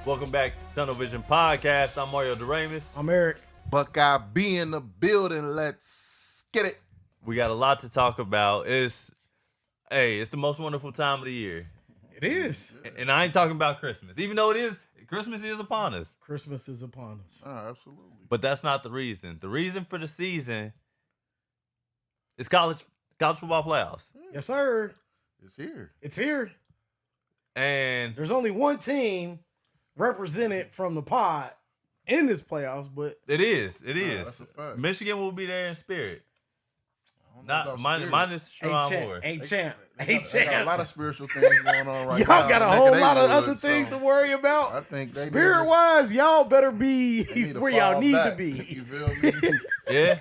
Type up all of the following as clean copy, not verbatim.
Welcome back to Tunnel Vision Podcast. I'm Mario Doremus. I'm Eric. Buckeye be in the building. Let's get it. We got a lot to talk about. It's the most wonderful time of the year. It is. And I ain't talking about Christmas. Even though Christmas is upon us. Christmas is upon us. Absolutely. But that's not the reason. The reason for the season is college football playoffs. Yes, sir. It's here. It's here. And There's only one team represented from the pod in this playoffs, but it is. That's a fact. Michigan will be there in spirit. I don't know about spirit. Minus Sherron Moore. ain't champ. They got a lot of spiritual things going on right now. Y'all got a whole lot of other things to worry about. I think Spirit-wise, y'all better be where y'all need to be. You feel me? Yeah.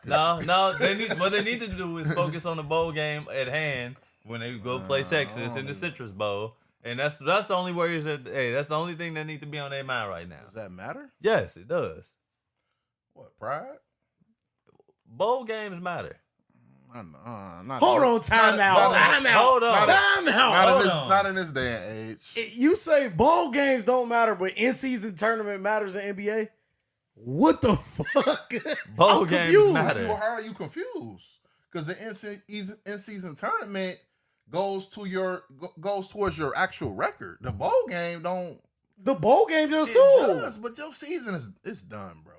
No. What they need to do is focus on the bowl game at hand when they go play Texas in the Citrus Bowl, and that's the only worries that's the only thing that needs to be on their mind right now. Does that matter? Yes, it does. What, pride? Bowl games matter. Hold on, time out. Not in this day and age. You say bowl games don't matter, but in-season tournament matters in NBA? What the fuck? Bowl I'm games confused. matter. Well, how are you confused? Because the in-season tournament goes towards your actual record. The bowl game don't. The bowl game does It too. does, but your season is done, bro.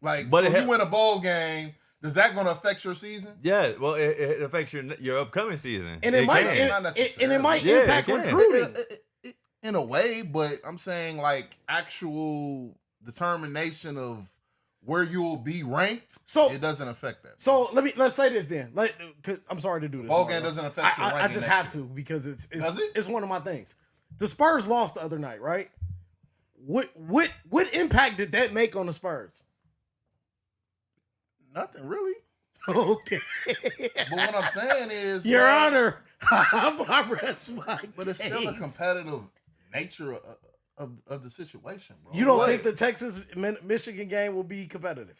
Like, But so if you win a bowl game, is that going to affect your season? Yeah, well, it affects your upcoming season. And it might can. Not necessarily. and it might Yeah, impact it can. recruiting. In a way, but I'm saying like actual determination of where you will be ranked. So- it doesn't affect that. So let's say this then. Cause I'm sorry to do this. Bowl Mario. game doesn't affect your I ranking just next have year. to because Does it? it's one of my things. The Spurs lost the other night, right? What impact did that make on the Spurs? Nothing really. Okay. But what I'm saying is, Your bro, Honor, I rest my but it's still a case. competitive nature of the situation, bro. You don't Like, think the Texas Michigan game will be competitive?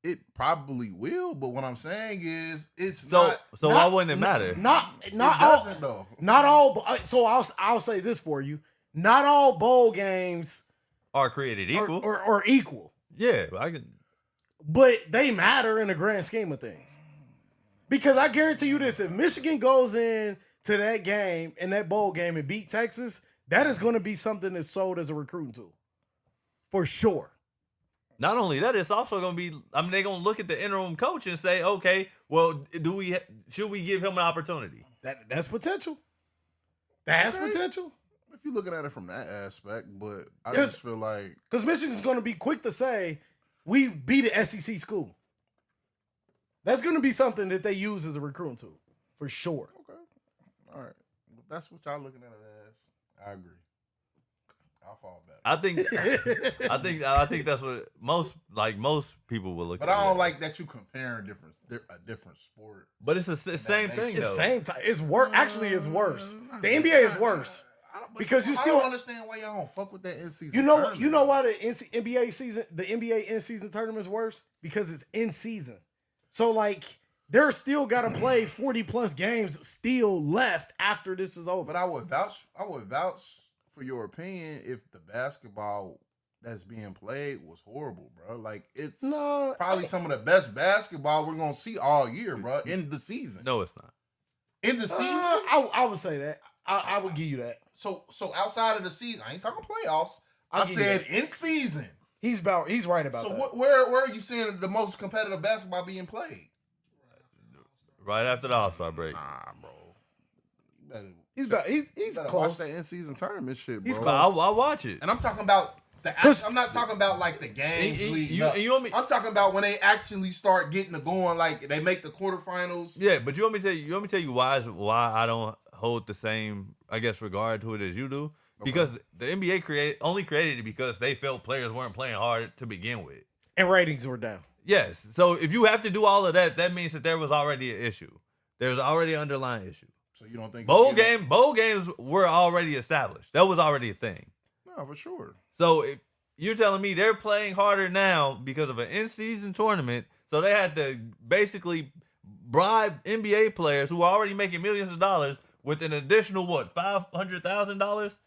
it probably will? But what I'm saying is, it's So not. why wouldn't it matter? Not It all. doesn't though. Not all. So I'll say this for you. Not all bowl games Are created equal? are equal. Yeah, I can. But they matter in the grand scheme of things. Because I guarantee you this, if Michigan goes in to that game, in that bowl game, and beat Texas, that is going to be something that's sold as a recruiting tool. For sure. Not only that, it's also going to be. I mean, they're going to look at the interim coach and say, okay, well, should we give him an opportunity? That's potential. That's Okay. potential. If you're looking at it from that aspect, but I Yes. just feel like Because Michigan's going to be quick to say, we beat an SEC school. That's going to be something that they use as a recruiting tool. For sure. okay, all right. If that's what y'all looking at it as, I agree. I'll fall back. I think that's what most people will look But at. I don't it. like that you comparing a different sport. But it's the same thing It's though. same time. It's worse. Actually, it's worse. The NBA is worse. Because you still- I don't understand why y'all don't fuck with that in season. You know why the NBA in season tournament is worse? Because it's in season. So like they're still got to play 40 plus games still left after this is over. But I would vouch for your opinion if the basketball that's being played was horrible, bro. Like it's No, probably some of the best basketball we're gonna see all year, bro. In the season. No, it's not. In the season. I would say that. I would give you that. So outside of the season, I ain't talking playoffs. I'll I give you said that. in season. He's right about So that. where are you seeing the most competitive basketball being played? Right after the All-Star break. Nah, bro. You better, He's you better close. watch that in-season tournament shit, bro. He's But I'll watch it. And I'm talking about I'm not talking about like the games And leading you- up. and you want me- I'm talking about when they actually start getting it going, like they make the quarterfinals. Yeah, but you want me to tell you why I don't hold the same, I guess, regard to it as you do? Because the NBA only created it because they felt players weren't playing hard to begin with. And ratings were down. Yes. So if you have to do all of that, that means that there was already an issue. There's already an underlying issue. So you don't think Bowl games were already established. That was already a thing. No, for sure. So if you're telling me they're playing harder now because of an in-season tournament, so they had to basically bribe NBA players who are already making millions of dollars with an additional $500,000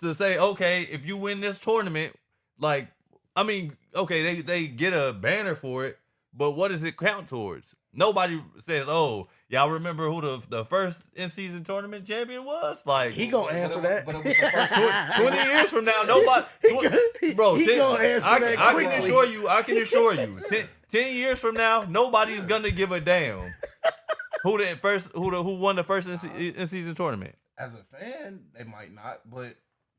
to say, okay, if you win this tournament, like, I mean, okay, they get a banner for it, but what does it count towards? Nobody says, oh, y'all remember who the first in-season tournament champion was? Like, He gonna answer that. But it was the first 20 years from now, nobody. Bro, he gonna answer that I quickly. can assure you, 10 years from now, nobody's gonna give a damn who won the first in-season tournament. As a fan, they might not, but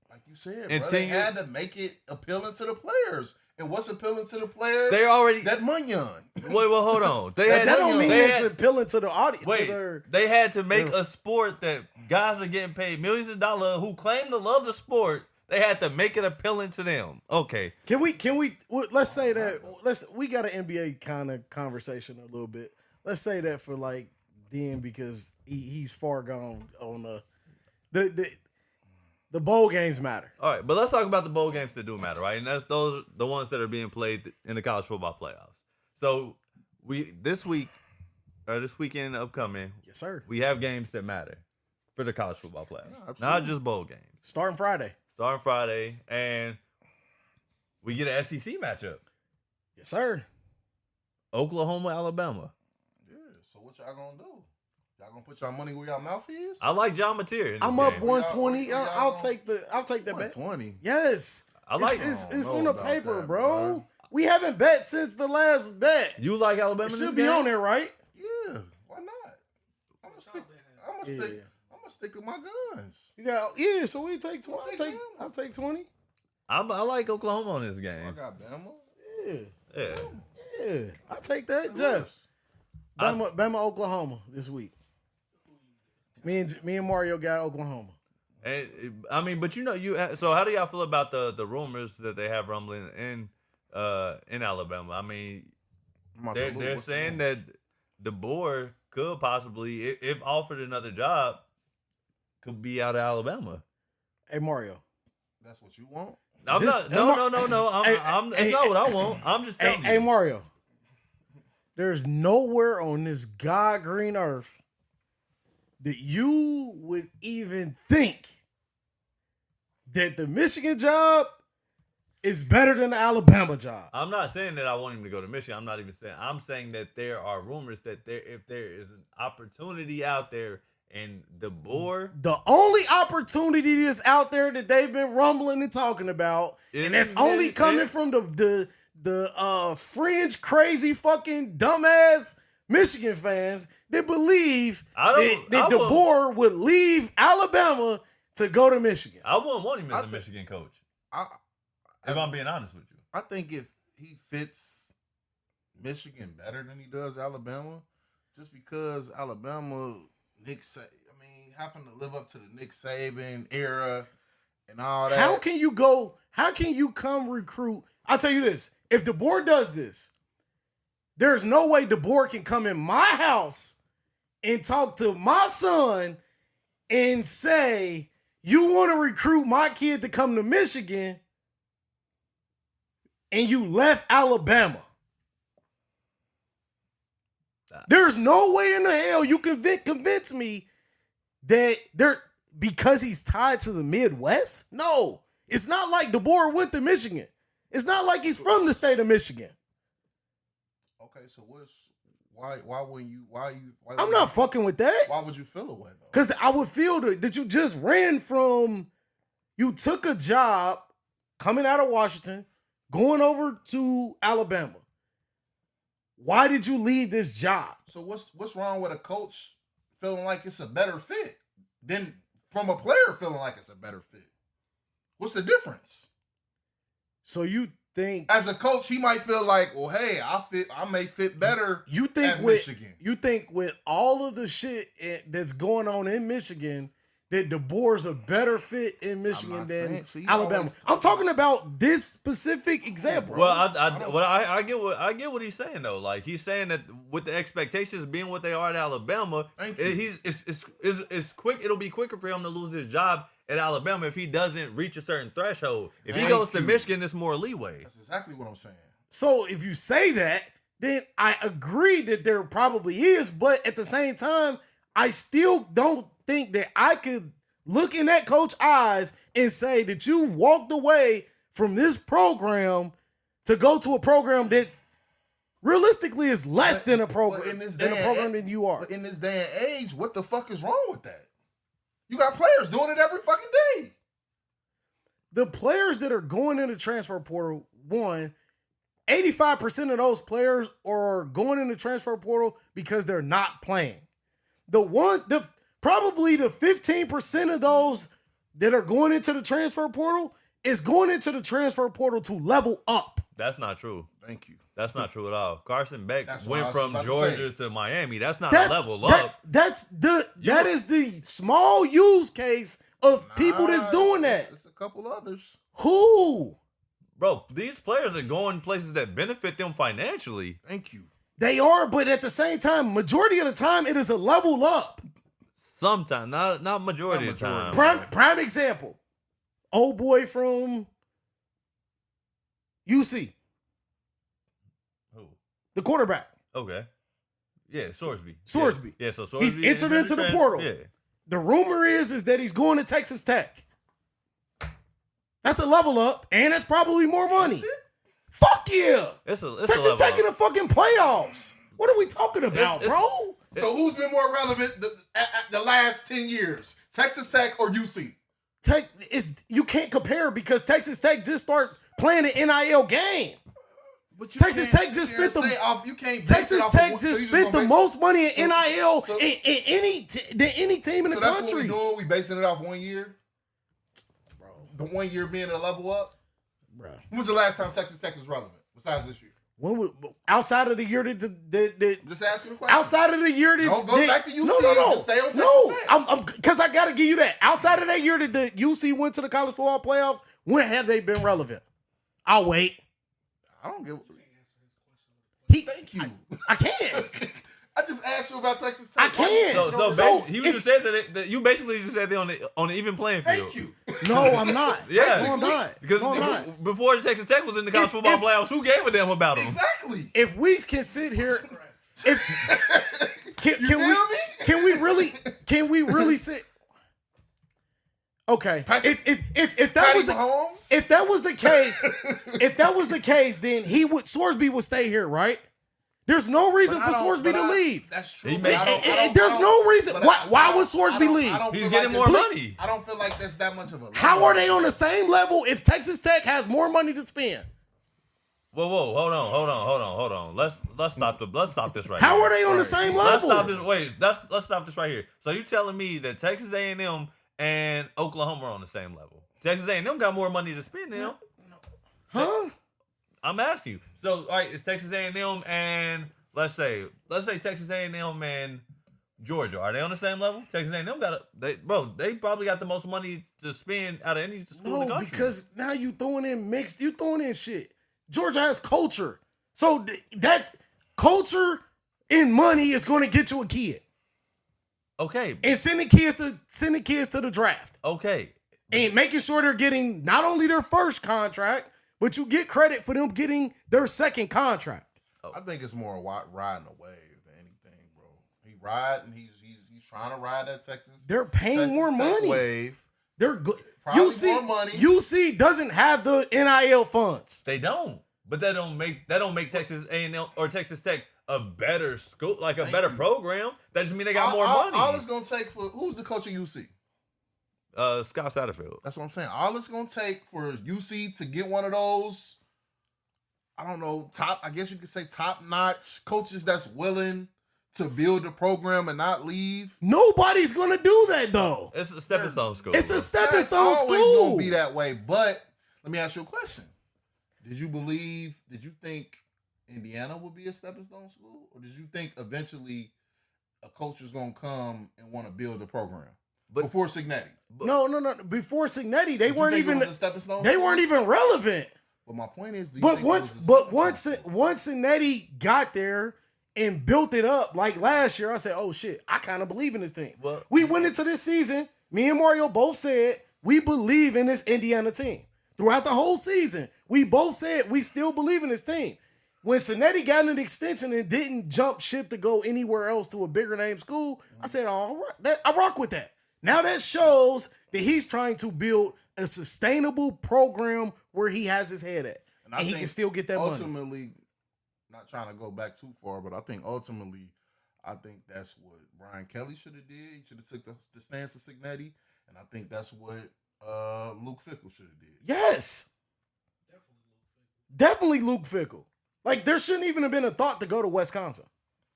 like you said, In bro, 10 they had to make it appealing to the players. And what's appealing to the players? They already that money. Wait, well, hold on. That don't mean it's appealing to the audience. Wait, they had to make a sport that guys are getting paid millions of dollars who claim to love the sport. They had to make it appealing to them. Okay. Can we let's say that we got an NBA kind of conversation a little bit. Let's say that for like Dan because he's far gone on the bowl games matter. All right, but let's talk about the bowl games that do matter, right? And that's the ones that are being played in the college football playoffs. So this weekend upcoming, yes sir, we have games that matter for the college football playoffs, Yeah, not just bowl games. Starting Friday, and we get an SEC matchup. Yes sir. Oklahoma, Alabama. Yeah. So what y'all gonna do? Y'all gonna put y'all money where y'all mouth is? I like John Mateer. I'm up 120. I'll take that bet. 120. Yes. I like it's know on the about paper, that, bro. We haven't bet since the last bet. You like Alabama? It in should this be game? on there, right? Yeah. Why not? I'm gonna stick to my guns. You got so we take 20. I'll take 20. I like Oklahoma on this I game. got Bama. Yeah. Yeah. I'll take that. Just Bama, Oklahoma this week. Me and Mario got Oklahoma. And I mean, but so how do y'all feel about the rumors that they have rumbling in Alabama? I mean, they're saying that DeBoer could possibly, if offered another job, could be out of Alabama. Hey Mario, that's what you want? No. It's not what I want. I'm just telling you. Hey Mario, there's nowhere on this God green earth that you would even think that the Michigan job is better than the Alabama job. I'm not saying that I want him to go to Michigan. I'm not even saying. I'm saying that there are rumors that if there is an opportunity out there and DeBoer, the only opportunity that's out there that they've been rumbling and talking about, and that's only coming from the fringe, crazy, fucking dumbass Michigan fans that believe that DeBoer would leave Alabama to go to Michigan. I wouldn't want him as a Michigan coach. If I'm being honest with you, I think if he fits Michigan better than he does Alabama, just because Alabama, having to live up to the Nick Saban era and all that. How can you come recruit? I'll tell you this. If DeBoer does this, there's no way DeBoer can come in my house and talk to my son and say, you want to recruit my kid to come to Michigan and you left Alabama. There's no way in the hell you can convince me that because he's tied to the Midwest. No, it's not like DeBoer went to Michigan. It's not like he's from the state of Michigan. Okay, so why wouldn't you? I'm not fucking with that. Why would you feel away though? Because I would feel that you just ran from. You took a job coming out of Washington, going over to Alabama. Why did you leave this job? So what's wrong with a coach feeling like it's a better fit than from a player feeling like it's a better fit? What's the difference? So you think as a coach, he might feel like, well, hey, I may fit better. You think at with Michigan. You think with all of the shit that's going on in Michigan, that DeBoer's a better fit in Michigan than Alabama. I'm talking about this specific example. Well, I get what he's saying though. Like he's saying that with the expectations being what they are at Alabama, it's quick. It'll be quicker for him to lose his job at Alabama if he doesn't reach a certain threshold. If he goes to Michigan, it's more leeway. That's exactly what I'm saying. So if you say that, then I agree that there probably is, but at the same time, I still don't think that I could look in that coach's eyes and say that you walked away from this program to go to a program that realistically is less than a program than you are. But in this day and age, what the fuck is wrong with that? You got players doing it every fucking day. The players that are going in the transfer portal, 85% of those players are going in the transfer portal because they're not playing. Probably the 15% of those that are going into the transfer portal is going into the transfer portal to level up. That's not true. Thank you. That's not true at all. Carson Beck That's what I went was from about to Georgia say. to Miami. That's not a level up. That is the small use case of people that's doing that. It's a couple others. Who? Bro, these players are going places that benefit them financially. Thank you. They are, but at the same time, majority of the time, it is a level up. Sometimes, not majority of the time. Prime example. Old boy from UC. Who? The quarterback. Okay. Yeah, Sorsby. Sorsby. Yeah, so Sorsby. He's entered into the portal. Yeah. The rumor is that he's going to Texas Tech. That's a level up, and that's probably more money. Fuck yeah. It's Texas Tech in the fucking playoffs. What are we talking about, It's- bro? So who's been more relevant the last 10 years? Texas Tech or UC? Tech you can't compare because Texas Tech just started playing the NIL game. But Texas Tech just spent Texas Tech just spent the most money in NIL than any team in the that's country. what we're doing. We basing it off 1 year, Bro, the 1 year being a level up. bro. When was the last time Texas Tech was relevant besides this year? Outside of the year that Just asking a question. outside of the year that Don't go back to UC. No. Just stay on Texas Tech. I'm because I got to give you that. Outside of that year that the UC went to the college football playoffs, when have they been relevant? I'll wait. I don't give. Thank you. I can't. I just asked you about Texas Tech. I can't. You basically just said they on the even playing field. Thank you. No, I'm not. Yeah. No, I'm not. Because No, I'm not. before Texas Tech was in the college football playoffs, who gave a damn about them? Exactly. If we can sit here, can feel me? Can we really sit? Okay. If that Patty was the Mahomes? if that was the case, then Sorsby would stay here, right? There's no reason for Sorsby to leave. That's true. He but may- I don't- There's no reason. but Why would I Sorsby don't- leave? I don't He's feel getting like more that's- money. I don't feel like that's that much of a level. How are they on the same level if Texas Tech has more money to spend? Whoa, hold on. Let's stop this right How here. are they on the same Let's level? stop this. Wait, let's stop this right here. So you telling me that Texas A&M and Oklahoma are on the same level? Texas A&M got more money to spend now. Huh? I'm asking you. So, all right, it's Texas A&M and let's say Texas A&M and Georgia. Are they on the same level? Texas A&M they probably got the most money to spend out of any school in the No, country. because now you throwing in shit. Georgia has culture. So that culture and money is going to get you a kid. Okay. And sending kids to the draft. Okay. And making sure they're getting not only their first contract, but you get credit for them getting their second contract. I think it's more riding a wave than anything, bro. He riding. He's trying to ride that Texas. They're paying Texas more Tech money. Wave. They're good. Probably more money. UC doesn't have the NIL funds. They don't. But that don't make Texas A&M or Texas Tech a better school, like a better program. That just mean they got more money. All it's gonna take for who's the coach of UC? Scott Satterfield. That's what I'm saying. All it's gonna take for UC to get one of those, I don't know, I guess you could say top-notch coaches that's willing to build the program and not leave. Nobody's gonna do that though. It's a stepping stone school. It's a stepping That's stone always school. gonna be that way. But let me ask you a question. Did you think Indiana would be a stepping stone school? Or did you think eventually a coach was gonna come and want to build a program? Before Signetti? No. Before Signetti, they weren't even a stepping stone they school? weren't even relevant. But my point is, Once Signetti got there and built it up like last year, I said, "Oh shit, I kind of believe in this team." Well, we went into this season. Me and Mario both said we believe in this Indiana team throughout the whole season. We both said we still believe in this team. When Signetti got an extension and didn't jump ship to go anywhere else to a bigger name school, I said, "All right, I rock with that." Now that shows that he's trying to build a sustainable program where he has his head at. And he can still get that ultimately, money. Not trying to go back too far, but I think ultimately, that's what Brian Kelly should have did. He should have took the stance of Cignetti. And I think that's what Luke Fickell should have did. Yes. Definitely Luke Fickell. Like, there shouldn't even have been a thought to go to Wisconsin.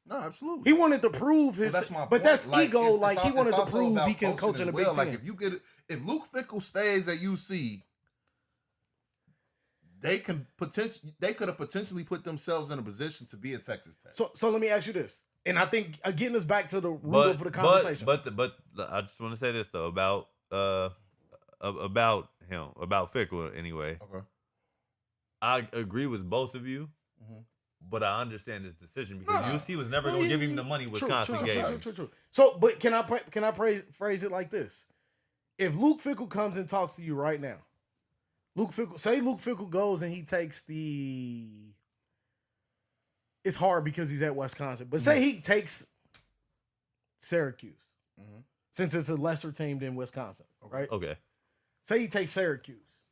No, absolutely. He wanted to prove his, so that's my but point. that's like, ego. Like, he wanted to prove he can coach in the Big Ten. Like, if Luke Fickell stays at UC, they could have potentially put themselves in a position to be a Texas Tech. So let me ask you this, and I think getting us back to the root of the conversation. But I just want to say this though about him, about Fickell anyway. Okay. I agree with both of you. But I understand his decision because UC was never going to give him the money Wisconsin gave him. True. So, but can I phrase it like this? If Luke Fickell comes and talks to you right now, Luke Fickell goes and he takes the. It's hard because he's at Wisconsin, but say he takes Syracuse, since it's a lesser team than Wisconsin, right? Okay. Say he takes Syracuse.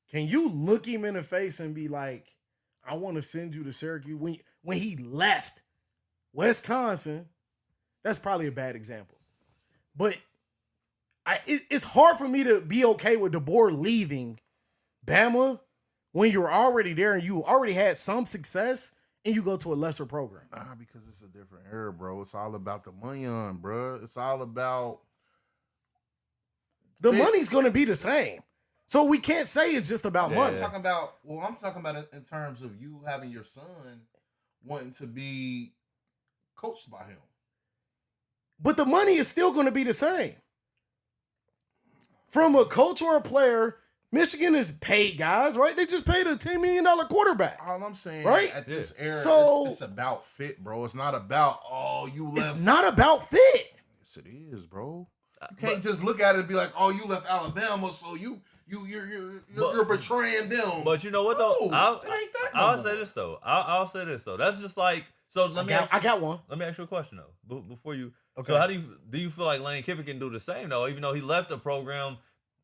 Can you look him in the face and be like, I want to send you to Syracuse? When he left Wisconsin, that's probably a bad example. But it's hard for me to be okay with DeBoer leaving Bama when you're already there and you already had some success and you go to a lesser program. Nah, because it's a different era, bro. It's all about the money on, bro. It's all about... The money's going to be the same. So we can't say it's just about money. I'm talking about it in terms of you having your son wanting to be coached by him. But the money is still going to be the same. From a coach or a player, Michigan is paid guys, right? They just paid a $10 million quarterback. All I'm saying, right? At this era, so, it's about fit, bro. It's not about, you left. It's not about fit. Yes, it is, bro. You can't just look at it and be like, you left Alabama, so you're betraying them. But you know what though? No, it ain't that. I'll say this though. I'll say this though. That's just like so. I got one. Let me ask you a question though. Before you. Okay. So how do you feel like Lane Kiffin can do the same though? Even though he left the program,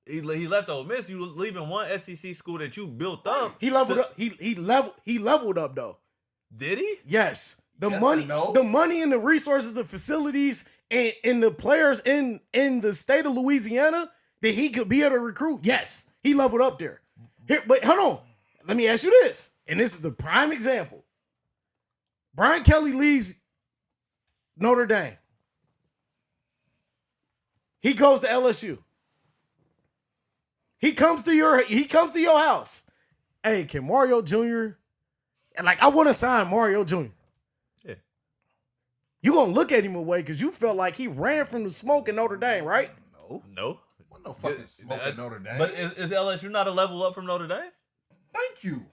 he left Ole Miss. You leaving one SEC school that you built up. He leveled up. He leveled up though. Did he? Yes. The Yes money, and no. the money and the resources, the facilities, and the players in the state of Louisiana that he could be able to recruit. Yes, he leveled up there. Here, but hold on. Let me ask you this, and this is the prime example. Brian Kelly leaves Notre Dame. He goes to LSU. He comes to your house. Hey, can Mario Jr. and I want to sign Mario Jr. Yeah. You gonna look at him away because you felt like he ran from the smoke in Notre Dame, right? No. What no fucking smoke at Notre Dame? But is LSU not a level up from Notre Dame? Thank you.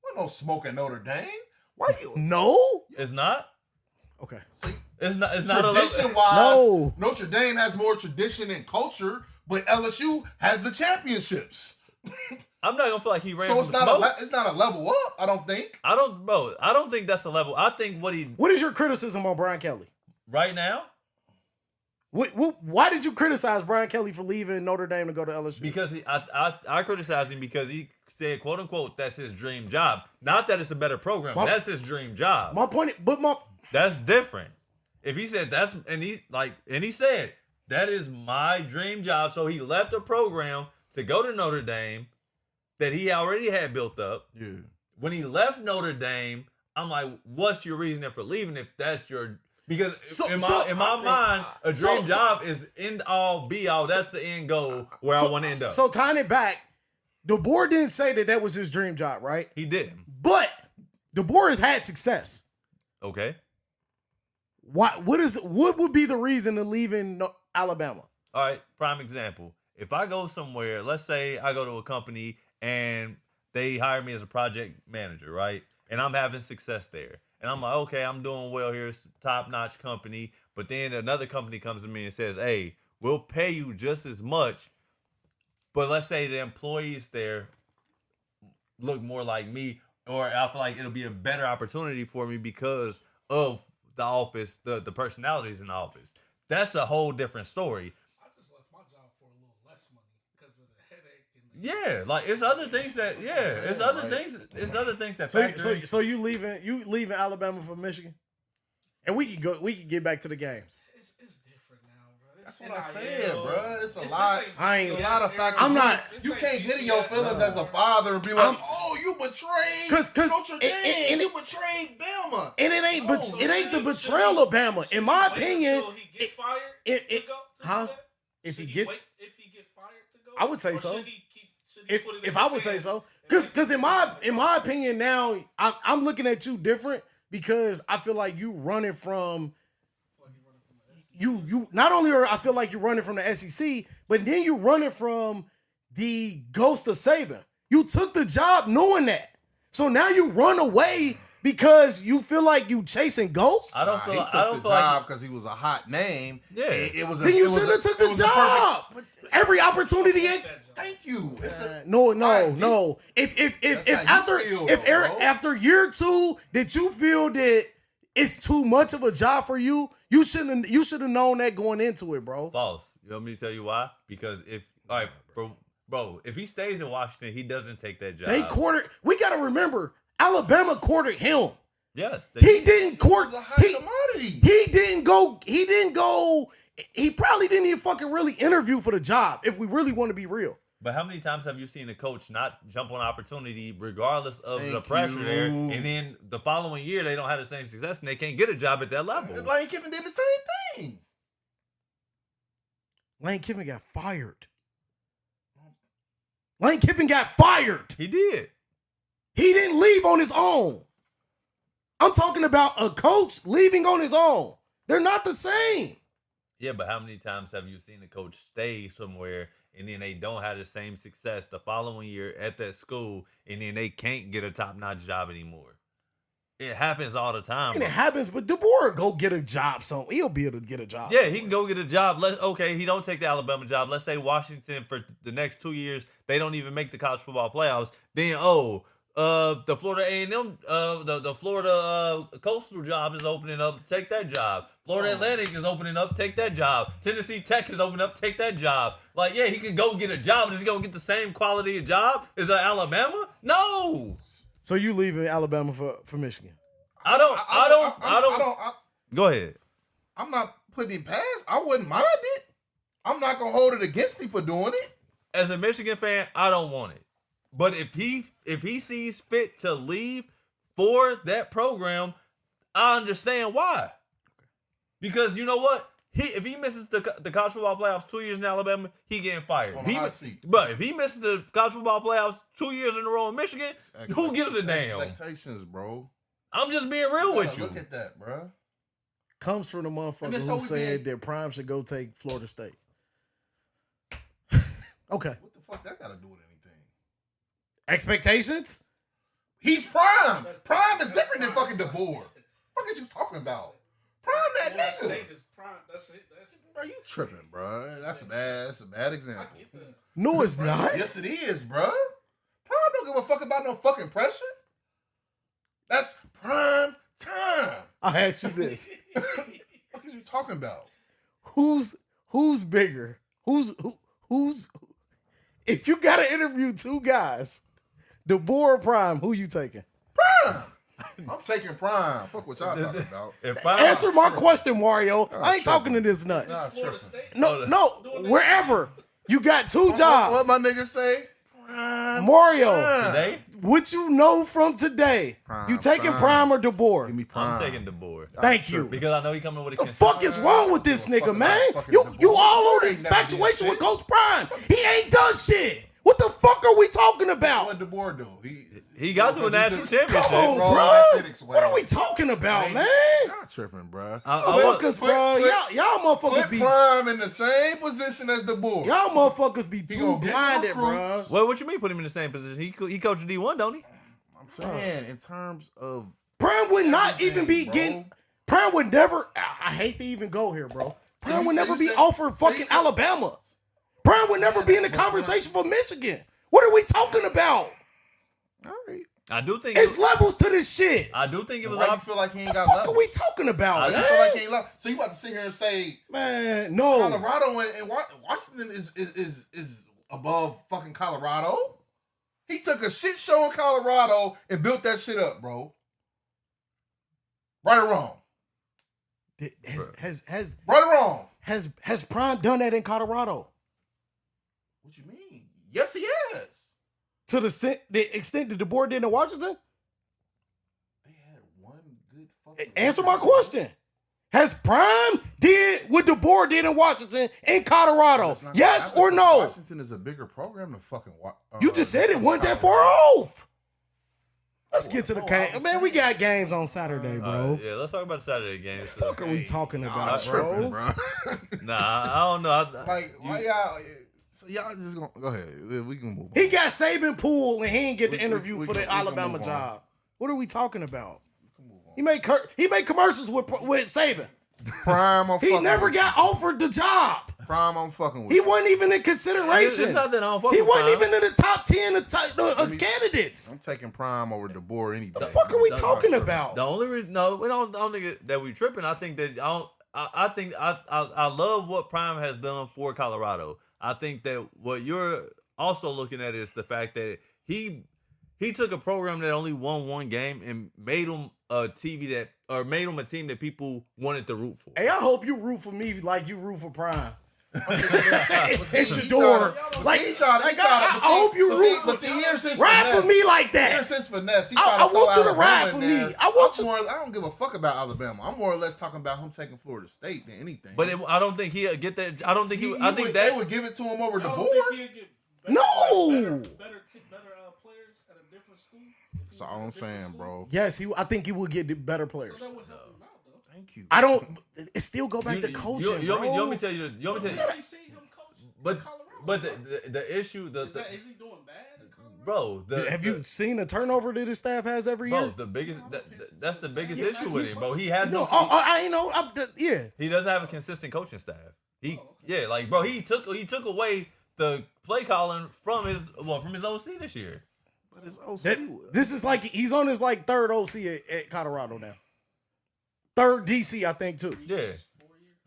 What no smoke at Notre Dame? Why you? No. It's not. Okay. See, It's not a level. tradition-wise, No. Notre Dame has more tradition and culture, but LSU has the championships. I'm not gonna feel like he ran So from it's the not smoke. it's not a level up. I don't think. I don't think that's a level. I think what What is your criticism on Brian Kelly? right now. Why did you criticize Brian Kelly for leaving Notre Dame to go to LSU? Because I criticized him because he said, quote unquote, that's his dream job. Not that it's a better program. That's his dream job. My point, That's different. If he said he said that is my dream job, so he left a program to go to Notre Dame that he already had built up. Yeah. When he left Notre Dame, I'm like, what's your reasoning for leaving if that's your because in my mind, a dream job is end all be all. That's the end goal where I want to end up. So tying it back, DeBoer didn't say that was his dream job, right? He didn't. But DeBoer has had success. Okay. What would be the reason of leaving Alabama? All right, prime example. If I go somewhere, let's say I go to a company and they hire me as a project manager, right? And I'm having success there. And I'm like, okay, I'm doing well here. It's a top-notch company. But then another company comes to me and says, hey, we'll pay you just as much. But let's say the employees there look more like me, or I feel like it'll be a better opportunity for me because of the office, the personalities in the office. That's a whole different story. Yeah, like it's other things that it's other things that factor in. So you leaving Alabama for Michigan? And we can get back to the games. It's different now, bro. That's what I said, bro. It's a lot. I It's a lot of factors. I'm not. You can't get in your feelings as a father and be like, "Oh, you betrayed Notre Dame. You betrayed Bama." And it ain't the betrayal of Bama. In my opinion, he get fired if he get fired to go, I would say or so. should he put it in If I his would say hands? so, because in my opinion now, I'm looking at you different because I feel like you running from you. Not only are I feel like you're running from the SEC, but then you running from the ghost of Saban. You took the job knowing that, so now you run away because you feel like you chasing ghosts. I don't feel he like took I don't the feel job like because he was a hot name. Yeah. It was. Then you should have took the job. Every opportunity. Thank you. No. That's If how you feel, bro. after year 2 that you feel that it's too much of a job for you, you should have known that going into it, bro. false. You want me to tell you why? Because bro, if he stays in Washington, he doesn't take that job. They quartered. We got to remember, Alabama quartered him. Yes, He didn't court. It was a high commodity. He didn't go. He probably didn't even fucking really interview for the job. If we really want to be real. But how many times have you seen a coach not jump on opportunity regardless of the Thank pressure you. there, and then the following year they don't have the same success and they can't get a job at that level? Lane Kiffin did the same thing. Lane Kiffin got fired. Lane Kiffin got fired. He did. He didn't leave on his own. I'm talking about a coach leaving on his own. They're not the same. Yeah, but how many times have you seen a coach stay somewhere and then they don't have the same success the following year at that school and then they can't get a top-notch job anymore? It happens all the time. And bro. it happens, but DeBoer go get a job. He'll be able to get a job. Yeah, he can go get a job. He don't take the Alabama job. Let's say Washington for the next 2 years, they don't even make the college football playoffs. Then, the Florida A&M, the Florida Coastal job is opening up. Take that job. Florida Atlantic is opening up. Take that job. Tennessee Tech is opening up. Take that job. Like, yeah, he can go get a job. Is he gonna get the same quality of job as Alabama? No. So you leaving Alabama for Michigan? I don't. Go ahead. I'm not putting it past. I wouldn't mind it. I'm not gonna hold it against him for doing it. As a Michigan fan, I don't want it. But if he sees fit to leave for that program, I understand why. Because you know what? If he misses the college football playoffs 2 years in Alabama, he getting fired. On the hot seat. But if he misses the college football playoffs 2 years in a row in Michigan, who gives a damn? Expectations, bro. I'm just being real with you. Look at that, bro. Comes from the motherfucker who said that Prime should go take Florida State. Okay. What the fuck that got to do with anything? Expectations? He's Prime. Prime is different than fucking DeBoer. What is you talking about? Prime that nigga. That's it. Bro, you tripping, bro. That's a bad example. No, it's not. Yes, it is, bro. Prime don't give a fuck about no fucking pressure. That's prime time. I ask you this: What is you talking about? Who's bigger? Who's? If you got to interview two guys, DeBoer or Prime, who you taking? Prime. I'm taking Prime. Fuck what y'all talking about. Answer my question, Mario. I ain't talking to this nut. No, wherever. You got two jobs. What my niggas say? Prime. Mario. Today? What you know from today? You taking Prime or DeBoer? Give me Prime. I'm taking DeBoer. Thank you. Because I know he coming with a The fuck is wrong with this nigga, man? You all on this infatuation with Coach Prime. He ain't done shit. What the fuck are we talking about? What DeBoer do? He got to a national championship. Come on, bro. bro. What are we talking about, man? Y'all tripping, bro. Motherfuckers, bro. Y'all motherfuckers Put be Prime in the same position as DeBoer. y'all motherfuckers be too gonna get blinded, bro. recruits. Well, what you mean put him in the same position? He coached D1, don't he? I'm saying in terms of Prime would not even be bro. getting. Prime would never. I hate to even go here, bro. Prime would you never be said- offered so you fucking said- Alabama. Prime would never be in the conversation for Michigan. What are we talking about? all right. I do think It's levels to this shit. I do think it was Why you up. feel like he ain't What got the fuck levels? are we talking about, I You man? feel like he ain't levels. So you about to sit here and say Man, no. Colorado and Washington is above fucking Colorado. He took a shit show in Colorado and built that shit up, bro. Right or wrong? Has Right or wrong? Has Prime done that in Colorado? What you mean? Yes, he has. To the extent that the board did in Washington? They had one good fucking. Answer my question. Has Prime did what the board did in Washington in Colorado? It's not gonna Yes happen or because no? Washington is a bigger program than fucking. You just said it wasn't that far off. Let's get to the game. Man, we got games on Saturday, bro. Yeah, let's talk about the Saturday games. What the fuck are we talking about, tripping, bro? Nah, I don't know. Like, why y'all? So y'all just gonna go ahead. We can move on. He got Saban pulled and he didn't get the We interview for can- the we can Alabama move on. job. What are we talking about? We can move on. He made commercials with Saban. Prime, I'm He fucking never with got offered the job. you. Prime, I'm fucking with He you. wasn't even in It's consideration. not that I don't fuck He with wasn't Prime. even in the top 10 of candidates. I'm taking Prime over DeBoer any day. The fuck are we No, talking tripping. about? The only reason, no, we don't. I don't think that we tripping. I think that I think I love what Prime has done for Colorado. I think that what you're also looking at is the fact that he took a program that only won one game and made them a made them a team that people wanted to root for. Hey, I hope you root for me like you root for Prime. But see, It's he Shador. tryna- Like, he tryna- like, he tryna- I but see- hope you but root But for see, here's his ride finesse. for me like that. Here's his finesse. He I tryna throw want you to Alabama ride in for there. me. I want you. I don't give a fuck about Alabama. I'm more or less talking about him taking Florida State than anything. But I don't think he'll get that. I don't think he. I think they that. would give it to him over the Y'all board. don't think he'll get better, No! better players at a different school? If he That's was all at a I'm different saying, school? bro. Yes, I think he will get the better So players. that would help him out, though. Thank you. I don't. It still go back to coaching, You want me bro. to tell you? You want me to You tell you? ain't seen him coach But in Colorado. but the issue is he doing bad in Colorado? bro. Have you seen the turnover that his staff has every year? Bro, the biggest that's the biggest issue with him, bro. He has No, no. I ain't know. Yeah. He doesn't have a consistent coaching staff. Yeah, like bro, he took away the play calling from his OC this year. But his OC. This is like he's on his like third OC at Colorado now. Third DC, I think too. Yeah.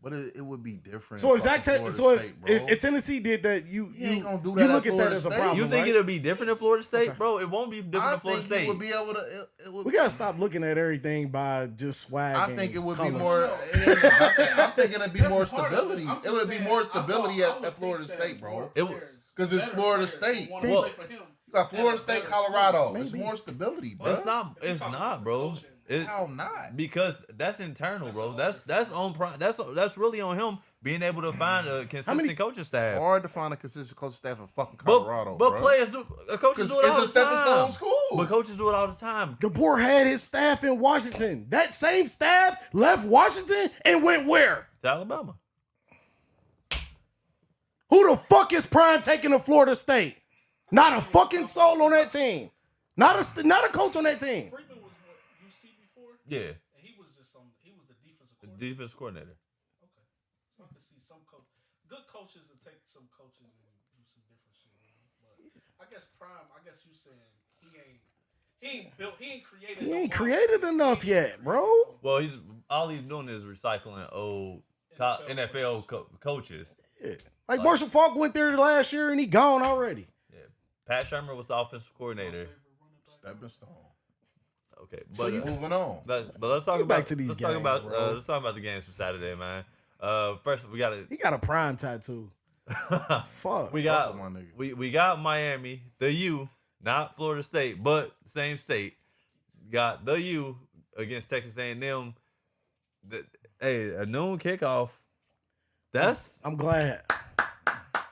But it would be different. So in is that fucking Florida so? State, bro. If Tennessee did that, you ain't gonna do you that look at at that Florida as a State. problem. You think right? it'll be different in Florida State, bro? It won't be different I in Florida think he State. would be able to. It would, We gotta stop looking at everything by just swag. I and think it would be color. more. I'm thinking it'd be That's more part of it. stability. I'm It just would be saying, more I stability would at Florida think State, that bro. more It- players, 'cause it's better Florida players State. wanna Well, play for him. You got Florida State, better Colorado. school. It's Maybe. more stability, bro. It's not. It's not, bro. How not? Because that's internal, bro. That's on Prime. That's really on him being able to find a consistent coaching It's staff. hard to find a consistent coaching staff in fucking But Colorado, but bro. players do. Coaches 'Cause do it all it's the a stepping time. stone school. But coaches do it all the time. DeBoer had his staff in Washington. That same staff left Washington and went where? To Alabama. Who the fuck is Prime taking to Florida State? Not a fucking soul on that team. Not a coach on that team. Freeman was what UC before, Yeah. and he was just he was the defensive The coordinator. defense coordinator. Okay, so I can see some good coaches will take some coaches and do some different shit. But I guess Prime. I guess you saying he ain't created. He no ain't model. created enough yet, bro. Well, all he's doing is recycling old NFL coaches. Yeah. Like Marshall Falk went there last year and he gone already. Yeah. Pat Shermer was the offensive coordinator. Stepping stone. Okay, but So Moving on. but let's talk Get about back to these let's talk games, about bro. let's talk about the games from Saturday, man. First we got He got a Prime tattoo. Fuck. we got Fuck with my nigga. we got Miami, the U, not Florida State, but same state. Got the U against Texas A&M. Hey, a noon kickoff. That's I'm glad.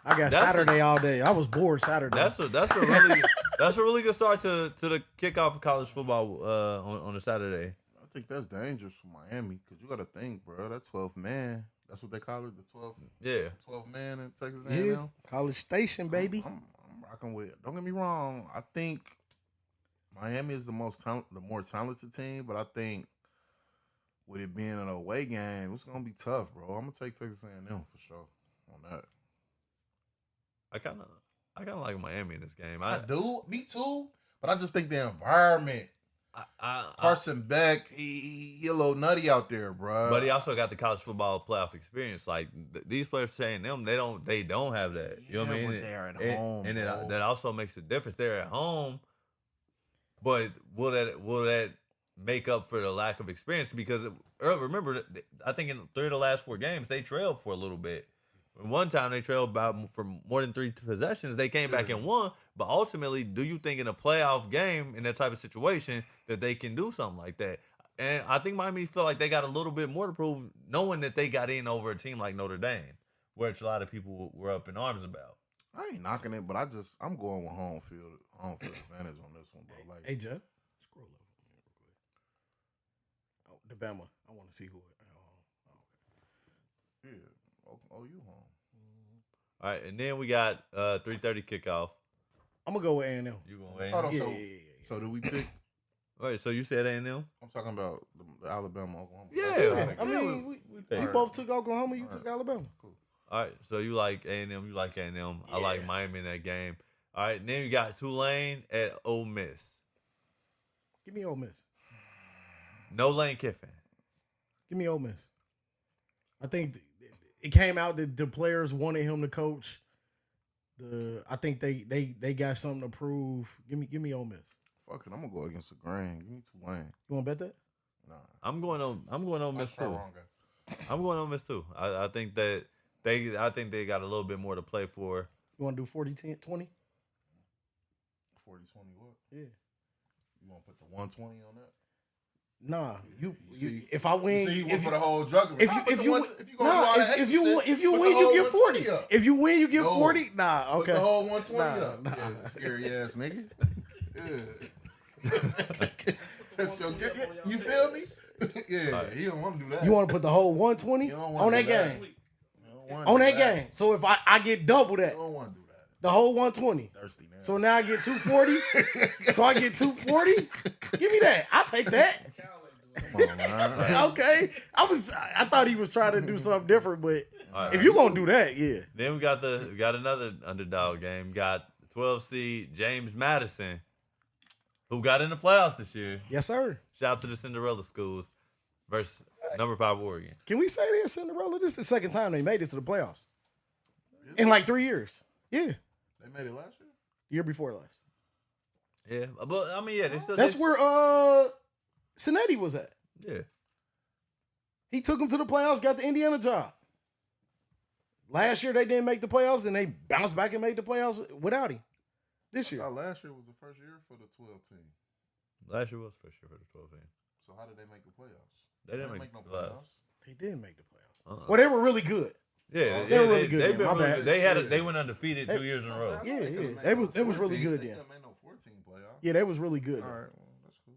I got That's Saturday all day. I was bored Saturday. that's a really good start to the kickoff of college football on a Saturday. I think that's dangerous for Miami because you got to think, bro. That 12th man. That's what they call it, the 12th man in Texas A&M. yeah. College Station, baby. I'm rocking with it. Don't get me wrong. I think Miami is the more talented team, but I think with it being an away game, it's gonna be tough, bro. I'm gonna take Texas A&M for sure on that. I kind of like Miami in this game. I do, me too. But I just think the environment Carson Beck, he a little nutty out there, bro. But he also got the college football playoff experience. Like these players saying them, they don't have that. You know what I mean? But they're at home, and bro. that also makes a difference. They're at home, but will that make up for the lack of experience? Because remember, I think in 3 of the last 4 games they trailed for a little bit. One time they trailed for more than 3 possessions. They came back and won. But ultimately, do you think in a playoff game, in that type of situation, that they can do something like that? And I think Miami feel like they got a little bit more to prove, knowing that they got in over a team like Notre Dame, which a lot of people were up in arms about. I ain't knocking it, but I'm going with home field advantage on this one, bro. Like, Hey, Jeff, scroll up. Oh, the Bama. I want to see who it. yeah, you home. All right, and then we got 3:30 kickoff. I'm gonna go with A&M. You gonna wait? Hold on, Yeah. so do we pick? All right, so you said A&M? I'm talking about the Alabama, Oklahoma. Yeah. I mean, we Alright. both took Oklahoma. You Alright. took Alabama. Cool. All right, so you like A&M, you like A&M. I like Miami in that game. All right, then you got Tulane at Ole Miss. Give me Ole Miss. No Lane Kiffin. Give me Ole Miss. I think it came out that the players wanted him to coach. I think they got something to prove. Give me Ole Miss. Fuck it, I'm gonna go against the grain. Give me Tulane. You want to bet that? Nah, I'm going Ole Miss try too. wrong guy. I'm going Ole Miss too. I think that they got a little bit more to play for. You want to do 40-10-20? 40-20 what? Yeah. You want to put the 120 on that? Nah, you see- if I win, You see, you went if for the whole juggler. if Nah, you put if the you ones- if you gonna do nah, all that if extra you shit, if you put the win, you whole get 40. 120 up. If you win, you get No. 40. Nah, Put okay. the whole 120 up. Nah. Yeah, scary ass nigga. Yeah. Test your you feel me? Yeah, he don't want to do that. You want to put the whole 120 You don't wanna on that do that. game? Week. You don't wanna On do that game. So if I get double that, You don't want to do that. the whole 120. Thirsty now. So now I get 240. So I get 240. Give me that. I'll take that. Cal ain't doing it. Come on, man. Okay. I thought he was trying to do something different, but All right. if you gonna do that, yeah. Then we got another underdog game. Got 12 seed James Madison, who got in the playoffs this year. Yes, sir. Shout out to the Cinderella schools versus number 5 Oregon. Can we say they're Cinderella? This is the second time they made it to the playoffs in like 3 years. Yeah, They made it last year? year before last. Yeah, but I mean, yeah, they still. That's they, where Cincinnati was at. Yeah, He took them to the playoffs, got the Indiana job. Last year they didn't make the playoffs, and they bounced back and made the playoffs without him. This year, Last year was the first year for the 12 team. last year was first year for the 12 team. So how did they make the playoffs? They didn't make no the playoffs. they didn't make the playoffs. Uh-uh. Well, they were really good. Yeah, They were really good They've then. been My really bad. good. They had they went undefeated 2 years in a row. Yeah, They could've yeah. made They no was really 14. good They then. could've made no 14 playoffs. Yeah, they was really good. All then. right, well, that's cool.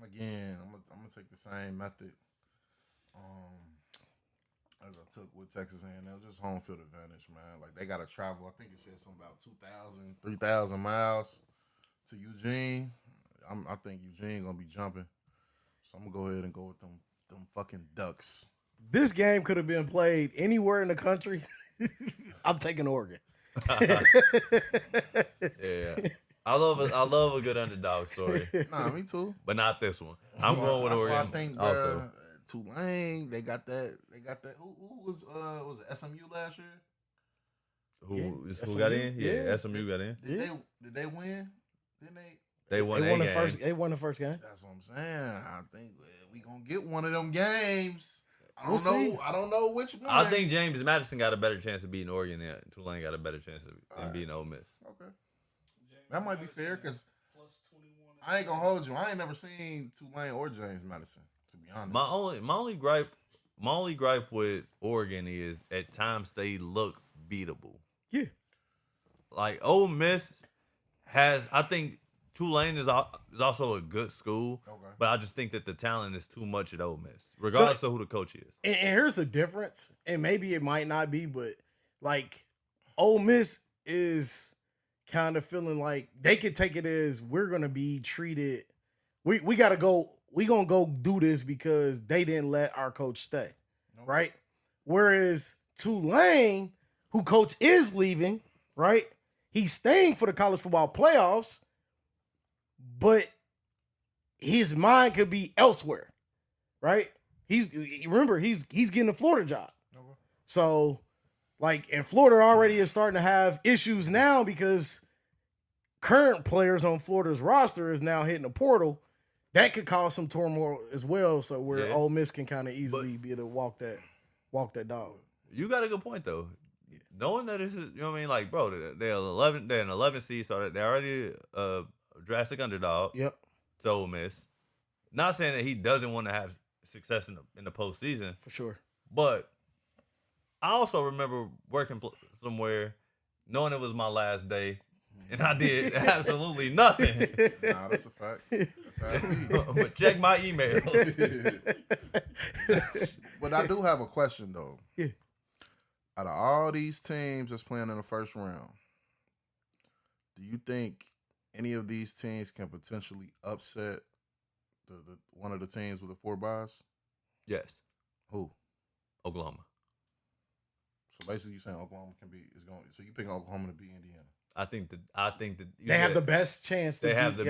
Again, I'm gonna take the same method. As I took with Texas A&M, just home field advantage, man. Like they gotta travel. I think it said something about 2,000, 3,000 miles to Eugene. I think Eugene gonna be jumping, so I'm gonna go ahead and go with them fucking Ducks. This game could have been played anywhere in the country. I'm taking Oregon. Yeah, I love a good underdog story, Nah, me too. but not this one. I'm going with That's Oregon. why I think, also. bruh, Tulane, they got that. Who was it SMU last year? Who Yeah, who got SMU? in? Yeah, Yeah. SMU got in. Did Yeah. did they win? Didn't they? They won They a won the game. first. They won the first game. That's what I'm saying. I think we gonna get one of them games. I We'll don't know. see. I don't know which one. I think James Madison got a better chance of beating Oregon than Tulane got a better chance of beating Ole Miss. Okay, that might be fair because Plus 21. I ain't gonna hold you. I ain't never seen Tulane or James Madison, to be honest. My only gripe with Oregon is at times they look beatable. Yeah. Like Ole Miss has, I think Tulane is also a good school, Okay. but I just think that the talent is too much at Ole Miss, regardless of who the coach is. And here's the difference, and maybe it might not be, but like Ole Miss is kind of feeling like they could take it as we're gonna be treated. We gotta go. We gonna go do this because they didn't let our coach stay, Nope. right? Whereas Tulane, who coach is leaving, right? He's staying for the college football playoffs, but his mind could be elsewhere, right? He's getting a Florida job. Okay. So, like, and Florida already is starting to have issues now because current players on Florida's roster is now hitting the portal. That could cause some turmoil as well. So where Ole Miss can kind of easily be able to walk that dog. You got a good point though. Knowing that this is, you know what I mean, like, bro, they're an 11 seed, so they're already a drastic underdog. Yep. To Ole Miss. Not saying that he doesn't want to have success in the postseason, For sure. but I also remember working somewhere, knowing it was my last day, and I did absolutely nothing. Nah, that's a fact. That's how it be. But check my email. But I do have a question though. Yeah. Out of all these teams that's playing in the first round, do you think any of these teams can potentially upset the one of the teams with the 4 buys? Yes. Who? Oklahoma. So basically, you saying Oklahoma is going. So you pick Oklahoma to beat Indiana? I think that they have the best chance. They have the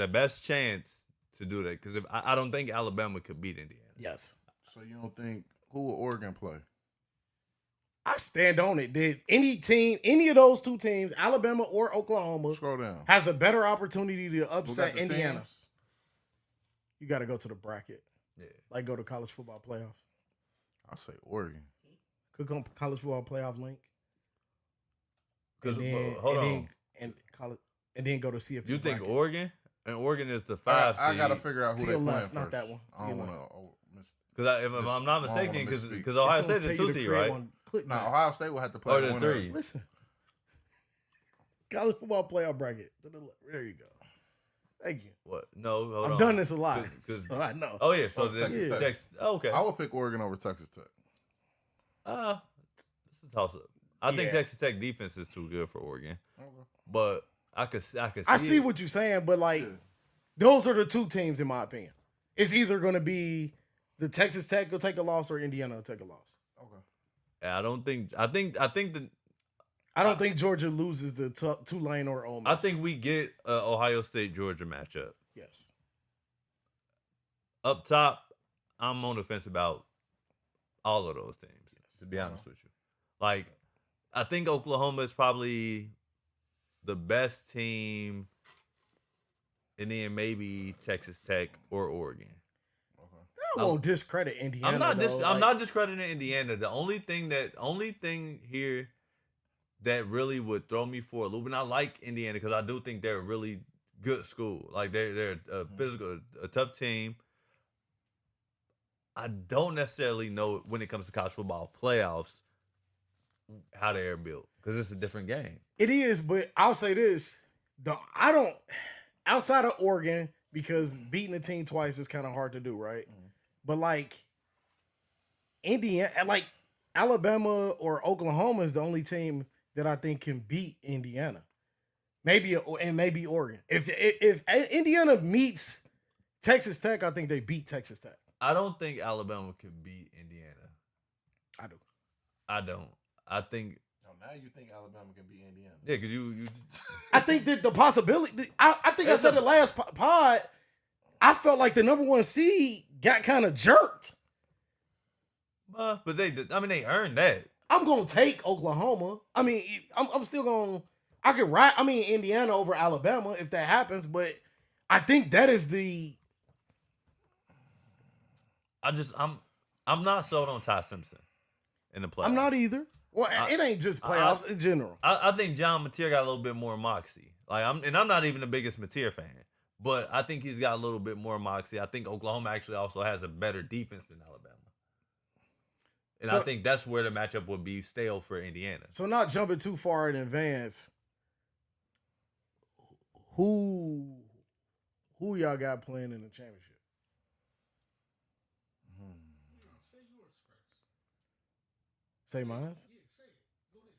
best chance to do that because I don't think Alabama could beat Indiana. Yes. So you don't think who will Oregon play? I stand on it. Did any of those two teams, Alabama or Oklahoma, Scroll down. has a better opportunity to Who got upset the Indiana? teams? You got to go to the bracket. Yeah. Like go to college football playoff. I say Oregon. Click on college football playoff link. Because hold on. And then go to see if you think bracket. Oregon? And Oregon is the 5 seed. I got to figure out who To they your playing left, first. not that one. To I don't your want to miss. Because if I'm not mistaken, because Ohio State's a 2 seed, right? Nah, Ohio State will have to play Or the one of- 3. Listen. College football playoff bracket. There you go. Thank you. What? No, hold on. I've done this a lot. 'Cause- So I know. Oh yeah, so Oh, Texas Tech. Texas. Oh, okay. I would pick Oregon over Texas Tech. This is toss up. I think Yeah. Texas Tech defense is too good for Oregon, Okay. but I could see. I see it. what you're saying, but like Yeah. those are the two teams in my opinion. It's either going to be the Texas Tech will take a loss or Indiana will take a loss. Okay. I don't think. I think that. I don't think Georgia loses the Tulane or Ole Miss. I think we get a Ohio State Georgia matchup. Yes. Up top, I'm on the fence about all of those teams. To be honest with you, like I think Oklahoma is probably the best team, and then maybe Texas Tech or Oregon. I won't discredit Indiana. I'm not discrediting Indiana. The only thing here that really would throw me for a loop, and I like Indiana because I do think they're a really good school. Like they're a physical, a tough team. I don't necessarily know when it comes to college football playoffs how they're built because it's a different game. It is, but I'll say this: I don't outside of Oregon because beating a team twice is kind of hard to do, right? But like Indiana, like Alabama or Oklahoma is the only team that I think can beat Indiana. Maybe Oregon. If Indiana meets Texas Tech, I think they beat Texas Tech. I don't think Alabama can beat Indiana. I do. I don't. I think Now you think Alabama can beat Indiana? yeah, because you I think that the possibility. I think I said the last pod. I felt like the number 1 seed got kind of jerked. but they earned that. I'm gonna take Oklahoma. I mean, I'm still gonna. I could ride. I mean, Indiana over Alabama if that happens, but I think that is the. I'm not sold on Ty Simpson in the playoffs. I'm not either. Well, it ain't just playoffs in general. I think John Mateer got a little bit more moxie. Like I'm not even the biggest Mateer fan, but I think he's got a little bit more moxie. I think Oklahoma actually also has a better defense than Alabama. And I think that's where the matchup would be stale for Indiana. So not jumping too far in advance. Who y'all got playing in the championship? Say yours first. Say mine? Yeah, say it. Go ahead.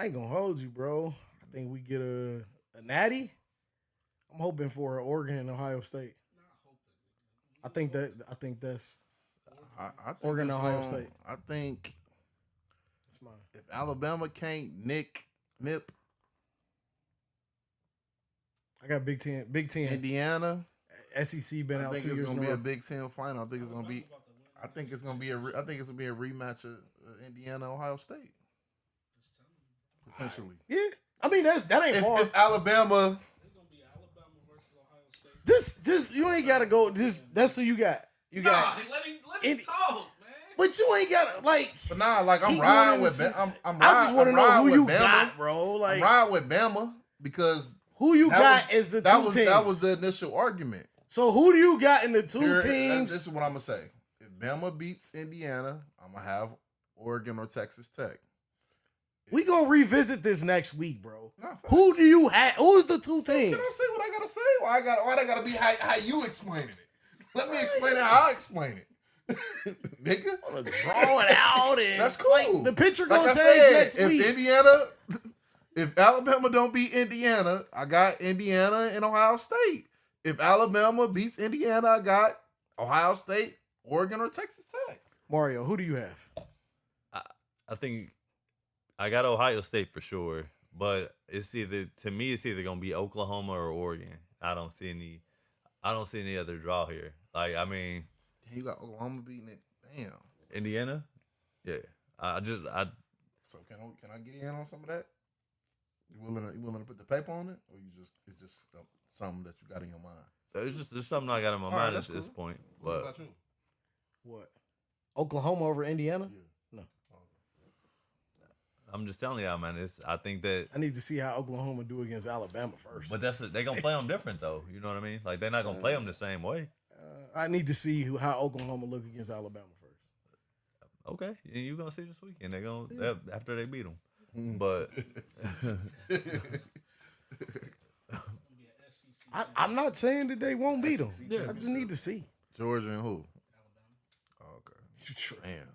I ain't gonna hold you, bro. I think we get a natty. I'm hoping for Oregon and Ohio State. I think that's I think Oregon, it's Ohio gonna- State. I think that's mine. if Alabama can't nip, I got Big Ten. Big Ten. Indiana. SEC been I out think 2 it's years gonna in be a a row. Big Ten final. I think it's gonna be. I think it's gonna be a. I think it's gonna be a rematch of Indiana Ohio State. Potentially. Yeah. I mean that ain't far. If Alabama. It's gonna be Alabama versus Ohio State. Just you ain't gotta go. Just that's who you got. You Nah, got. let him talk, man. But you ain't got like. But nah, like I'm he riding going with. in the I'm I just want to know who you Bama. got, bro. I'm Like riding with Bama because who you got is the two teams. That was the initial argument. So who do you got in the two Here, teams? This is what I'm gonna say. If Bama beats Indiana, I'm gonna have Oregon or Texas Tech. We gonna revisit this next week, bro. Nah, facts. Who do you have? Who's the two teams? Can I say what I gotta say? Why that gotta be how you explaining it? Let me explain it how I explain it. Nigga. Draw it out and That's cool. Like, the picture Like gonna I change said, next if week. if Alabama don't beat Indiana, I got Indiana and Ohio State. If Alabama beats Indiana, I got Ohio State, Oregon, or Texas Tech. Mario, who do you have? I think I got Ohio State for sure, but it's either gonna be Oklahoma or Oregon. I don't see any other draw here. Like I mean, You got Oklahoma beating it. Damn. Indiana, yeah. I So can I get in on some of that? You willing to put the paper on it, or it's just something that you got in your mind? it's something I got in my mind at this cool. point. What But about you? What? Oklahoma over Indiana? Yeah. No. I'm just telling y'all, man. I think that. I need to see how Oklahoma do against Alabama first. But they gonna play them different though. You know what I mean? Like they're not gonna play them the same way. I need to see how Oklahoma look against Alabama first. Okay, and you gonna see this weekend. After they beat them. But I'm not saying that they won't beat them. SEC I just need to see. Georgia and who? Oh, okay. Damn.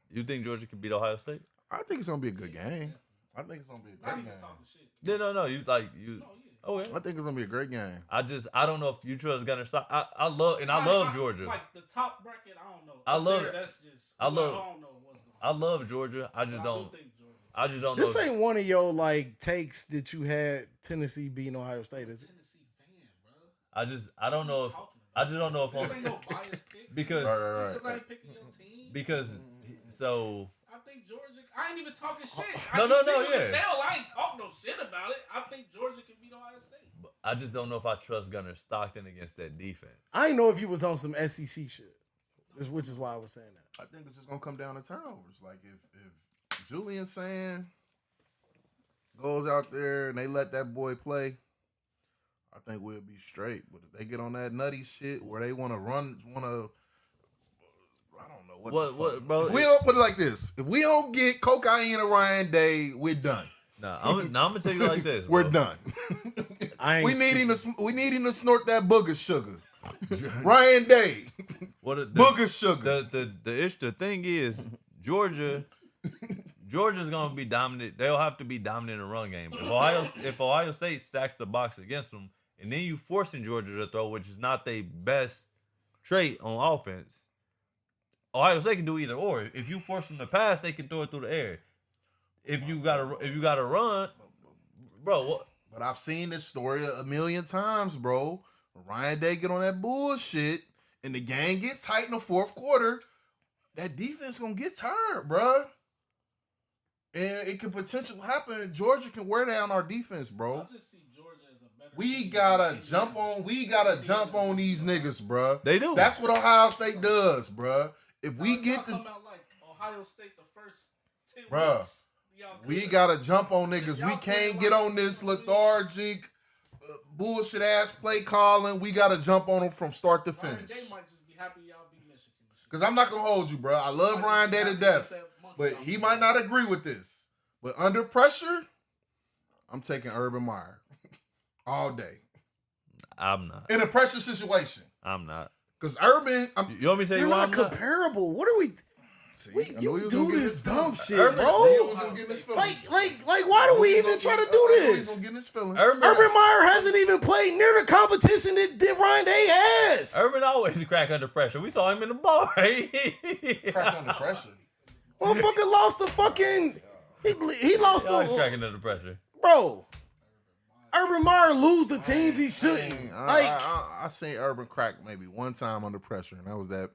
you think Georgia can beat Ohio State? I think it's gonna be a good game. I think it's gonna be a Not great even game. Yeah, talking shit. no. You. No, yeah. Okay. I think it's gonna be a great game. I don't know if you trust Gunner stop. I love Georgia. Like the top bracket, I don't know. I love it. That's just. I love it. I don't know what's going I love Georgia. I on. just I don't. do think Georgia. I just don't This know. ain't one of your like takes that you had Tennessee beating Ohio State, is it? Tennessee fan, bro. I don't know if. I just don't know if This I'm ain't no biased pick. because Right. Just because I ain't picking your team. because so I think Georgia. I ain't even talking shit. No, yeah. Tell I ain't talk no shit about it. I think Georgia can beat Ohio State. I just don't know if I trust Gunner Stockton against that defense. I didn't know if you was on some SEC shit, which is why I was saying that. I think it's just gonna come down to turnovers. Like if Julian Sand goes out there and they let that boy play, I think we'll be straight. But if they get on that nutty shit where they want to I don't know What, bro? If we don't put it like this, if we don't get cocaine and Ryan Day, we're done. I'm gonna tell you like this. We're bro. done. I ain't we need him to snort that booger sugar. Ryan Day, booger sugar. The thing is, Georgia's gonna be dominant. They'll have to be dominant in the run game. If Ohio State stacks the box against them, and then you forcing Georgia to throw, which is not their best trait on offense, Ohio State can do either or. If you force them to pass, they can throw it through the air. If you gotta run, bro. What? But I've seen this story a million times, bro. When Ryan Day get on that bullshit and the game get tight in the fourth quarter, that defense gonna get tired, bro. And it could potentially happen. Georgia can wear down our defense, bro. I just see Georgia as a better. We team gotta than jump on. We gotta jump on these niggas, bro. They do. That's what Ohio State does, bro. If we Y'all get come the, out like Ohio State the first 10 Bruh, weeks. Y'all we good. gotta jump on niggas. Y'all We can't playing get like- on this lethargic, bullshit ass play calling. We gotta jump on them from start to Ryan finish. Day might just be happy y'all beat Michigan. Cause I'm not gonna hold you, bro. I love Ryan Day to death, but he might not agree with this. But under pressure, I'm taking Urban Meyer all day I'm not. in a pressure situation. I'm not. Cause Urban, You want me to tell They're you why not I'm not? comparable. What are we? See, We, I knew he you was gonna do get this his dumb feelings. shit, Urban- He bro. was gonna get his Like, feelings. why do we even try to do He's this? gonna get his feelings. Urban Meyer hasn't even played near the competition that Ryan Day has. Urban always crack under pressure. We saw him in the bar. Crack under pressure. Motherfucker lost the fucking. He lost He always the cracking under pressure. bro. Urban Meyer lose the teams he shouldn't. I seen Urban crack maybe one time under pressure, and that was that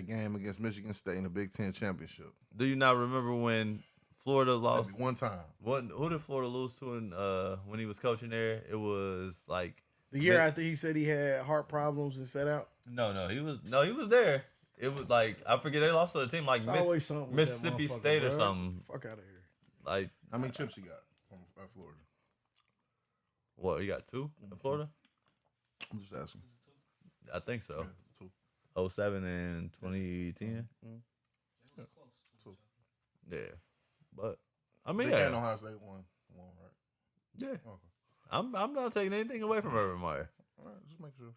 game against Michigan State in the Big Ten championship. Do you not remember when Florida lost? Maybe one time. Who did Florida lose to when he was coaching there? It was like the year after he said he had heart problems and set out. No, he was there. It was like I forget they lost to a team like Mississippi State or something. Fuck out of here. Like how many chips you got from Florida? What, you got 2 in Florida? I'm just asking. I think so. Yeah, 2. 07 and 2010. Yeah. 2. Yeah, but I mean, Big Ohio State won, right? Yeah. Okay. I'm not taking anything away from Urban Meyer. All right, just make sure.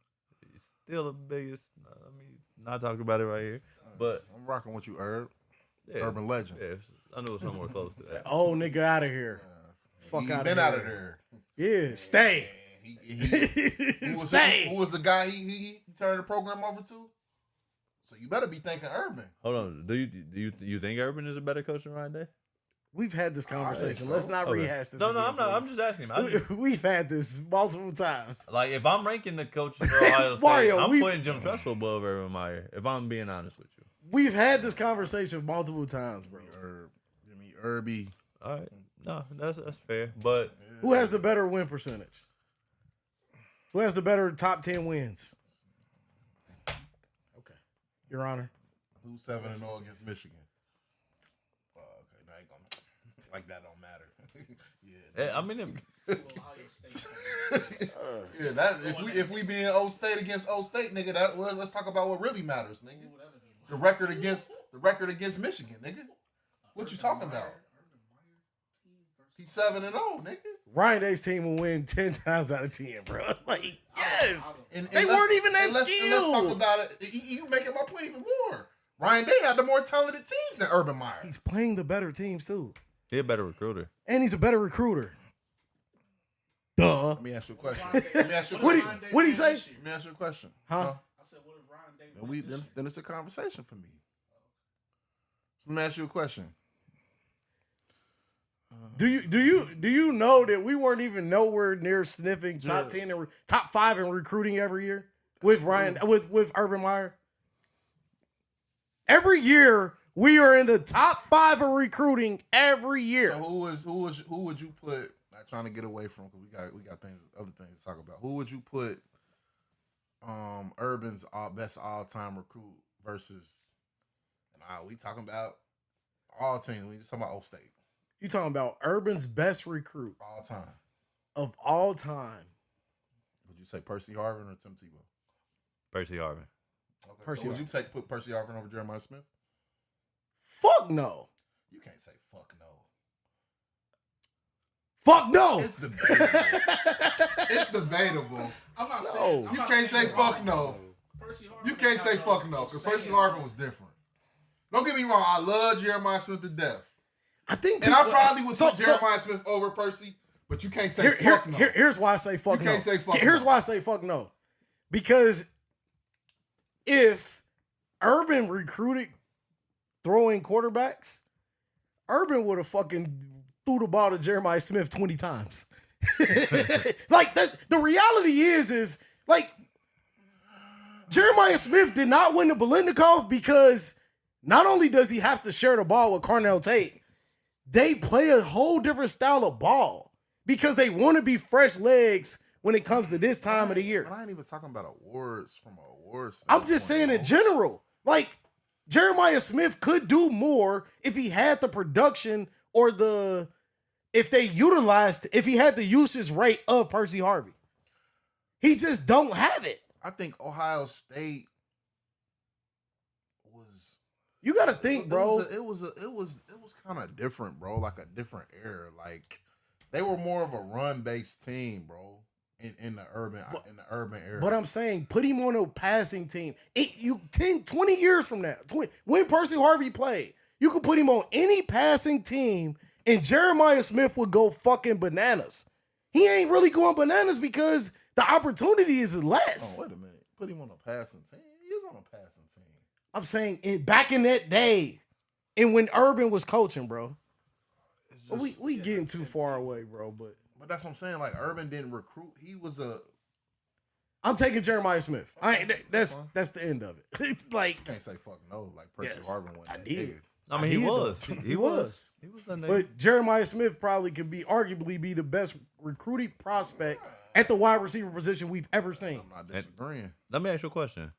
He's still the biggest. I mean, not talking about it right here, but I'm rocking with you, Herb. yeah, Urban legend. Yeah, I knew it was somewhere close to that. Old nigga out of here. Fuck out of here. Been out of there. Yeah, stay. Stay. Who was the guy he turned the program over to? So you better be thinking Urban. Hold on. Do you think Urban is a better coach than Ryan Day? We've had this conversation. So. Let's not rehash this. No, again, I'm not. I'm please. just asking him. We've had this multiple times. Like, if I'm ranking the coaches for Ohio State, Mario, I'm putting Jim Tressel above Urban Meyer, if I'm being honest with you. We've had this conversation multiple times, bro. Give me Irby. All right. No, that's fair. But Who has the better win percentage? Who has the better top 10 wins? Okay. Your Honor. Who's 7-0 against Michigan? Okay, now ain't gonna like that don't matter. I mean, yeah, that if we be in O State against O State, nigga, let's talk about what really matters, nigga. The record against Michigan, nigga. What you talking about? He's 7-0, nigga. Ryan Day's team will win 10 times out of 10, bro. Like, yes. And they weren't even that skilled. Let's talk about it. You making my point even more. Ryan Day had the more talented teams than Urban Meyer. He's playing the better teams, too. he's a better recruiter. And he's a better recruiter. Duh. Let me ask you a question. What'd he say? Let me ask you a question. Huh? I said, what if Ryan Day? Then it's a conversation for me. So let me ask you a question. Do you know that we weren't even nowhere near sniffing top 10 and top 5 in recruiting every year with with Urban Meyer? Every year we are in the top 5 of recruiting every year. So who would you put? Not trying to get away from because we got other things to talk about. Who would you put? Urban's best all-time recruit versus, and we talking about all teams. We just talking about O State. You talking about Urban's best recruit All time. of all time? Would you say Percy Harvin or Tim Tebow? Percy Harvin. Okay. Percy So would you put Percy Harvin over Jeremiah Smith? Fuck no. You can't say fuck no. Fuck no. It's debatable. It's debatable. I'm not No. saying. You can't say fuck no. Percy Harvin You can't is say not fuck a- no because saying Percy it. Harvin was different. Don't get me wrong. I love Jeremiah Smith to death. I think And I probably would put Jeremiah Smith over Percy, but you can't say fuck no. Here's why I say fuck You no. can't say fuck Here's no. why I say fuck no. Because if Urban recruited throwing quarterbacks, Urban would have fucking threw the ball to Jeremiah Smith 20 times. Like the reality is like Jeremiah Smith did not win the Biletnikoff because not only does he have to share the ball with Carnell Tate, they play a whole different style of ball because they want to be fresh legs when it comes to this time of the year. But I ain't even talking about awards from awards. I'm just saying in general, like Jeremiah Smith could do more if he had the production or if he had the usage rate of Percy Harvin. He just don't have it. I think Ohio State was. You got to think, bro. It was kind of different, bro. Like a different era. Like they were more of a run-based team, bro. In the urban era. But I'm saying, put him on a passing team. 20 years from now, when Percy Harvin played, you could put him on any passing team, and Jeremiah Smith would go fucking bananas. He ain't really going bananas because the opportunity is less. Oh, wait a minute. Put him on a passing team. He is on a passing team. I'm saying, back in that day, and when Urban was coaching, bro. We getting too far away, bro. But But that's what I'm saying. Like Urban didn't recruit. He was a. I'm taking Jeremiah Smith. That's the end of it. Like You can't say fuck no. Like Percy yes, Harvin went. I that did. nigga. I mean, he did, was. though. He was. He was that nigga. But Jeremiah Smith probably could be arguably be the best recruiting prospect at the wide receiver position we've ever seen. I'm not disagreeing. Let me ask you a question.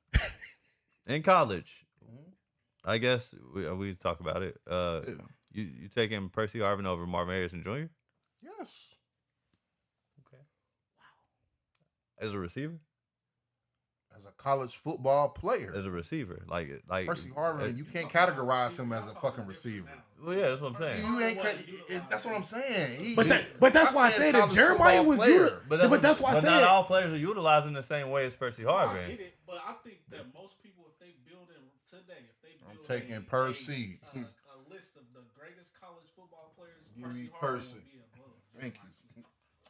In college, I guess we talk about it. You taking Percy Harvin over Marvin Harrison Jr.? Yes. Okay. Wow. As a receiver? As a college football player. As a receiver, like Percy Harvin, you can't categorize him as a fucking receiver. Well, yeah, that's what I'm saying. You ain't. That's what I'm saying. But that's why I said that Jeremiah was but that's why I said not all players are utilizing the same way as Percy I Harvin. get it, but I think that most people, if they build in today, if they build I'm taking Percy. a list of the greatest college football players, Give me Percy Harvin Percy. will be above. Thank you.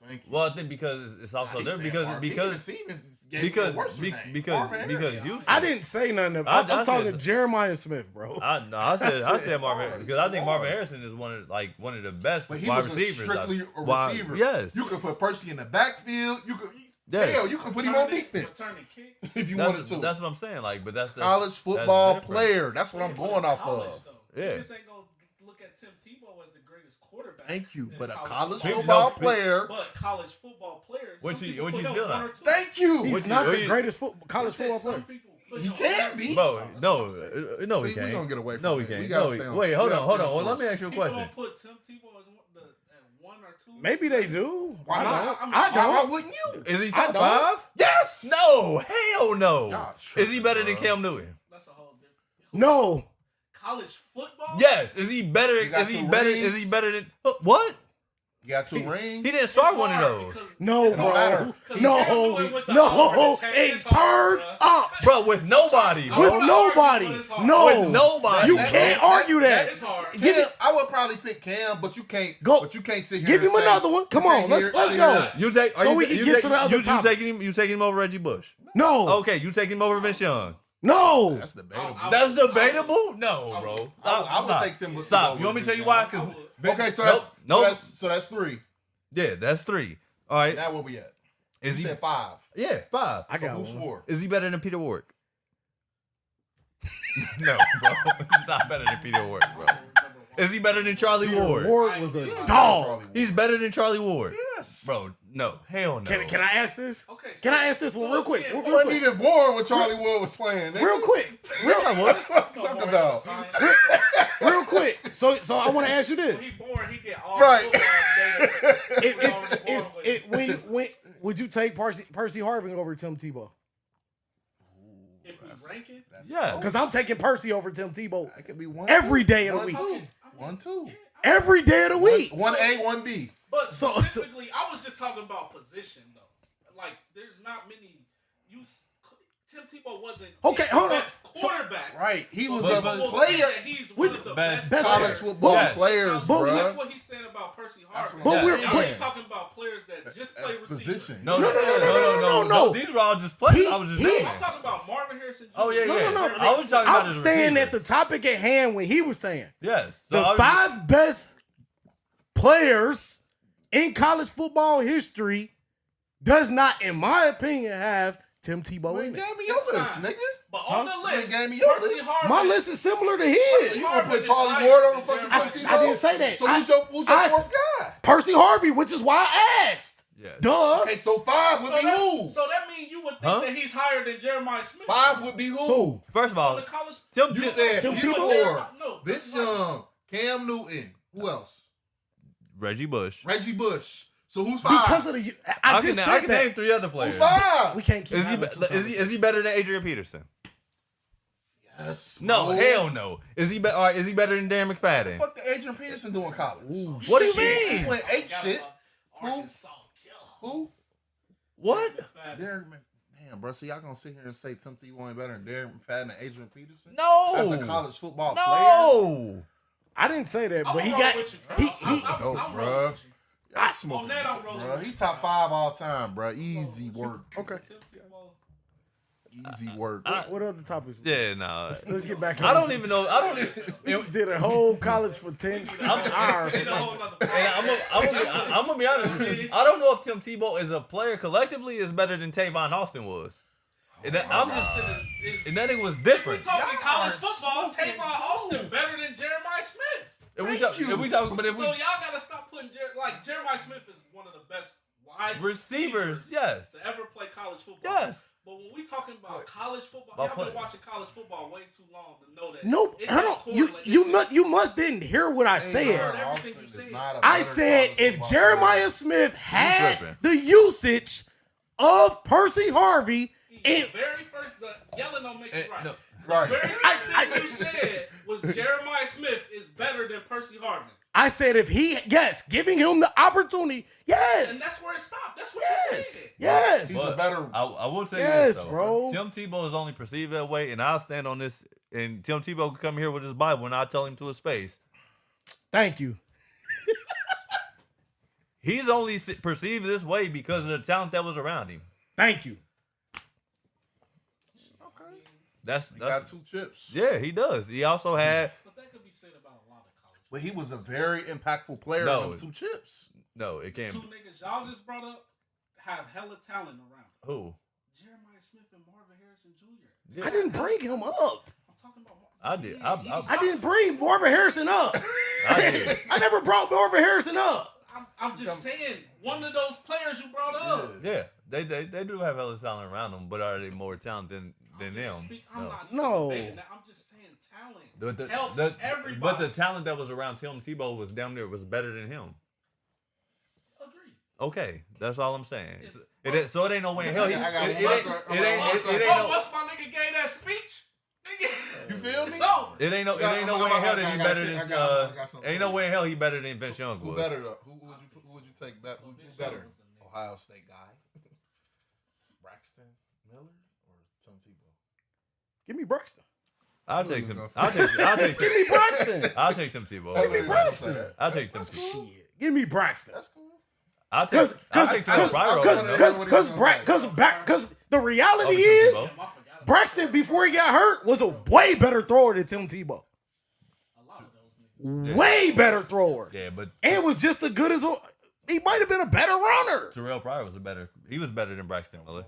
Thank you. Well, I think because it's also there because you. I didn't say nothing. I'm talking Jeremiah Smith, bro. I said Marvin because I think Marvin Harrison is one of the best But he wide was receivers. strictly a receiver. Yes, You could put Percy in the backfield. You could. Yeah. Hell, you could put him on defense if you wanted to. That's what I'm saying. Like, but that's college football player. That's what I'm going off of. Yeah. This ain't gonna look at Tim Tebow as the greatest quarterback. Thank you, in but a college college football. football No, player. But college football players, Which some he- people which put he's up still one not. or two. Thank you. He's What not you- the you- greatest college Said football some player. people put He him can on be. Bro, no, no, See, we can't. we gonna get away from no, we that. can't. We gotta No, stay on- wait, we hold gotta on. stay on Well, let me course. ask you a People question. don't put Tim Tebow as at 1 or 2. Maybe they do. Why I not? don't. Why I don't. wouldn't you? Is he I top don't. 5? Yes. No, hell no. Y'all Is he better than tripping, Cam Newton? That's a whole different. No. College football? Yes. Is he better? He got Is he two better? rings. Is he better than what? You got 2 rings. He didn't start one of those, No, It don't matter. bro. 'Cause No. Cam Newton with the No. Auburn chain, It it's hard, turned bruh. up. bro. With nobody, bro. With With nobody. It's hard. No. With nobody. You That- can't that- argue that. It's hard. Cam, Give it- I would probably pick Cam, but you can't. Go. But you can't sit here. Give and him say- another one. Come you on, can't let's sit go. here- You take. So we can get to the other topics. You taking him over Reggie Bush? No. Okay, you taking him over Vince Young? No. That's debatable. That's debatable. No, bro. I would Stop. take Tim. Stop. You want me to tell you why? Because Okay, so that's 3. yeah, that's 3. All right. Now where we at? Is You he? said 5. Yeah, 5. I So got who one. swore? Is he better than Peter Ward? No, bro. He's not better than Peter Ward, bro. Is he better than Charlie Ward? Ward was a Yeah, dog. Charlie Ward. He's better than Charlie Ward. Yes, Bro, no. Hell no. Can I ask this? Okay, Can I ask this one real quick? He wasn't even born when Charlie Ward was playing. nigga. Real quick. What you talking about? Real quick. So I want to ask you When this. he born, he get all Right. football data. Would you take Percy Harvin over Tim Tebow? If we rank it, Yeah. Because I'm taking Percy over Tim Tebow That could be one every two. day of the One, week. two. 1, 2. Every day of the week. 1A, 1B. but So- specifically, I was just talking about position though. Like, there's not many. Tim Tebow wasn't Okay, the hold on. best quarterback. Right. He was But- a but- player. That he's one of the best best College players. football Yes. players, But- bro. That's what he's saying about Percy That's Harvin. what But I'm we're- saying. Y'all ain't talking about players that just play receiver. Position. No. No. These were all just players. He- I was just he's- saying. I'm talking about Marvin Harrison Jr. Oh, yeah, yeah. No. I was talking about I'm his staying receiver. at the topic at hand when he was saying Yes. So I the was- 5 best players in college football history does not, in my opinion, have Tim Tebow You in ain't it. gave me your It's list, fine. nigga. But on the You list, ain't gave me your Percy list. Harvin. My list is similar to So his. you gonna Harvin put is Charlie higher Ward over than fucking Jeremiah Percy Smith. I didn't say that. So who's your I- 4th guy? Percy Harvey, which is why I asked. Yes. Duh. Okay, so 5 would So be who? that means you would think Huh? that he's higher than Jeremiah Smith. 5 would be who? First of On all, the college. Tim. You said Tim Peter Tebow? Ward, No, Vince Young, Cam Newton. Who else? Reggie Bush. Reggie Bush. So who's 5? Because of the, I just I said can that. name 3 other players. Who's 5? We can't keep Is he, having two is he better than Adrian Peterson? Yes. No, bro. hell no. Is he better? Is he better than Darren McFadden? Fuck the Adrian Peterson doing college. What do you He mean? went ape shit. Arkansas killer. Who? What? Derek Mc... Damn, bro. So y'all gonna sit here and say Tim Tebow ain't better than Derek McFadden and Adrian Peterson? No. As a college football player? No. I didn't say that, but he I'm got rolling with you, he I'm No, rolling bro. with you. Y'all smoking, On that, I'm rolling bro. with He you. top 5 all time, bro. Easy work. okay. Tim Tebow. Easy work. What other topics? Yeah, no. Let's get back. I don't even know. I don't even. We just did a whole college for 10 hours. And I'm gonna be honest with you. I don't know if Tim Tebow as a player collectively is better than Tavon Austin was. And that, I'm just, and that it was different. We talking college football. Tavon Austin better than Jeremiah Smith. If we talk, but if So we y'all gotta stop putting Jeremiah Smith is one of the best wide receivers, yes, to ever play college football. yes. But when we talking about college football, y'all been watching college football way too long to know that. Nope. it I don't. correlate. You must didn't hear what I said. Everything you said. I said if Jeremiah Smith had tripping. the usage of Percy Harvey, The very first, the yelling don't make it right. No, Right. The very first thing you said was Jeremiah Smith is better than Percy Harvin. I said if he, giving him the opportunity, yes. And that's where it stopped. That's what you Yes. said. Yes. He's a better. I will tell you Yes, this, though. bro. Tim Tebow is only perceived that way, and I'll stand on this. And Tim Tebow can come here with his Bible, and I'll tell him to his face. Thank you. He's only perceived this way because of the talent that was around him. Thank you. That's got 2 chips. yeah, he does. He also had But that could be said about a lot of college. But he was a very impactful player No. with 2 chips. no, it can't. Two niggas y'all just brought up have hella talent around. Who? Jeremiah Smith and Marvin Harrison Jr. I didn't bring him up. I'm talking about. I did. I didn't bring Marvin Harrison up. I did. I never brought Marvin Harrison up. I'm just saying one of those players you brought up. Yeah, they do have hella talent around them, but are they more talented than them? I'm No. not No. debating that. I'm just saying talent The- helps the- everybody. But the talent that was around Tim Tebow was damn near was better than him. Agree. Okay, that's all I'm saying. It's- So it ain't no way in hell. It I got ain't So no. once my nigga gave that speech, nigga. You feel me? So It ain't no way in hell that he better than. Ain't no way in hell he better than Vince Young Who was. better though? Who would you take back? Who better? Ohio State guy, Braxton Miller or Tim Tebow? Give me Braxton. I'll take him. Give Give me Braxton. I'll take Tim Tebow. Give me Braxton. I'll take Tim That's Tebow. cool. Shit. Give me Braxton. That's cool. I'll take Tim Spyro. Because the reality Tim is Tebow. Braxton before he got hurt was a way better thrower than Tim Tebow. a lot of those niggas. Way better thrower. Yeah, but And was just as good as he might have been a better runner. Terrell Pryor was He was better than Braxton Miller.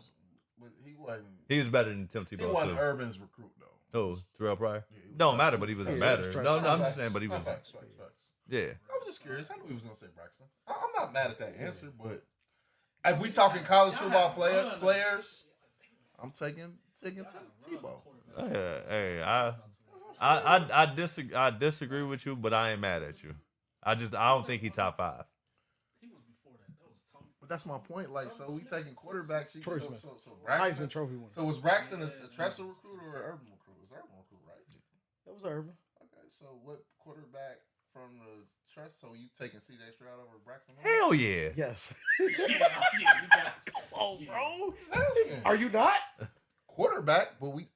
But he wasn't. He was better than Tim He Tebow wasn't too. Urban's recruit though. Oh, Terrell Pryor. Yeah, he was Don't matter, but he was Yeah, better. that's No, true. I'm just saying, but he was. Facts. Yeah. I was just curious. I knew he was gonna say Braxton. I'm not mad at that answer, but if we talking college football players, I'm taking Tim Tebow. Hey, I disagree with you, but I ain't mad at you. I don't think he top 5. He was before that. That was Tony. But that's my point. Like, so we taking quarterbacks. Troy So Smith. Braxton. Heisman Trophy winner. So was Braxton a Tressel recruit or an Urban recruit? It was Urban recruit, right? That was Urban. Okay, so what quarterback from the Tressel? So you taking C.J. Stroud over Braxton Miller? Hell yeah. Yes. You got it. Oh, bro. Just asking. Are you not? Quarterback, but when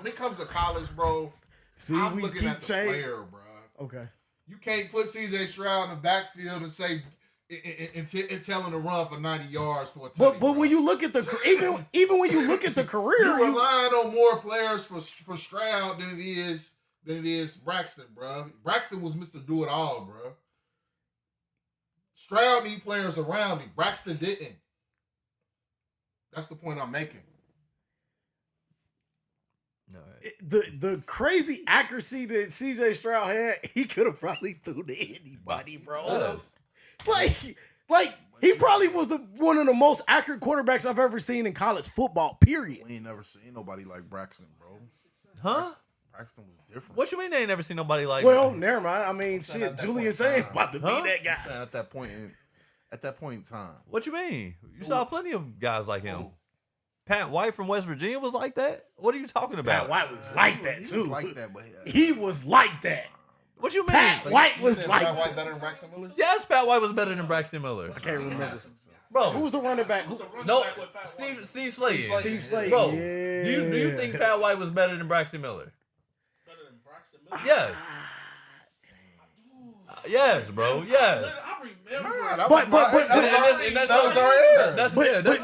it comes to college, bro, See, I'm we looking keep at the changing. player, bro. Okay. You can't put C.J. Stroud in the backfield and say and tell him to run for 90 yards for a touchdown. But when you look at the even when you look at the career, you're relying on more players for Stroud than it is Braxton, bro. Braxton was Mr. Do It All, bro. Stroud need players around him. Braxton didn't. That's the point I'm making. No, the crazy accuracy that CJ Stroud had, he could have probably threw to anybody, bro. Like he probably was one of the most accurate quarterbacks I've ever seen in college football. Period. We ain't never seen nobody like Braxton, bro. huh? Braxton was different. What you mean they ain't never seen nobody like? Well, never mind. I mean, saying at shit, that Julian point in Saints time. about to be Huh? that I'm guy. saying at that point in time. What you mean? You saw plenty of guys like him. Who? Pat White from West Virginia was like that. What are you talking about? Pat White was like that He too. was like that, but He was like that. What you mean? Pat So White you was said like Pat White that. better than Braxton Miller? Yes, Pat White was better than Braxton Miller. I can't remember. Bro, Who was the running back? Who's the running no, back with Pat White? Steve Slade. Steve Slade. Bro, Yeah. do you think Pat White was better than Braxton Miller? Better than Braxton Miller? Yes. Yes, bro. Yes. I remember. Nah, But- that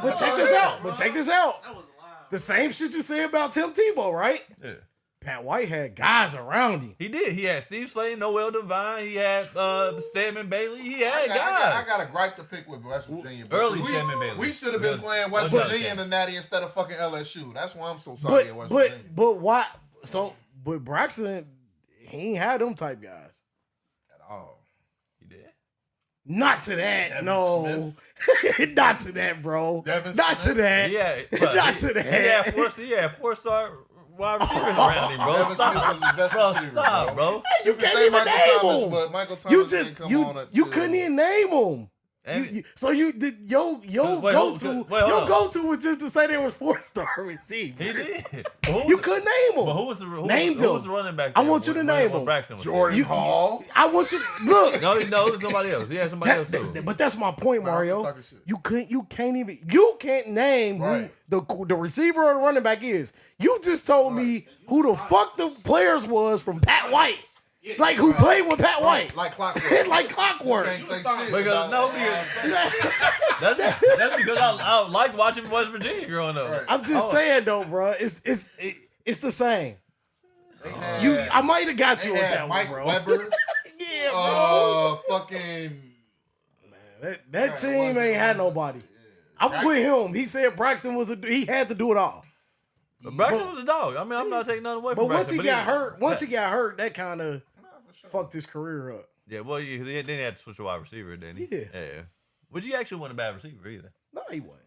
was check this out. our But check this out. That was live. The same shit you say about Tim Tebow, right? Yeah. Pat White had guys around him. He did. He had Steve Slade, Noel Devine. He had Stedman Bailey. He had guys. I got a gripe to pick with West Virginia. Early Stedman Bailey. We should have been playing West Let's Virginia in not the Natty instead of fucking LSU. That's why I'm so sorry at West Virginia. But why? So, but Braxton, he ain't had them type guys. At all. He did. Not to that, Devin no. Smith. Not to that, bro. Devin Not Smith. to that. Yeah, Not to that. He had four-star wide receivers around him, bro. Devin Smith Stop, was his best bro. receiver, Stop, bro. You can can't say even Michael name Thomas, them. but Michael Thomas You didn't just come you on you until- couldn't even name them. And So you did your Wait, go to hold your on. go to was just to say there was 4-star receivers. he did. You couldn't name them. But who was the Name who was them. the running back? I there want you to when name them. Braxton was Jordan You- Hall. I want you to look. No, it was somebody else. He had somebody else too. But that's my point, Nah, I'm just Mario. talking shit. You can't name Right. who the receiver or the running back is. You just told me who the fuck the players was from Pat White. Like who played with Pat White. Like clockwork. Like clockwork. Can't say shit. Because about that's because I liked watching West Virginia growing up. Right. I'm just saying though, bro. It's the same. They had- I might have got you they on had that Mike one, bro. Weber. Yeah, bro. Fucking. That team ain't had nobody. I'm with him. He said Braxton he had to do it all. But Braxton was a dog. I mean, I'm not taking nothing away But from once Braxton. he got hurt, that kind of fucked his career up. Yeah, well, then he had to switch to wide receiver, didn't he? Yeah. Which he actually wasn't a bad receiver either. No, he wasn't.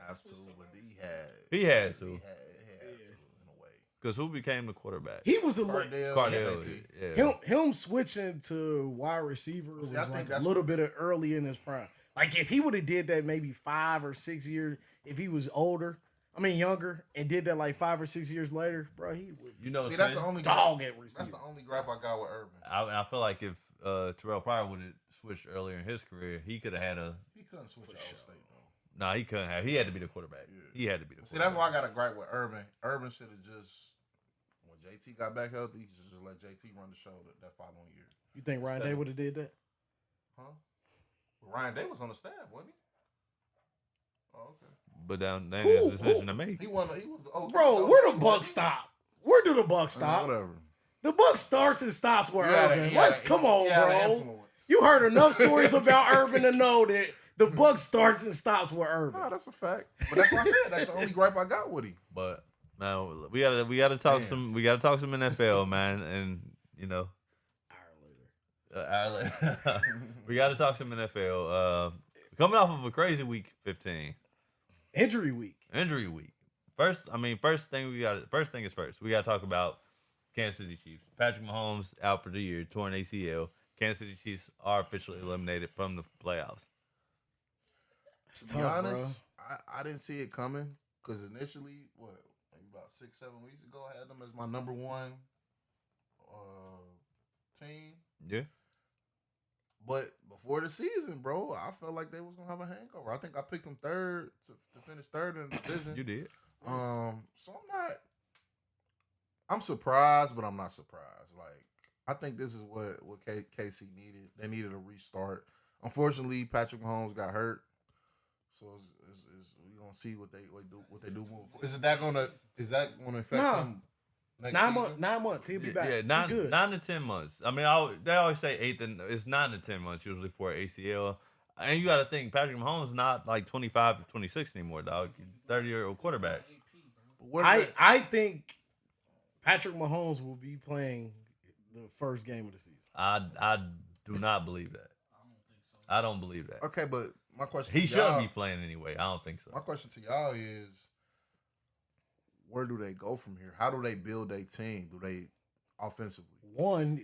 Absolutely. He had to. He had to, in a way. Because who became the quarterback? He was a Cardell. Yeah. him switching to wide receiver was See, I think like a that's little bit of early in his prime. Like if he would have did that maybe 5 or 6 years, if he was younger, and did that like 5 or 6 years later, bro, he would You know, See, that's the only dog at receiver. That's the only gripe I got with Urban. I feel like if Terrell Pryor would have switched earlier in his career, he could have had a. He couldn't switch to State though. Nah, he couldn't have. He had to be the quarterback. He had to be the See, quarterback. that's why I got a gripe with Urban. Urban should have just, when JT got back healthy, he should just let JT run the show that following year. You think Ryan Day would have did that? Huh? Well, Ryan Day was on the staff, wasn't he? Oh, okay. But then there's a decision to make. He was. Oh, Bro, where the Bucks stop? Where do the Bucks stop? Whatever. The Bucks starts and stops with Urban. Come on, he had an bro. influence. You heard enough stories about Urban to know that the Bucks starts and stops with Urban. No, that's a fact. But that's what I said. That's the only gripe I got with him. But now we gotta talk some NFL, man, and you know. Ireland. We got to talk some NFL. Coming off of a crazy week 15, Injury week. injury week. First thing is first. We got to talk about Kansas City Chiefs. Patrick Mahomes out for the year, torn ACL. Kansas City Chiefs are officially eliminated from the playoffs. It's To be tough, honest, I didn't see it coming because initially, maybe about 6-7 weeks ago, I had them as my number one team. Yeah. But before the season, bro, I felt like they was gonna have a hangover. I think I picked them third to finish third in the division. You did. So I'm surprised, but I'm not surprised. Like, I think this is what KC needed. They needed a restart. Unfortunately, Patrick Mahomes got hurt, so we gonna see what they do moving forward. Is that gonna affect them? Next 9 months. He'll be back. Yeah, He good. 9 to 10 months. I mean, they always say it's 9 to 10 months usually for ACL. And you got to think Patrick Mahomes not like 25 to 26 anymore, dog. 30-year-old quarterback. I think Patrick Mahomes will be playing the first game of the season. I do not believe that. I don't believe that. Okay, but my question He to shouldn't y'all, be playing anyway. I don't think so. My question to y'all is, where do they go from here? How do they build their team? Do they offensively? One,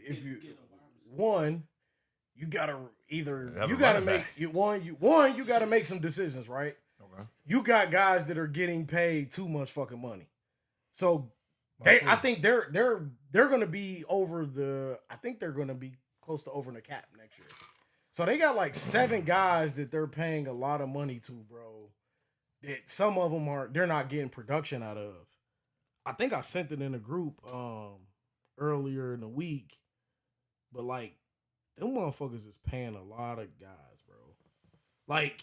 you gotta either Have you a gotta running make you gotta make some decisions, right? Okay. You got guys that are getting paid too much fucking money, so Like I who? think they're gonna be they're gonna be close to over the cap next year. So they got like 7 guys that they're paying a lot of money to, bro. That some of them they're not getting production out of. I think I sent it in a group earlier in the week, but like them motherfuckers is paying a lot of guys, bro. Like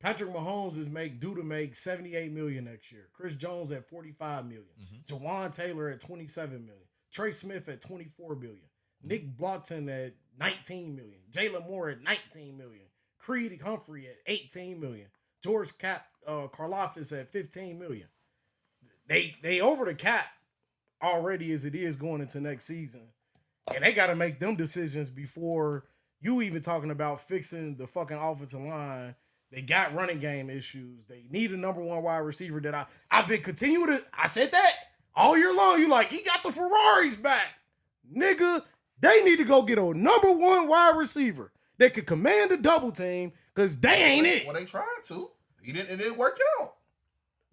Patrick Mahomes is due to make $78 million next year. Chris Jones at $45 million. Jawan Taylor at $27 million. Trey Smith at $24 million. Nick Blockton at $19 million. Jalen Moore at $19 million. Creed Humphrey at $18 million. George Karlaftis at $15 million. They over the cap already as it is going into next season. And they got to make them decisions before you even talking about fixing the fucking offensive line. They got running game issues. They need a number one wide receiver that I've been continuing to. I said that all year long. You like, he got the Ferraris back. Nigga, they need to go get a number one wide receiver that could command a double team because they ain't it. Well, they tried to. It didn't work out.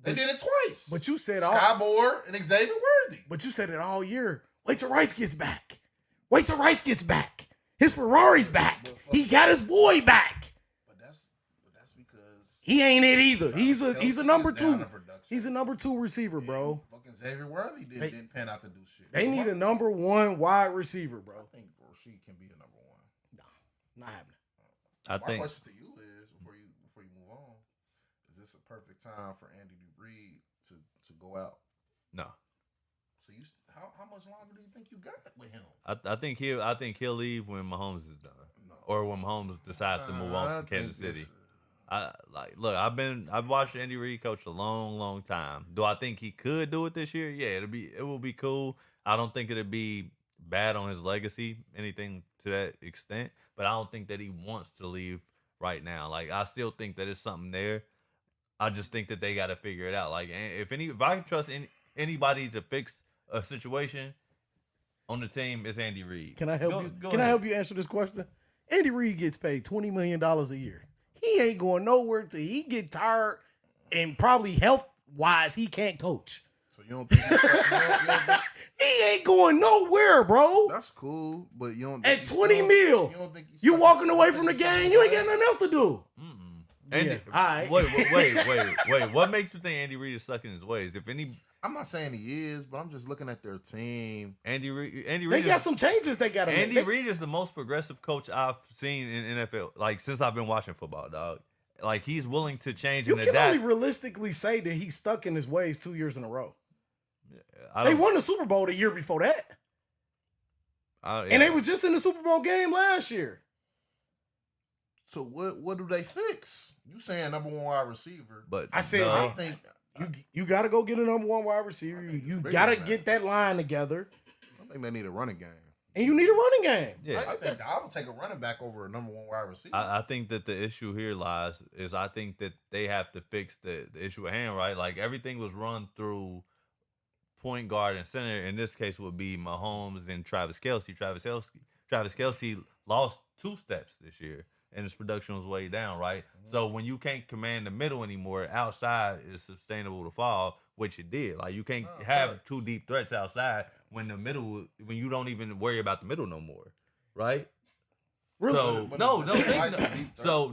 They did it twice. But you said Sky Moore and Xavier Worthy. But you said it all year. Wait till Rice gets back. Wait till Rice gets back. His Ferrari's back. He got his boy back. But that's because he ain't it either. He's a number Kelsey is down two. in production. He's a number two receiver, bro. Fucking Xavier Worthy didn't pan out to do shit. They need a number one wide receiver, bro. I think Rasheed can be a number one. No, not happening. My question to you is before you move on, is this a perfect time for Andy Reid to go out? No. So how much longer do you think you got with him? I think he'll leave when Mahomes is done, or when Mahomes decides to move on from Kansas City. I've watched Andy Reid coach a long time. Do I think he could do it this year? Yeah, it will be cool. I don't think it'll be bad on his legacy, anything to that extent. But I don't think that he wants to leave right now. Like, I still think that it's something there. I just think that they got to figure it out. Like, if I can trust anybody to fix a situation on the team, it's Andy Reid. Can I help you? Can I help you answer this question? Andy Reid gets paid $20 million a year. He ain't going nowhere till he get tired and probably health-wise he can't coach. So you don't think he ain't going nowhere, bro. That's cool, but you don't at 20 mil. You walking away from the game, you ain't got nothing else to do. Andy, yeah. All right. Wait. What makes you think Andy Reid is stuck in his ways? I'm not saying he is, but I'm just looking at their team. Andy Reid. They got some changes they got to make. Andy Reid is the most progressive coach I've seen in NFL, like, since I've been watching football, dog. Like, he's willing to change and adapt. You can only realistically say that he's stuck in his ways 2 years in a row. They won the Super Bowl the year before that. And they were just in the Super Bowl game last year. So what do they fix? You saying number one wide receiver. But I said I think you got to go get a number one wide receiver. You got to get that line together. I think they need a running game. And you need a running game. Yeah. I think I would take a running back over a number one wide receiver. I think that the issue here lies is I think that they have to fix the issue at hand, right? Like, everything was run through point guard and center. In this case would be Mahomes and Travis Kelce. Travis Kelce lost 2 steps this year, and his production was way down, right? Mm-hmm. So when you can't command the middle anymore, outside is sustainable to fall, which it did. Like, you can't have 2 deep threats outside when you don't even worry about the middle no more, right? Really? So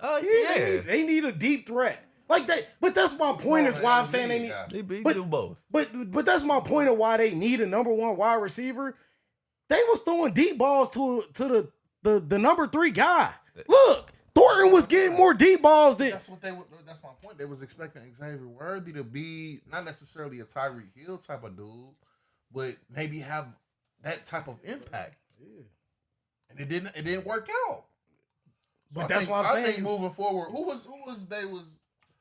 They need a deep threat. Like that, but that's my point. Is why I'm saying they need. They do both. But that's my point of why they need a number one wide receiver. They was throwing deep balls to the number 3 guy. Look, Thornton was getting more deep balls than. That's my point. They was expecting Xavier Worthy to be not necessarily a Tyreek Hill type of dude, but maybe have that type of impact. Yeah. And it didn't work out. So but that's what I'm saying. I think moving forward, who was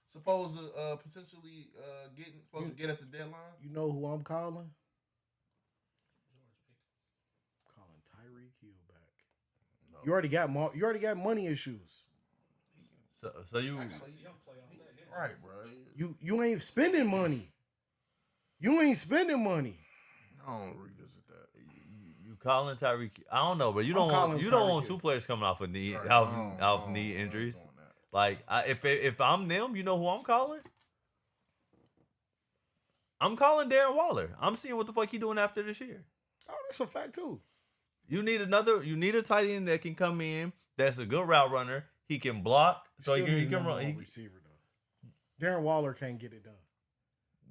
supposed to potentially get at the deadline? You know who I'm calling? Calling Tyreek Hill back. No. You already got money issues. So you right, bro. You ain't spending money. You ain't spending money. I don't revisit that. You calling Tyreek? I don't know, but you don't want 2 players coming off of knee knee injuries. Like, if I'm them, you know who I'm calling? I'm calling Darren Waller. I'm seeing what the fuck he doing after this year. Oh, that's a fact too. You need a tight end that can come in, that's a good route runner. He can block, so he can run. Receiver though. Darren Waller can't get it done.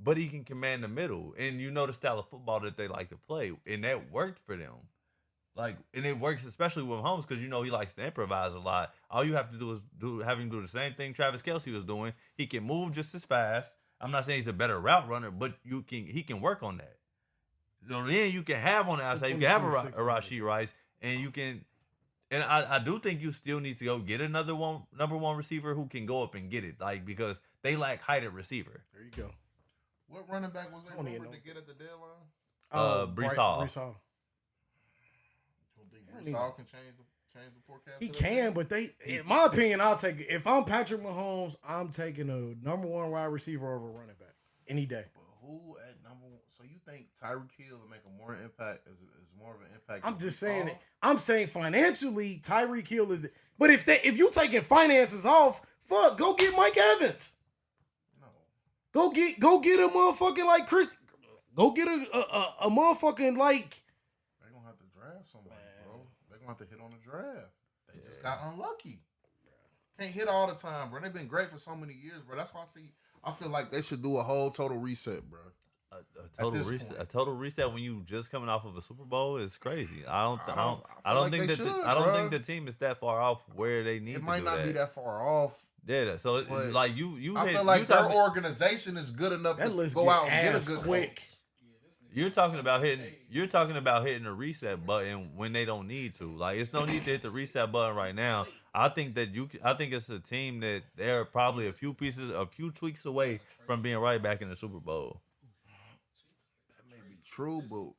But he can command the middle. And you know the style of football that they like to play. And that worked for them. Like, and it works especially with Holmes because you know he likes to improvise a lot. All you have to do is have him do the same thing Travis Kelce was doing. He can move just as fast. I'm not saying he's a better route runner, but he can work on that. So then you can have on the outside, you can have a Rashee Rice, and you can. And I do think you still need to go get another number one receiver who can go up and get it, like because they lack height at receiver. There you go. What running back was they rumored to get at the deadline? Brees Hall. Brees Hall. Brees Hall can change the forecast. He can, but in my opinion, I'll take it. If I'm Patrick Mahomes, I'm taking a number one wide receiver over running back any day. But who at number one? So you think Tyreek Hill will make a more impact? Is more of an impact? I'm just saying it. I'm saying financially, Tyreek Hill is. But if you taking finances off, go get Mike Evans. No. Go get a motherfucking like Chris. Go get a motherfucking like. They're gonna have to draft somebody, bro. They're gonna have to hit on the draft. They just got unlucky. Can't hit all the time, bro. They've been great for so many years, bro. That's why I feel like they should do a whole total reset, bro. A total reset when you just coming off of a Super Bowl is crazy. I don't think the team is that far off where they need. It might not be that far off. Yeah, so like you. I feel like their organization is good enough to go out and get a good quick. Coach. You're talking about hitting a reset button when they don't need to. Like it's no need to hit the reset button right now. I think it's a team that they're probably a few tweaks away from being right back in the Super Bowl. That may be true, but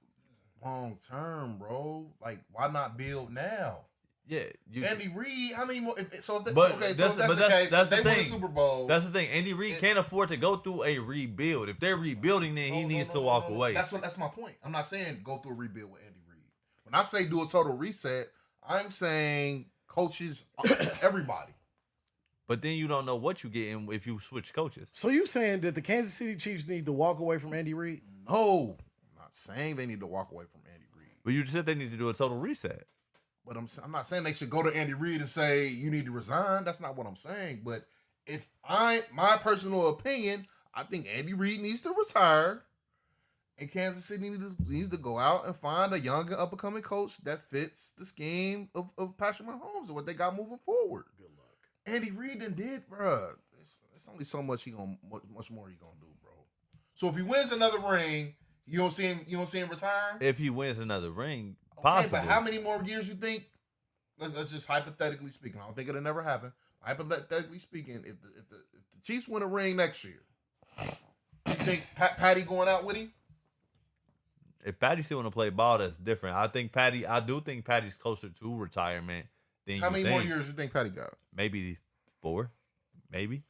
long term, bro. Like, why not build now? Yeah, Andy Reid. How many more? That's the Super Bowl. That's the thing. Andy Reid can't afford to go through a rebuild. If they're rebuilding, then he needs to walk away. That's my point. I'm not saying go through a rebuild with Andy Reid. When I say do a total reset, I'm saying coaches, everybody. But then you don't know what you get if you switch coaches. So you saying that the Kansas City Chiefs need to walk away from Andy Reid? No, I'm not saying they need to walk away from Andy Reid. But you just said they need to do a total reset. But I'm not saying they should go to Andy Reid and say you need to resign. That's not what I'm saying. But if my personal opinion, I think Andy Reid needs to retire, and Kansas City needs to go out and find a young and up and coming coach that fits the scheme of Patrick Mahomes and what they got moving forward. Good luck. Andy Reid did, bro. It's only so much much more he gonna do, bro. So if he wins another ring, you don't see him retire. If he wins another ring. Okay, but how many more years you think? Let's just hypothetically speaking. I don't think it'll never happen. Hypothetically speaking, if the Chiefs win a ring next year, you think Patty going out with him? If Patty still want to play ball, that's different. I do think Patty's closer to retirement than How many more years you think Patty got? Maybe 4. Maybe.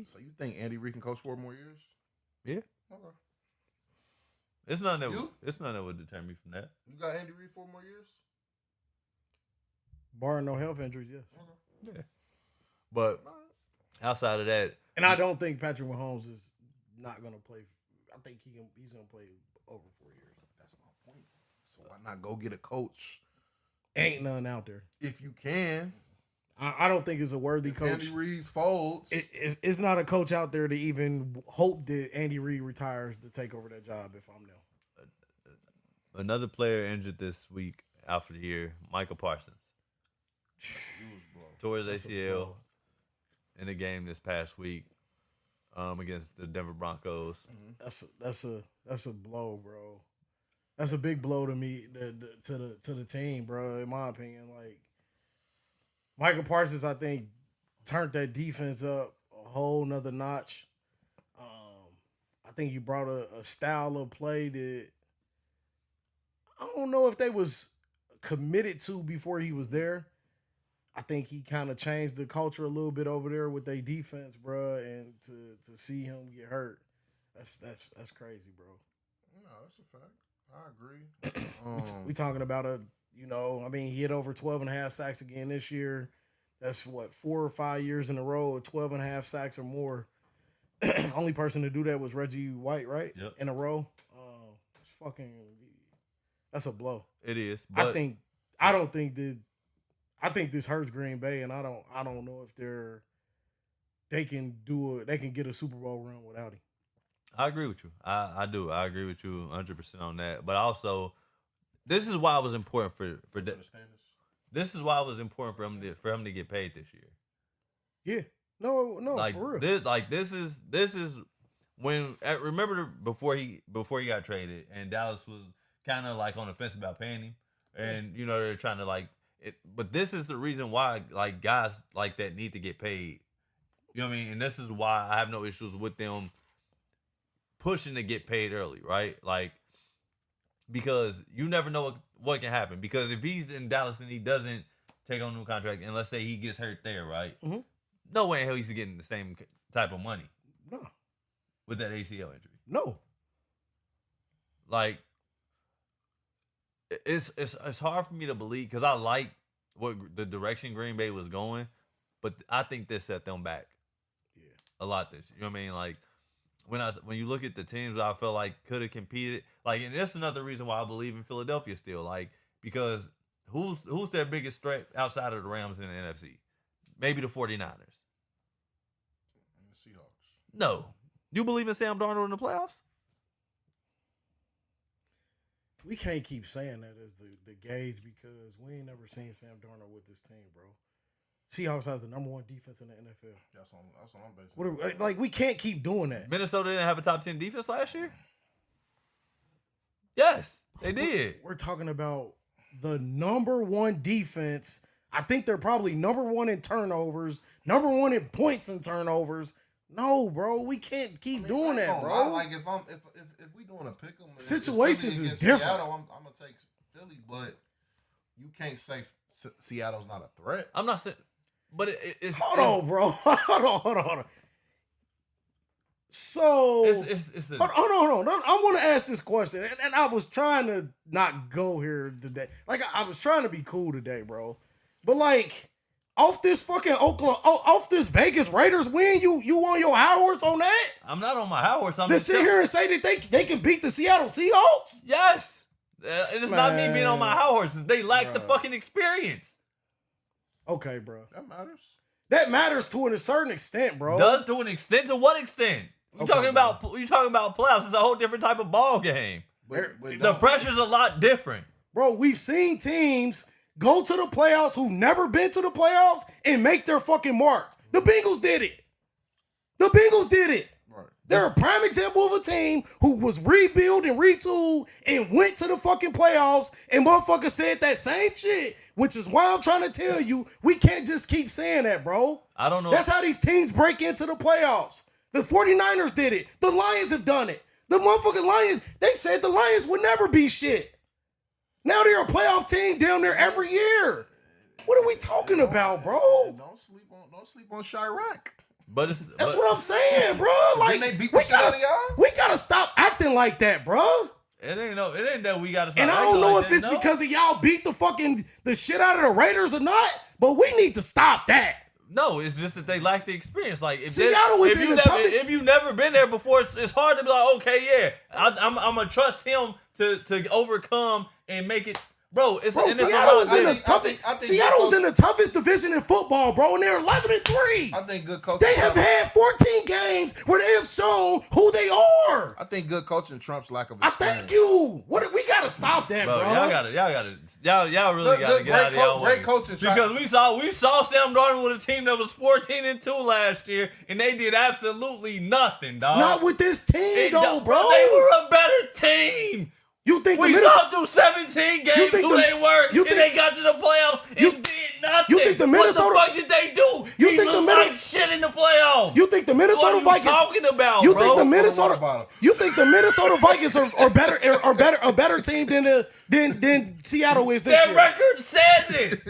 So you think Andy Reid can coach 4 more years? Yeah. Okay. It's nothing that would deter me from that. You got Andy Reid 4 more years? Barring no health injuries, yes. Okay. Yeah. But outside of that, and I don't think Patrick Mahomes is not going to play. I think he's going to play over 4 years. That's my point. So why not go get a coach? Ain't none out there. If you can. I don't think it's a worthy coach. Andy Reid's folds. It's not a coach out there to even hope that Andy Reid retires to take over that job if I'm them. Another player injured this week out for the year, Michael Parsons. Tore his ACL in a game this past week against the Denver Broncos. That's a blow, bro. That's a big blow to me, to the team, bro. In my opinion, like Michael Parsons, I think turned that defense up a whole nother notch. I think he brought a style of play that I don't know if they was committed to before he was there. I think he kind of changed the culture a little bit over there with their defense, bro. And to see him get hurt, that's crazy, bro. No, that's a fact. I agree. We talking about he hit over 12.5 sacks again this year. That's 4 or 5 years in a row of 12.5 sacks or more. Only person to do that was Reggie White, right? Yep. In a row. That's a blow. It is. But I think this hurts Green Bay, and I don't know if they can get a Super Bowl run without him. I agree with you. I do. I agree with you 100% on that. But also, this is why it was important for Understand this? this is why it was important for him to get paid this year. Yeah. No, Like for real. this is when remember before he got traded and Dallas was kind of like on the fence about paying him, and you know they're trying to like it. But this is the reason why like guys like that need to get paid. You know what I mean? And this is why I have no issues with them pushing to get paid early, right? Like, because you never know what can happen. Because if he's in Dallas and he doesn't take on a new contract, and let's say he gets hurt there, right? Mm-hmm. No way in hell he's getting the same type of money No. with that ACL injury. No. Like, it's hard for me to believe because I like what the direction Green Bay was going, but I think this set them back. Yeah. A lot this. You know what I mean? Like when you look at the teams I feel like could have competed, like, and that's another reason why I believe in Philadelphia still, like, because who's their biggest threat outside of the Rams in the NFC? Maybe the 49ers. And the Seahawks. No. You believe in Sam Darnold in the playoffs? We can't keep saying that as the gauge because we ain't never seen Sam Darnold with this team, bro. Seahawks has the number 1 defense in the NFL. That's what I'm basing. Like, we can't keep doing that. Minnesota didn't have a top 10 defense last year? Yes, they did. We're talking about the number 1 defense. I think they're probably number 1 in turnovers, number 1 in points and turnovers. No, bro, we can't keep doing that, bro. Like if we doing a pick 'em, situations is different. Seattle, I'm gonna take Philly, but you can't say Seattle's not a threat. I'm not saying, but it's Hold on, bro. Hold on. So hold on. I want to ask this question, and I was trying to not go here today. Like I was trying to be cool today, bro. But like off this fucking off this Vegas Raiders win, you on your high horse on that? I'm not on my high horse. I'm to sit here and say that they can beat the Seattle Seahawks? Yes. It is not me being on my high horses. They lack the Bruh. fucking experience. Okay, bro. That matters. That matters to a certain extent, bro. Does to an extent? To what extent? You Okay, talking about playoffs? It's a whole different type of ball game. But The pressure's a lot different. Bro, we've seen teams go to the playoffs who never been to the playoffs and make their fucking mark. The Bengals did it. Right. They're a prime example of a team who was rebuilt and retooled and went to the fucking playoffs, and motherfuckers said that same shit, which is why I'm trying to tell you, we can't just keep saying that, bro. I don't know. That's how these teams break into the playoffs. The 49ers did it. The Lions have done it. The motherfucking Lions, they said the Lions would never be shit. Now they're a playoff team down there every year. What are we talking about, bro? Don't sleep on Chirac. But That's what I'm saying, bro. Like, Didn't they beat the shit out of y'all? we gotta stop acting like that, bro. It ain't that we got to. And I don't know if it's because of y'all beat the shit out of the Raiders or not, but we need to stop that. No, it's just that they lack the experience. Like Seattle was in the toughest. If you've never been there before, it's hard to be like, okay, yeah, I'm gonna trust him to overcome and make it. Bro, Seattle was in the toughest. Seattle was in the toughest division in football, bro, and they're 11-3. I think good coaching. They have had 14 games where they have shown who they are. I think good coaching trumps lack of I experience. thank you. We gotta stop that, bro. Y'all really gotta get out of y'all way. Great coaching, because we saw Sam Darnold with a team that was 14-2 last year, and they did absolutely nothing, dog. Not with this team, though, bro. They were a better team. You think we saw through 17 games who they were, and they got to the playoffs and did nothing. You think the Minnesota? What the fuck did they do? You think like shit in the playoffs? You think the Minnesota Vikings? What are you talking about, you bro? think the Minnesota? You think the Minnesota Vikings are better a better team than Seattle is this Their year? record says it.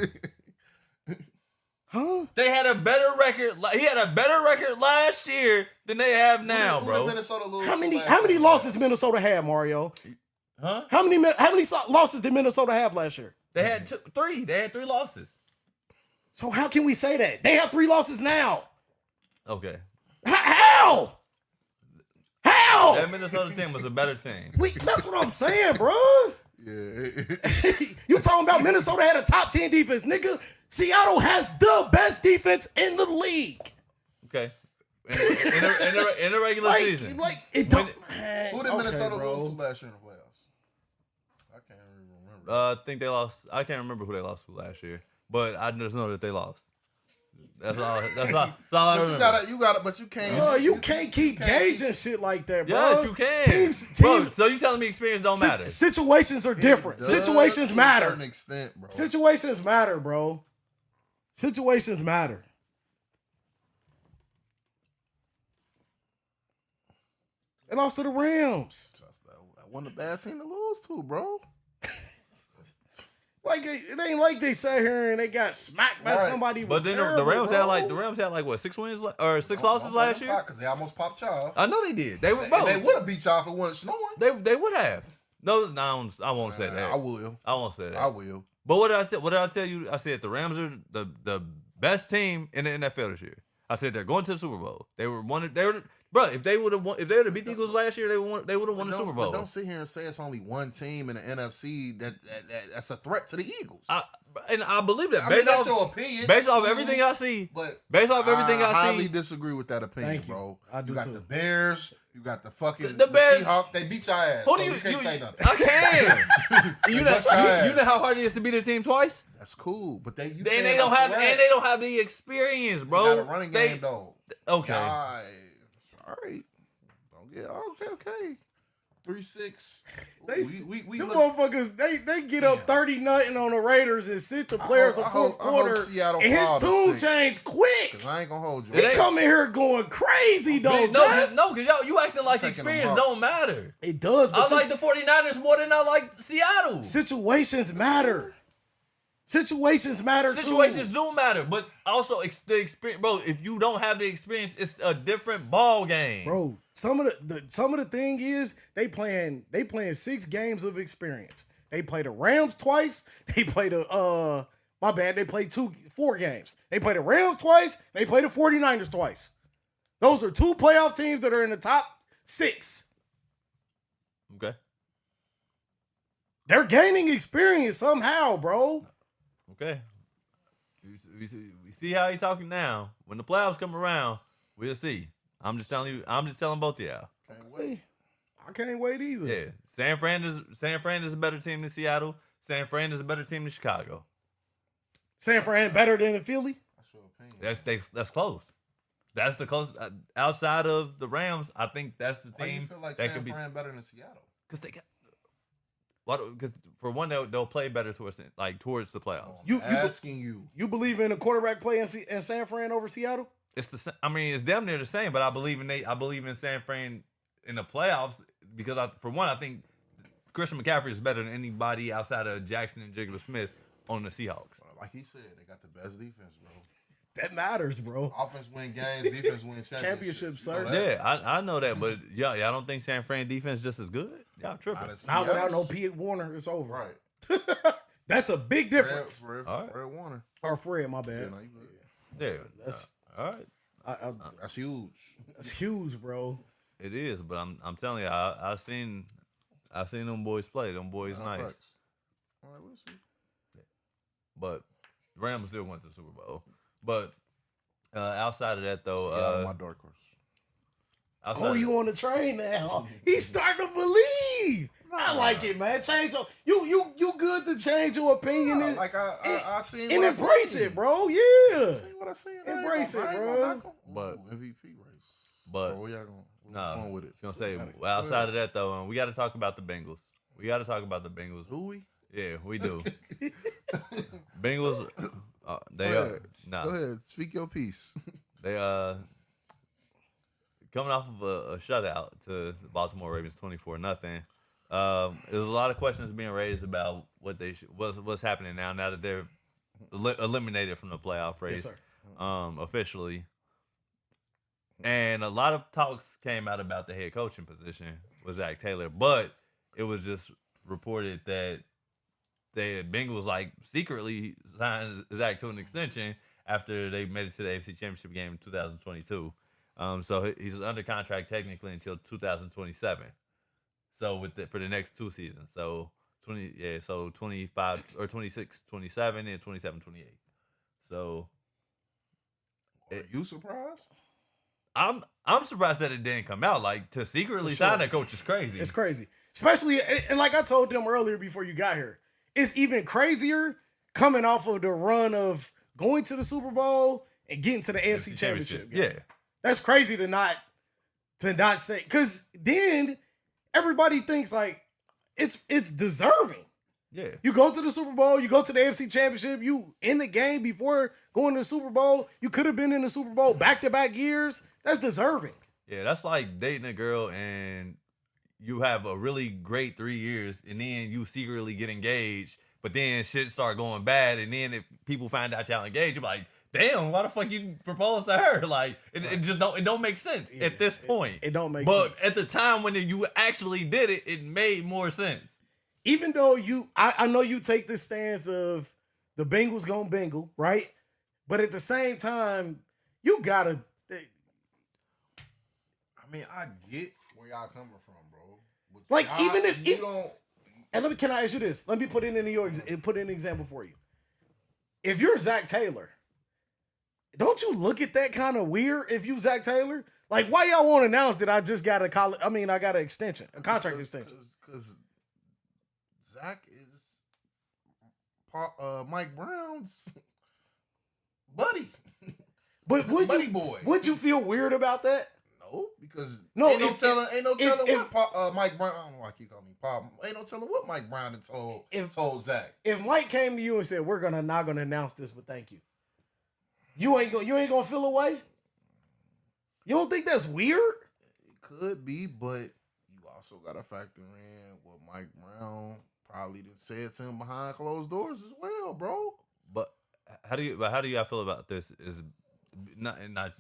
Huh? They had a better record. He had a better record last year than they have now, Who bro. did Minnesota lose How many last losses year? Minnesota had, Mario? Huh? How many losses did Minnesota have last year? They had three. They had 3 losses. So how can we say that? They have 3 losses now. Okay. How? That Minnesota team was a better team. That's what I'm saying, bro. Yeah. You talking about Minnesota had a top 10 defense, nigga? Seattle has the best defense in the league. Okay. In the regular season. Like it don't. Who did Minnesota lose to last year in the playoffs? I can't even remember. I think they lost. I can't remember who they lost to last year, but I just know that they lost. That's all. That's all I But remember. you got it. But you can't. Oh, you can't keep gauging shit like that, bro. Yes, you can. Teams, Bro, so you telling me experience don't matter? Situations are different. It does Situations to matter. a certain extent, bro. Situations matter, bro. Situations matter. They lost to the Rams. That wasn't a bad team to lose to, bro. Like it ain't like they sat here and they got smacked by Right. somebody. Who was But then terrible, the Rams bro. had like what 6 wins or 6 losses last year? Because they almost popped y'all. I know they did. They would. They would have beat y'all if it wasn't snowing. They would have. No, I won't say that. I will. I won't say that. I will. But what did I tell you? I said the Rams are the best team in the NFL this year. I said they're going to the Super Bowl. Bro, if they would have beat the Eagles last year, they would have won the Super Bowl. But don't sit here and say it's only one team in the NFC that's a threat to the Eagles. And I believe that. I mean, that's your opinion. Based off everything I see. But Based off everything I highly see. disagree with that opinion, Thank you. bro. I do you got too. the Bears. You got the fucking The Bears. Seahawks. They beat your ass. Who So do you can't say nothing. I can. you know bust your ass. you know how hard it is to beat a team twice? That's cool, but they And they don't have the experience, bro. You got a running game though. Okay. Sorry. Don't get okay. 3-6. We Them look, motherfuckers, they get up 30-0 on the Raiders and sit the players the I fourth hope quarter, Seattle and his fall to tune 6. changed quick. Cause I ain't gonna hold you. He come in here going crazy though. Jeff. No, because you acting like taking experience them don't ups. matter. It does, but I like the 49ers more than I like Seattle. situations matter. Situations matter Situations too. do matter, but also the experience, bro. If you don't have the experience, it's a different ball game, Bro, some of the thing is they playing 6 games of experience. They play the Rams twice. They play the they played 4 games. They play the Rams twice. They play the 49ers twice. Those are 2 playoff teams that are in the top 6. Okay. They're gaining experience somehow, bro. Okay. We see how you talking now. When the playoffs come around, we'll see. I'm just telling both of y'all. Can't wait. I can't wait either. Yeah. San Fran is a better team than Seattle. San Fran is a better team than Chicago. San Fran better than Philly? That's your opinion. That's close. That's the close outside of the Rams. I think that's the Why do you team feel like that San could be Fran better than Seattle? because they got. Because for one, they'll play better towards the playoffs. Asking you. You believe in a quarterback play in San Fran over Seattle? It's damn near the same, but I believe in San Fran in the playoffs because I think Christian McCaffrey is better than anybody outside of Jackson and Jigga Smith on the Seahawks. Like he said, they got the best defense, bro. That matters, bro. Offense win games, defense win championships. sir. You know that? Yeah, I know that, but y'all don't think San Fran defense just as good? Y'all tripping. Not without no Pete Warner, it's over. Right. That's a big difference. Fred All right. Warner. Or Fred, my bad. Yeah, no, you good. Yeah, That's all right. That's huge. that's huge, bro. It is, but I'm telling you, I seen them boys play. Them boys nice. Facts. All right, we'll see. But Rams still went to the Super Bowl. But outside of that, though, Seattle, my dark horse. outside Oh, of you that- on the train now? He's starting to believe. I like it, man. Change your you good to change your opinion Yeah, and, like I seen and what I embrace seen. it, bro. Yeah. I seen what I seen. I ain't Embrace gonna- it, I ain't bro. gonna knock 'em. But- Ooh, MVP race. but- where y'all going? Nah, Going with it. I was gonna say Got it. outside of that though, we got to talk about the Bengals. We got to talk about the Bengals. Who we? Yeah, we do. Bengals, they Go are ahead. nah, Go ahead, speak your piece. they coming off of a shutout to the Baltimore Ravens, 24-0. There's a lot of questions being raised about what's happening now that they're eliminated from the playoff race, sir. officially. And a lot of talks came out about the head coaching position with Zach Taylor, but it was just reported that the Bengals secretly signed Zach to an extension after they made it to the AFC Championship game in 2022. So he's under contract technically until 2027. So for the next 2 seasons. So 25 or 26, 27 and 27, 28. So Are you surprised? I'm surprised that it didn't come out. To secretly For sure. sign that coach is crazy. It's crazy. Especially and like I told them earlier before you got here. it's even crazier coming off of the run of going to the Super Bowl and getting to the AFC Championship game. Yeah. That's crazy to not say, because then everybody thinks like it's deserving. Yeah. You go to the Super Bowl, you go to the AFC Championship, you in the game before going to the Super Bowl. You could have been in the Super Bowl back-to-back years. That's deserving. Yeah, that's like dating a girl and you have a really great 3 years and then you secretly get engaged, but then shit start going bad, and then if people find out y'all engaged, you're like, damn, why the fuck you proposed to her? Like, it just don't make sense at this point. It don't make sense. sense. But at the time when you actually did it, it made more sense. Even though I know you take the stance of the Bengals gonna Bengal, right? But at the same time, you gotta. I mean, I get where y'all coming from, bro. But Like, y'all- even if you don't. And can I ask you this? Let me put it put in an example for you. If you're Zach Taylor, don't you look at that kind of weird? If you Zach Taylor, like, why y'all won't announce that I just got I got an extension, a contract extension? Because Zach is Mike Brown's buddy. But buddy boy. Would you feel weird about that? No, because No, ain't no if- telling if- what Mike Brown. I don't know why I keep calling him Pop. Ain't no telling what Mike Brown had told Zach. If Mike came to you and said, "We're not gonna announce this, but thank you," you ain't gonna feel away. You don't think that's weird? It could be, but you also got to factor in what Mike Brown probably done said to him behind closed doors as well, bro. But how do y'all feel about this? Is not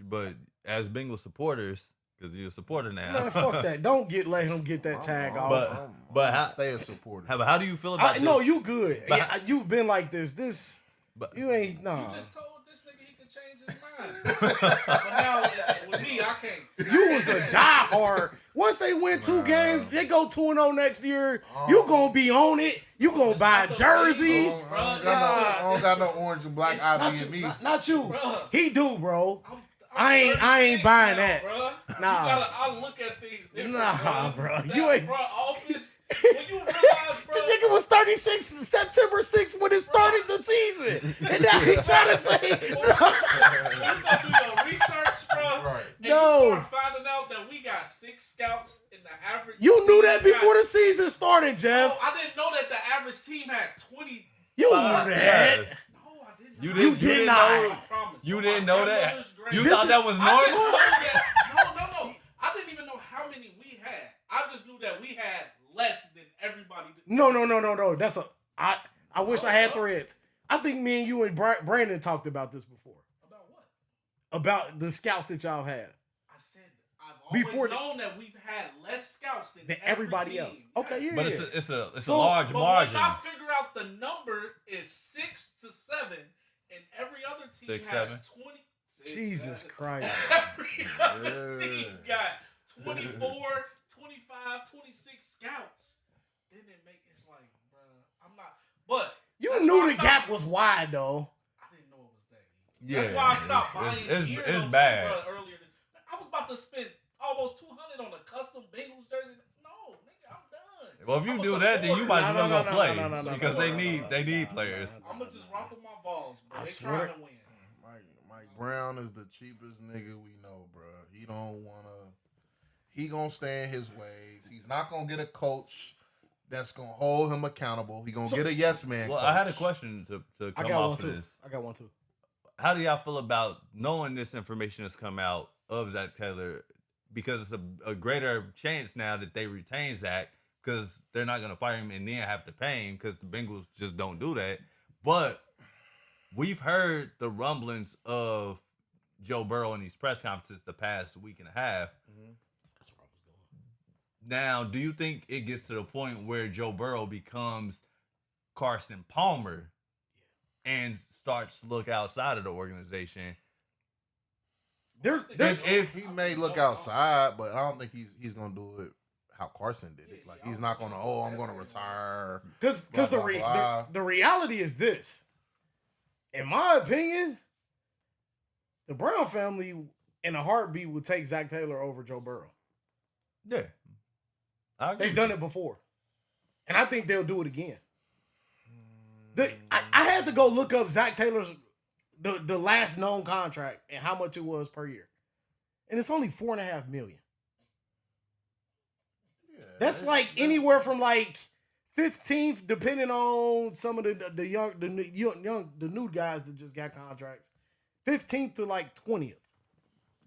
but as Bengals supporters, because you're a supporter now. Man, fuck that. Don't let him get that tag off. But how- stay a supporter. How do you feel about this? No, you good. But- Yeah, you've been like this. But- You ain't no. You just told this nigga he could change his mind. But now with me, I can't. You was a diehard. Once they win 2 games, they go 2-0 next year. You gonna be on it. You gonna buy a jersey. I don't got no orange and black ivy in me. Not you. Bruh. He do, bro. I'm I ain't 36 buying now, that. Bruh. Nah. I look at things different. Nah, bro. That You ain't- front office. When you realize, bro. The nigga was 36 September 6th when it started the season. And now he trying to say, When you gonna do your research, bro. Right. And No. you start finding out that we got 6 scouts in the average. you knew team that before got- the season started, Jeff. Oh, I didn't know that the average team had 20. You knew Yes. that. No, I didn't. You know. didn't- You did didn't not. know- I promise. You On didn't my know that? grandmother's grave. You This thought is- that was I just normal? know that. No. I didn't even know how many we had. I just knew that we had less than everybody. No. That's I wish I had threads. I think me and you and Brandon talked about this before. About what? About the scouts that y'all have. I said I've always Before the- known that we've had less scouts than Than every everybody team. else. Okay, yeah. But it's a So- large But once margin. I figure out the number is 6 to 7, and every other team 6, has 7. 20. 6, Jesus 7. Christ. Every other Yeah. team got 24, 25, 26 scouts. Then it's like, bruh, I'm not. But You that's knew why I the stopped- gap was wide though. I didn't know it was that. Yeah, That's why I stopped it's- buying it's- gear. it's though, bad. Too, bruh, earlier. I was about to spend almost $200 on a custom Bengals jersey. No, nigga, I'm done. Well, if you I'm a do that, then you supporter. might as well No, go no, play no, no, no, because no, they no, need no, they no, need no, players. I'm gonna just rock with my balls, bro. I They swear. trying to win. Mike Brown is the cheapest nigga we know, bro. He don't wanna. He gonna stay in his ways. He's not gonna get a coach that's gonna hold him accountable. He gonna get a yes man. Well, coach. I had a question to I come got one off of too. this. I got one too. How do y'all feel about knowing this information has come out of Zach Taylor? Because it's a greater chance now that they retain Zach because they're not going to fire him and then have to pay him because the Bengals just don't do that. But we've heard the rumblings of Joe Burrow in these press conferences the past week and a half. That's where I was going. Now, do you think it gets to the point where Joe Burrow becomes Carson Palmer and starts to look outside of the organization? There's If He may look outside, but I don't think he's gonna do it how Carson did it. Like he's not gonna. Oh, I'm gonna retire. because Blah, the, blah, blah. the reality is this. In my opinion, the Brown family in a heartbeat would take Zach Taylor over Joe Burrow. yeah, I agree. They've done it before, and I think they'll do it again. I had to go look up Zach Taylor's the last known contract and how much it was per year, and it's only $4.5 million. Yeah, That's like anywhere from like 15th, depending on some of the new guys that just got contracts. 15th to like 20th.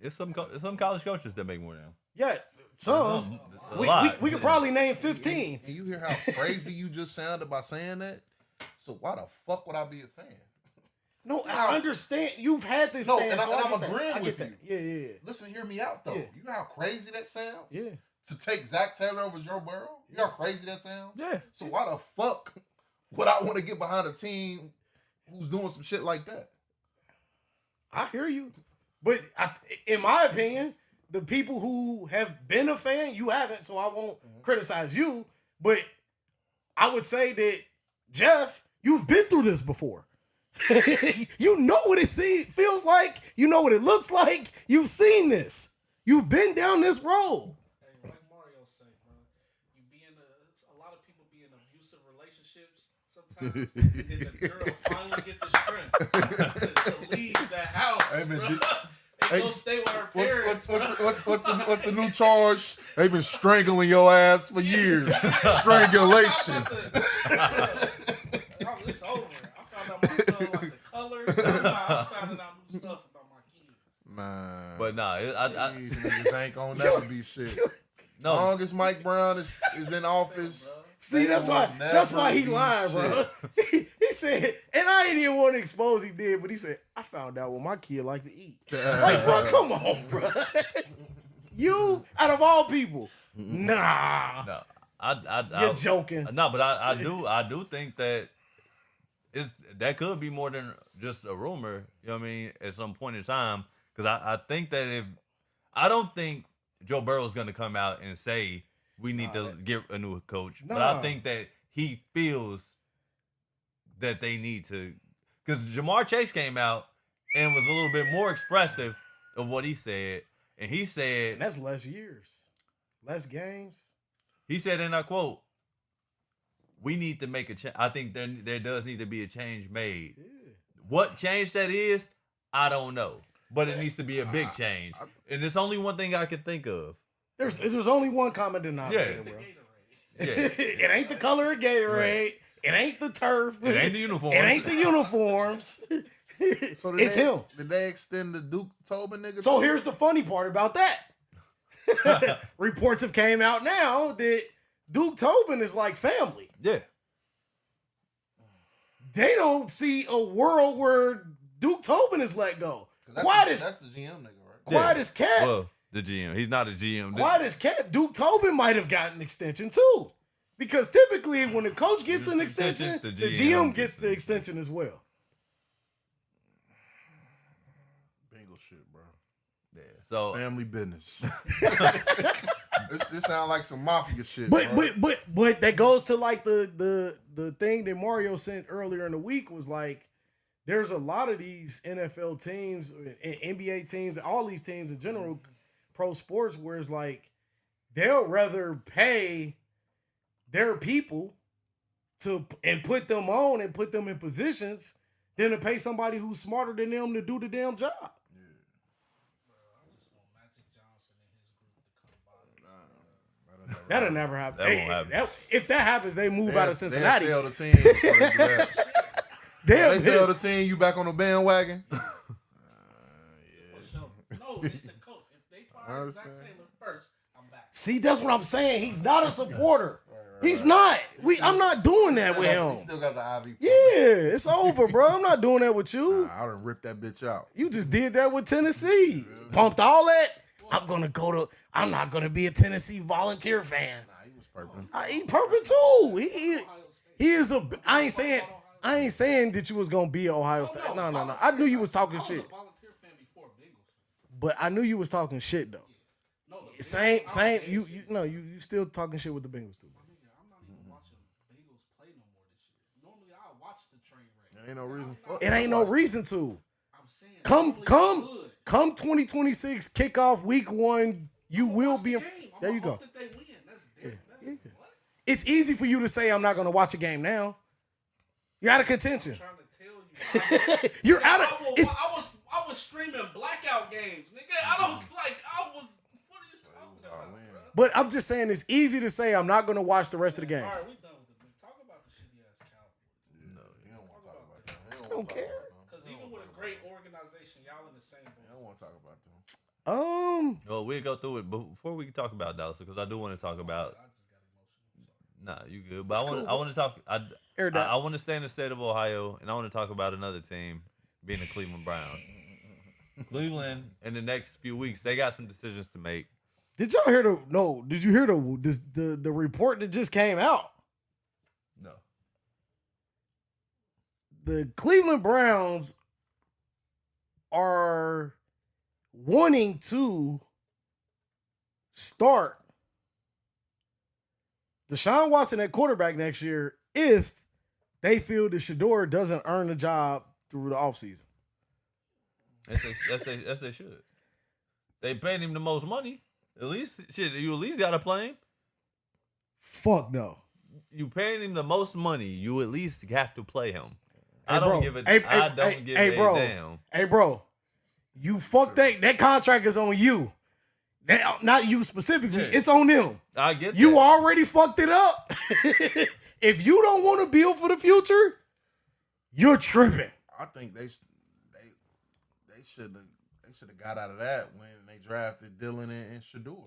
It's some college coaches that make more now. Yeah, some. A lot. We could probably name 15. And you hear how crazy you just sounded by saying that? So why the fuck would I be a fan? No, I understand. You've had this. No, stance, and so I'm get that. agreeing I with get you. that. Yeah. Listen, hear me out though. Yeah. You know how crazy that sounds? Yeah. To take Zach Taylor over Joe Burrow? You know how crazy that sounds? Yeah. So why the fuck would I want to get behind a team who's doing some shit like that? I hear you. But in my opinion, the people who have been a fan, you haven't, so I won't criticize you. But I would say that, Jeff, you've been through this before. You know what it feels like. You know what it looks like. You've seen this. You've been down this road. Hey, like Mario said, bro, you be in a lot of people be in abusive relationships sometimes, and then the girl finally get the strength to leave the house, Hey, man, bro. did- And go stay with her parents. What's the new charge? They've been strangling your ass for years. Strangulation. It's over. I found out my son like the colors. I found out new stuff about my kids. Man. But nah, These niggas ain't gonna never be shit. no. Long as Mike Brown is in office. See, they that's will why he never lying, be bro. shit. He said, and I didn't even want to expose he did, but he said, I found out what my kid like to eat. Like, bro, come on, bro. You, out of all people, nah. No, You're joking. No, but I do think that that could be more than just a rumor. You know what I mean? At some point in time, because I think that I don't think Joe Burrow's gonna come out and say we need to get a new coach, but I think that he feels that they need to, because Jamar Chase came out and was a little bit more expressive of what he said, and he said, And that's less years, less games. he said, and I quote, "We need to make a change. I think there does need to be a change made. Yeah. What change that is, I don't know, but it needs to be a big change. And there's only one thing I can think of. There's only one common denominator, Yeah. bro. Yeah, It ain't the color of Gatorade. Right. It ain't the turf. it ain't the uniform. It ain't the uniforms. So It's him. Did they extend the Duke Tobin nigga? So too? here's the funny part about that. Reports have came out now that Duke Tobin is like family. Yeah, They don't see a world where Duke Tobin is let go. 'Cause that's the GM nigga, right? Quiet as cat. well, the GM. He's not a GM. Quiet as cat. Duke Tobin might have gotten an extension too. Because typically when the coach gets an extension, the GM gets the extension as well. Bengal shit, bro. Yeah. So Family business. This sound like some mafia shit. bro. But that goes to like the thing that Mario sent earlier in the week was like there's a lot of these NFL teams and NBA teams, all these teams in general, pro sports, where it's like they'll rather pay their people and put them on and put them in positions than to pay somebody who's smarter than them to do the damn job. Bro, I just want Magic Johnson and his group to come by. That'll never happen. That won't happen. If that happens, they move out of Cincinnati. They'll sell the team before they do that. They sell the team, you back on the bandwagon. For sure. No, it's the coach. If they fire Zach understand. Taylor first, I'm back. See, that's what I'm saying. He's not a supporter. He's not. I'm not doing that with He him. still got the IV. Yeah, it's over, bro. I'm not doing that with you. I done ripped that bitch out. You just did that with Tennessee. Pumped all that. I'm not gonna be a Tennessee Volunteer fan. Nah, he was purping. He perfect too. Ohio State. He is a. I ain't saying that you was gonna be at Ohio State. No. I knew you was talking I was shit, a Volunteer fan before a Bengals fan. but I knew you was talking shit though. No, the Same. Bengals, You still talking shit with the Bengals too. Nigga, I'm not even watching Bengals play no more this year. Normally, I watch the train wreck. There ain't no reason for It ain't no reason to. I'm saying, Come normally I would. 2026 kickoff week 1. You will Watch be. the game. There I'ma you go. hope that they win. That's different. That's what? It's easy for you to say I'm not going to watch a game now. You're out of I'm contention. trying to tell you. You're out of. It's I was streaming blackout games, nigga. I don't like. I was. What are you talking about, bro? But I'm just saying it's easy to say I'm not going to watch the rest of the All games. right, we done with it. Talk about the shitty ass Cowboys. No, you don't want to talk about them. I don't care. Because even with a great organization, y'all in the same I boat. don't want to talk about them. Well, we'll go through it before we talk about Dallas because I do want to talk about. I just got emotional. Nah, you good. But It's I want to talk. Air that. I want to stay in the state of Ohio, and I want to talk about another team, being the Cleveland Browns. Cleveland in the next few weeks, they got some decisions to make. Did y'all hear the? No. Did you hear the report that just came out? No. The Cleveland Browns are wanting to start Deshaun Watson at quarterback next year if they feel that Shador doesn't earn the job through the offseason. Yes, they should. They paid him the most money. At least, shit, you at least got to play him. Fuck no. You paying him the most money. You at least have to play him. Hey, I don't bro. give a. Hey, I hey, don't hey, give hey, a bro. damn. Hey, bro. You fuck that contract is on you. Not you specifically. Yeah. It's on them. I get that. You already fucked it up. If you don't want to build for the future, you're tripping. I think they should have got out of that when they drafted Dylan and Shador.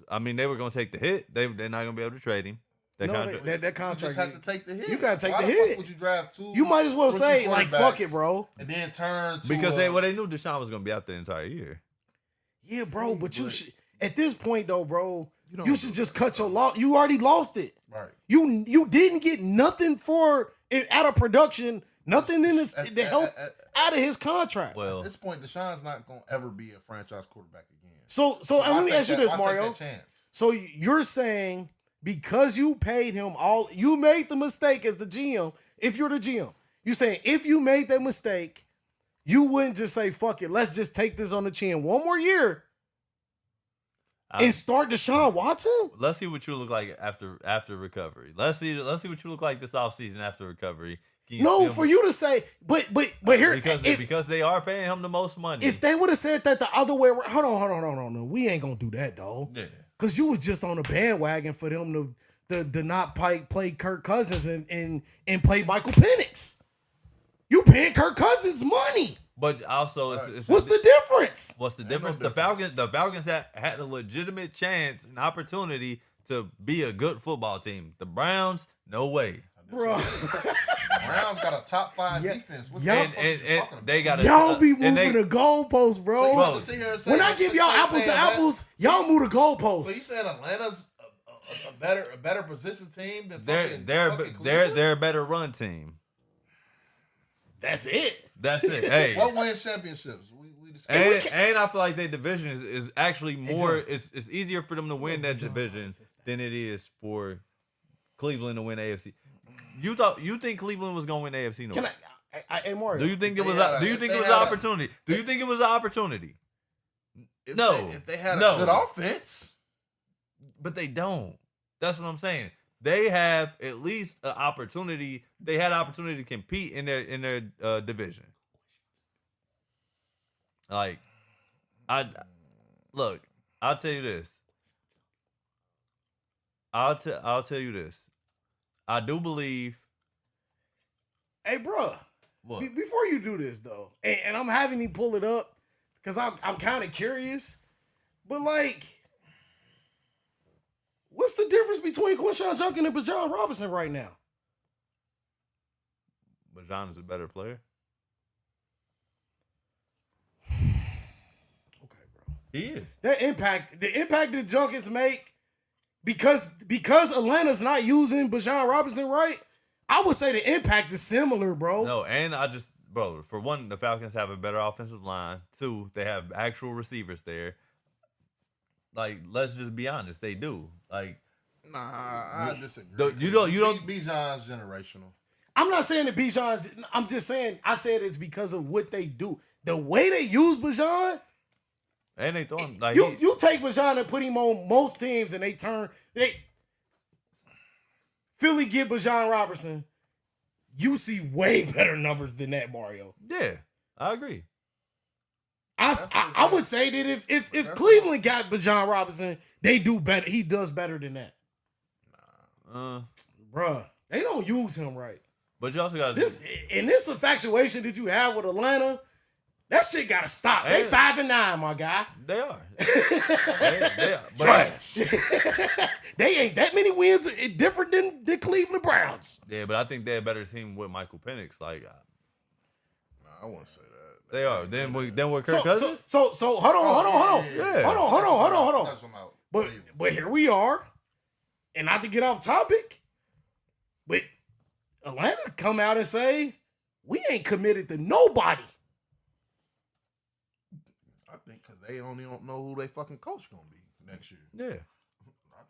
I mean, they were gonna take the hit. They're not gonna be able to trade him. That No, contract. that You contract. just have to take the hit. You gotta take Why the fuck hit. Would you draft two? You might as well rookie say, like, fuck it, quarterbacks bro. and then turn to Because they knew Deshaun was gonna be out the entire year. Yeah, bro, but you But- should at this point though, bro, don't you do should it. just cut your loss. You already lost it. right. You didn't get nothing for it out of production, nothing in this to help out of his contract. Well, At this point, Deshaun's not going to ever be a franchise quarterback again. So and let me ask you this, Mario. Take that chance. So you're saying because you paid him all, you made the mistake as the GM. If you're the GM, you're saying if you made that mistake, you wouldn't just say fuck it. Let's just take this on the chin one more year and start Deshaun Watson. let's see what you look like after recovery. Let's see what you look like this offseason after recovery. Can you No, still- for you to say, but here because they are paying him the most money. if they would have said that the other way around, hold on, no, we ain't gonna do that though. Yeah. Cause you was just on the bandwagon for them to not play Kirk Cousins and play Michael Penix. You paying Kirk Cousins money. But also, it's What's the difference? What's the no difference? difference. The Falcons had a legitimate chance, an opportunity to be a good football team. The Browns, no way. Bro, Browns got a top 5 Yeah. defense. What Y'all- the fuck you talking about? they got y'all be and moving the goalposts, So you bro. about to sit here and say, When I give y'all apples to apples, y'all move the So you goalposts. saying Atlanta's a better position team than They're fucking Cleveland? they're a better run team. That's it. That's it. Hey. What wins championships? We discussed. And I feel like their division is actually more. John. It's easier for them to win that division than it is for Cleveland to win AFC. You think Cleveland was gonna win AFC North? Can hey Mario? Do you think it They was? had a- Do you if think they it was an had a- opportunity? Do you think it was an opportunity? If No. if they had No. a good offense, But they don't. That's what I'm saying. They have at least an opportunity. They had an opportunity to compete in their division. Like, look. I'll tell you this. I'll tell you this. I do believe. Hey, bro. What? Before you do this though, and I'm having you pull it up because I'm kind of curious, but like, what's the difference between Quinshon Judkins and Bijan Robinson right now? Bijan is a better player. Okay, bro. He is. The impact that Judkins make because Atlanta's not using Bijan Robinson right. I would say the impact is similar, bro. No, and bro, for one, the Falcons have a better offensive line. Two, they have actual receivers there. Like, let's just be honest, they do. Like, nah, I disagree. You don't. Bijan's generational. I'm not saying that Bijan's. I'm just saying I said it's because of what they do. The way they use Bijan. And they throwing like You take Bijan and put him on most teams, and they Philly get Bijan Robertson. you see way better numbers than that, Mario. Yeah, I agree. I would say that if That's Cleveland got Bijan Robinson, they do better. He does better than that. Bruh, they don't use him right. But you also got This infatuation that you have with Atlanta, that shit gotta stop. They 5-9, my guy. They are. they are. But Trash. They ain't that many wins different than the Cleveland Browns. yeah, but I think they're a better team with Michael Penix. Like, I wouldn't say that. they are. Then with Kirk Cousins. So hold on. Yeah. Hold on. That's what I'm out. But here we are, and not to get off topic, but Atlanta come out and say we ain't committed to nobody. I think because they don't know who they fucking coach gonna be next year. Yeah.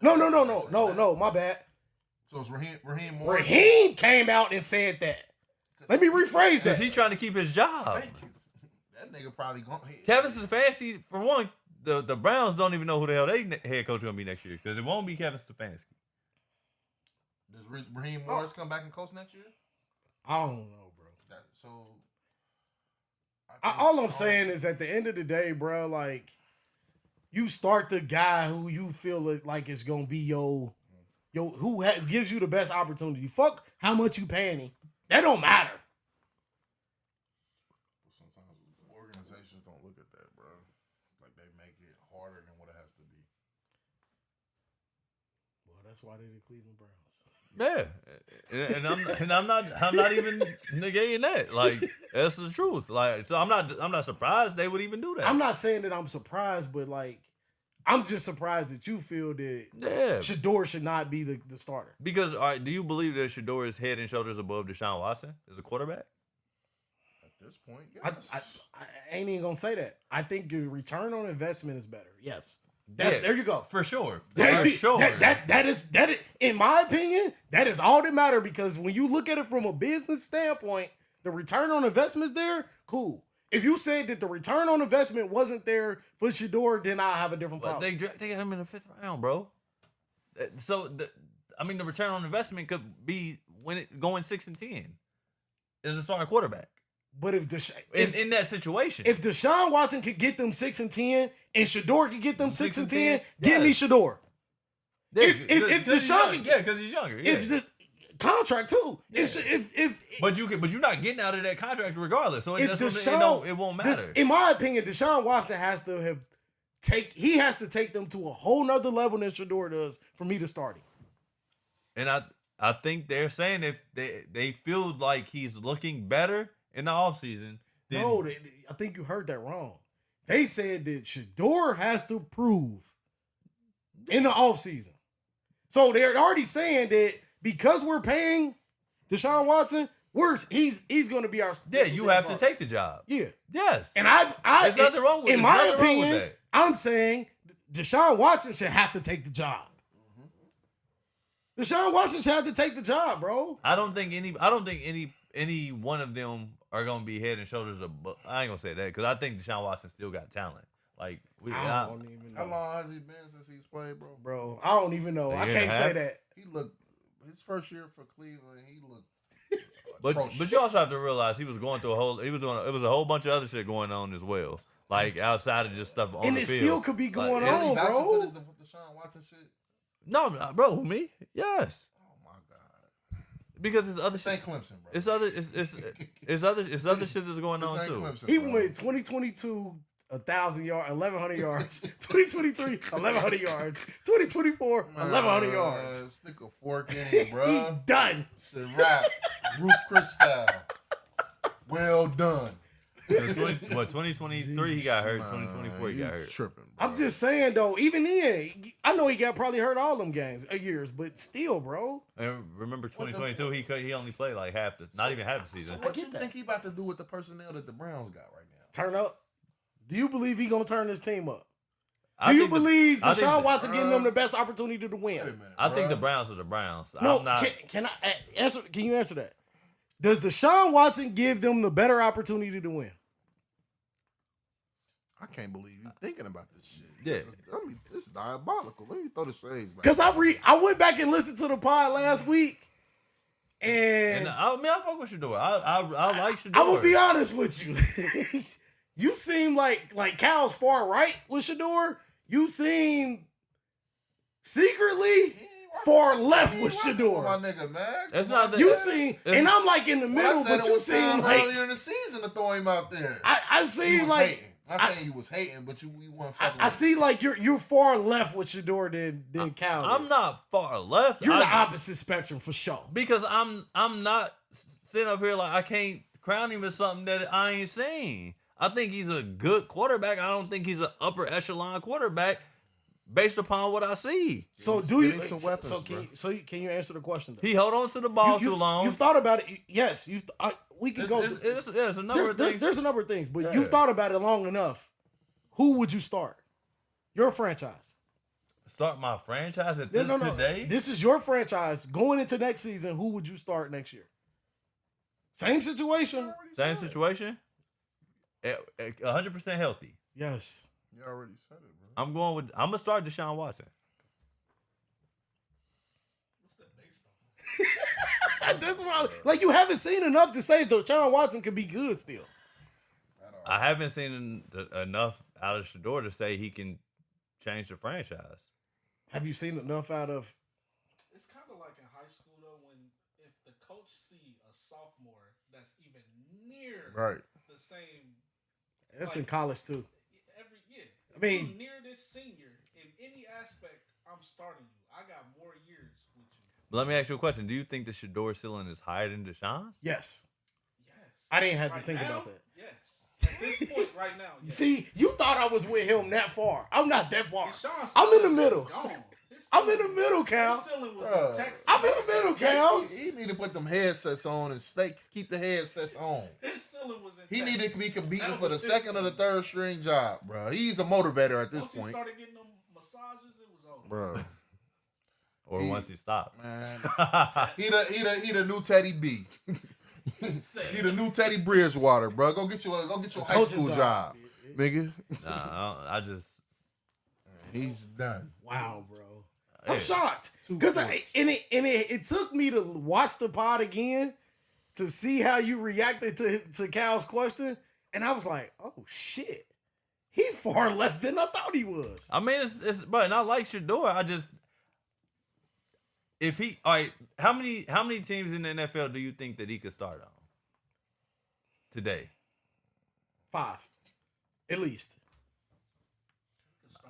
No, my bad. So it's Raheem Morris. Raheem came out and said that. Let me rephrase Because that. he's trying to keep his job. Thank you. That nigga probably going. Kevin Stefanski, for one, the Browns don't even know who the hell they head coach gonna be next year because it won't be Kevin Stefanski. Does Raheem Morris come back and coach next year? I don't know, bro. All All I'm saying is at the end of the day, bro, like you start the guy who you feel like is gonna be who gives you the best opportunity. Fuck how much you paying him. That don't matter. Sometimes organizations don't look at that, bro. Like they make it harder than what it has to be. Well, that's why they're the Cleveland Browns. Yeah, and I'm not even negating that. Like that's the truth. Like so, I'm not surprised they would even do that. I'm not saying that I'm surprised, but like I'm just surprised that you feel that Shador should not be the starter. Because all right, do you believe that Shador is head and shoulders above Deshaun Watson as a quarterback? At this point, yes. I ain't even gonna say that. I think your return on investment is better. Yes. Yeah, There you go. For sure. That For sure. That is in my opinion, that is all that matter because when you look at it from a business standpoint, the return on investment is there, cool. If you said that the return on investment wasn't there for Shador, then I'll have a different But problem. they got him in the 5th round, bro. So the return on investment could be going 6-10 as a starting quarterback. But if In that situation, if Deshaun Watson could get them 6-10 and Shador could get them 6-10, 10, give me Shador. If Deshaun could because he's younger. Yeah. If the contract too. Yeah. If But you're not getting out of that contract regardless. So if it won't matter. In my opinion, Deshaun Watson has to take them to a whole nother level than Shador does for me to start him. And I think they're saying if they feel like he's looking better in the offseason. No, I think you heard that wrong. They said that Shador has to prove in the offseason. So they're already saying that because we're paying Deshaun Watson, he's going to be our. Yeah, you have to take the job. Yeah. Yes. And there's nothing wrong with it. In my opinion, I'm saying Deshaun Watson should have to take the job. Deshaun Watson should have to take the job, bro. I don't think any one of them are gonna be head and shoulders above. I ain't gonna say that because I think Deshaun Watson still got talent. Like I don't even know. How long has he been since he's played, bro? Bro, I don't even know. I can't say that. He looked his first year for Cleveland. He looked. But you also have to realize he was going through it was a whole bunch of other shit going on as well. Like outside of just stuff on and the it field. still could be going Really on, vouching bro. for this Deshaun Watson shit. No, bro, me? Yes. Oh my god. Because it's other This shit. ain't Clemson, bro. It's other shit that's going This on ain't too. Clemson, He bro. went 2022, 1,000 yards, 1,100 yards. 2023, 1,100 yards. 2024, 1,100 yards. Stick a fork in it, bro. He done. Shit rap. Ruth Chris style. Well done. 2023 he got hurt. 2024 he got hurt. Tripping, bro. I'm just saying though, even then, I know he got probably hurt all them years, but still, bro. And remember 2022 he only played like not even half the season. So what you get that. think he about to do with the personnel that the Browns got right now? Turn up. Do you believe he gonna turn this team up? I Do you think believe I think Deshaun Watson getting them the best opportunity to win? Wait a minute, I think bruh. the Browns are the Browns. No, I'm not. can I answer? Can you answer that? Does Deshaun Watson give them the better opportunity to win? I can't believe you thinking about this shit. Yeah. This is diabolical. Let me throw the shades back. Because I went back and listened to the pod last week, And I mean, I fuck with Shador. I like Shador. I will be honest with you. You seem like Cal's far right with Shador. You seem secretly far left with My Shador. nigga, man. That's not the- You seem, and I'm like in the middle, but you seem like earlier in the season to throw him out there. I see was like hating. I'm saying you was hating, but you weren't fucking. I see like you're far left with Shador than Cal. I'm not far left. You're the opposite spectrum for sure. Because I'm not sitting up here like I can't crown him as something that I ain't seen. I think he's a good quarterback. I don't think he's an upper echelon quarterback based upon what I see. So do you? Give him some weapons, Can you answer the question? Though? He held on to the ball too long. You've thought about it. Yes, we can go. It's a number of things. There's a number of things, but you've thought about it long enough. Who would you start? Your franchise. Start my franchise at No. today? This is your franchise going into next season. Who would you start next year? Same situation. Same situation. 100% healthy. Yes. You already said it, bro. I'm gonna start Deshaun Watson. What's that based on? That's why, you haven't seen enough to say Deshaun Watson could be good still. I haven't seen enough out of Shador to say he can change the franchise. Have you seen enough out of? It's kind of like in high school though, when if the coach see a sophomore that's even near the same. That's in college too. If I mean- you're near this senior in any aspect, I'm starting you. I got more years with you. But let me ask you a question. Do you think the Shador ceiling is higher than Deshaun's? Yes. Yes. I didn't have to Right think now, about that. Yes. At this point, right now. You Yes. see, you thought I was with him that far. I'm not that far. Deshaun's I'm in the ceiling middle. is gone. His I'm in the ceiling- middle, Cal. His ceiling was Bruh. in Texas. I'm in the middle, Cal. He need to put them headsets on and keep the headsets on. His ceiling was in He Texas. need to be competing That for the was his second or the ceiling. third string job, bro. He's a motivator at this Once he point, started getting them massages, it was over. bro. Or once he stopped? Man, he the new Teddy B. He the new Teddy Bridgewater, bro. Go get your high Coaching school job, nigga. Nah, I just. He's done. Wow, bro. I'm Hey, shocked Two because points. it took me to watch the pod again to see how you reacted to Cal's question, and I was like, oh shit, he far left than I thought he was. I mean, but and I like Shador. I just. If he. All right, how many teams in the NFL do you think that he could start on today? 5, at least.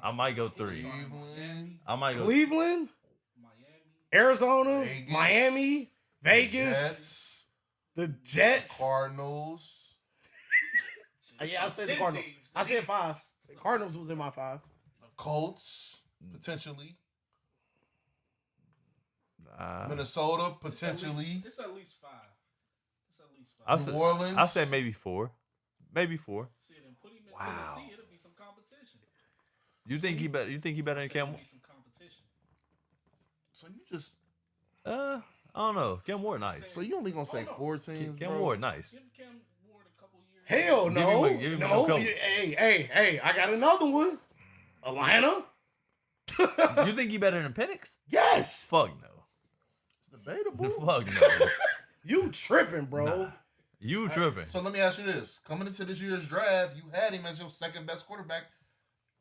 I might go 3. Cleveland, I might go. Cleveland, Miami. Arizona, Vegas, Miami, Vegas, Jets, the Jets. Cardinals. Yeah, I said the 10 Cardinals. teams. I said 5. The Cardinals was in my 5. The Colts, potentially. Minnesota, potentially. It's at least 5. I New said, Orleans. I said maybe 4. Maybe 4. Shit, and put him in Wow. Tennessee, it'll be some competition. You think he better? You think he better than It'll Cam? be some competition. So you just. I don't know. Cam Ward nice. So you only gonna say 4 teams, Cam bro? Ward nice. Give Cam Ward a couple years. Hell Give no. him a- give him No. a coach. Hey, I got another one. Atlanta? You think he better than Penix? Yes. Fuck no. It's debatable. Fuck no. You tripping, bro. Nah. You tripping? So let me ask you this: coming into this year's draft, you had him as your second best quarterback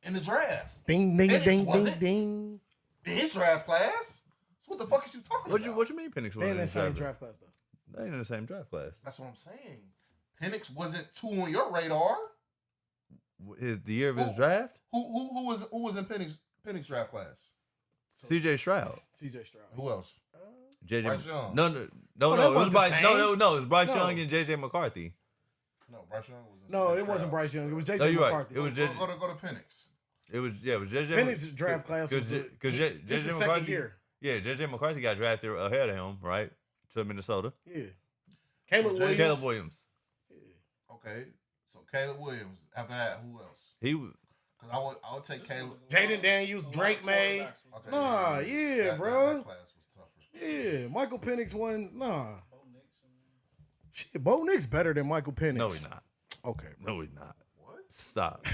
in the draft. Ding, ding, Penix ding, ding, wasn't. ding. In his draft class. So what the fuck is you talking about? What you mean Penix They in wasn't that in same the draft class, though. They ain't in the same draft class. That's what I'm saying. Penix wasn't 2 on your radar. The year of his Who- draft? Who was in Penix draft class? C.J. Stroud. CJ Stroud. Who else? J.J. Bryce Young. No. that It was wasn't the Bryce. same. No. It was Bryce No. Young and J.J. McCarthy. No, Bryce Young was. No, it wasn't Bryce Young. It was No, JJ you're right. McCarthy. It was Go, J.J. go to Penix. It was J.J. Penix's draft class was because this J.J. is second McCarthy. year. Yeah, J.J. McCarthy got drafted ahead of him, right, to Minnesota. Yeah. Caleb So Williams. Caleb Williams. Okay, so Caleb Williams. After that, who else? He was. Because I would take Caleb. Jaden Daniels, Drake May. Okay, Nah, yeah, bro. That class was tougher. Yeah, Michael Penix won. Nah. Shit, Bo Nix better than Michael Penix. No, he's not. Okay, bro. No, he's not. What? Stop.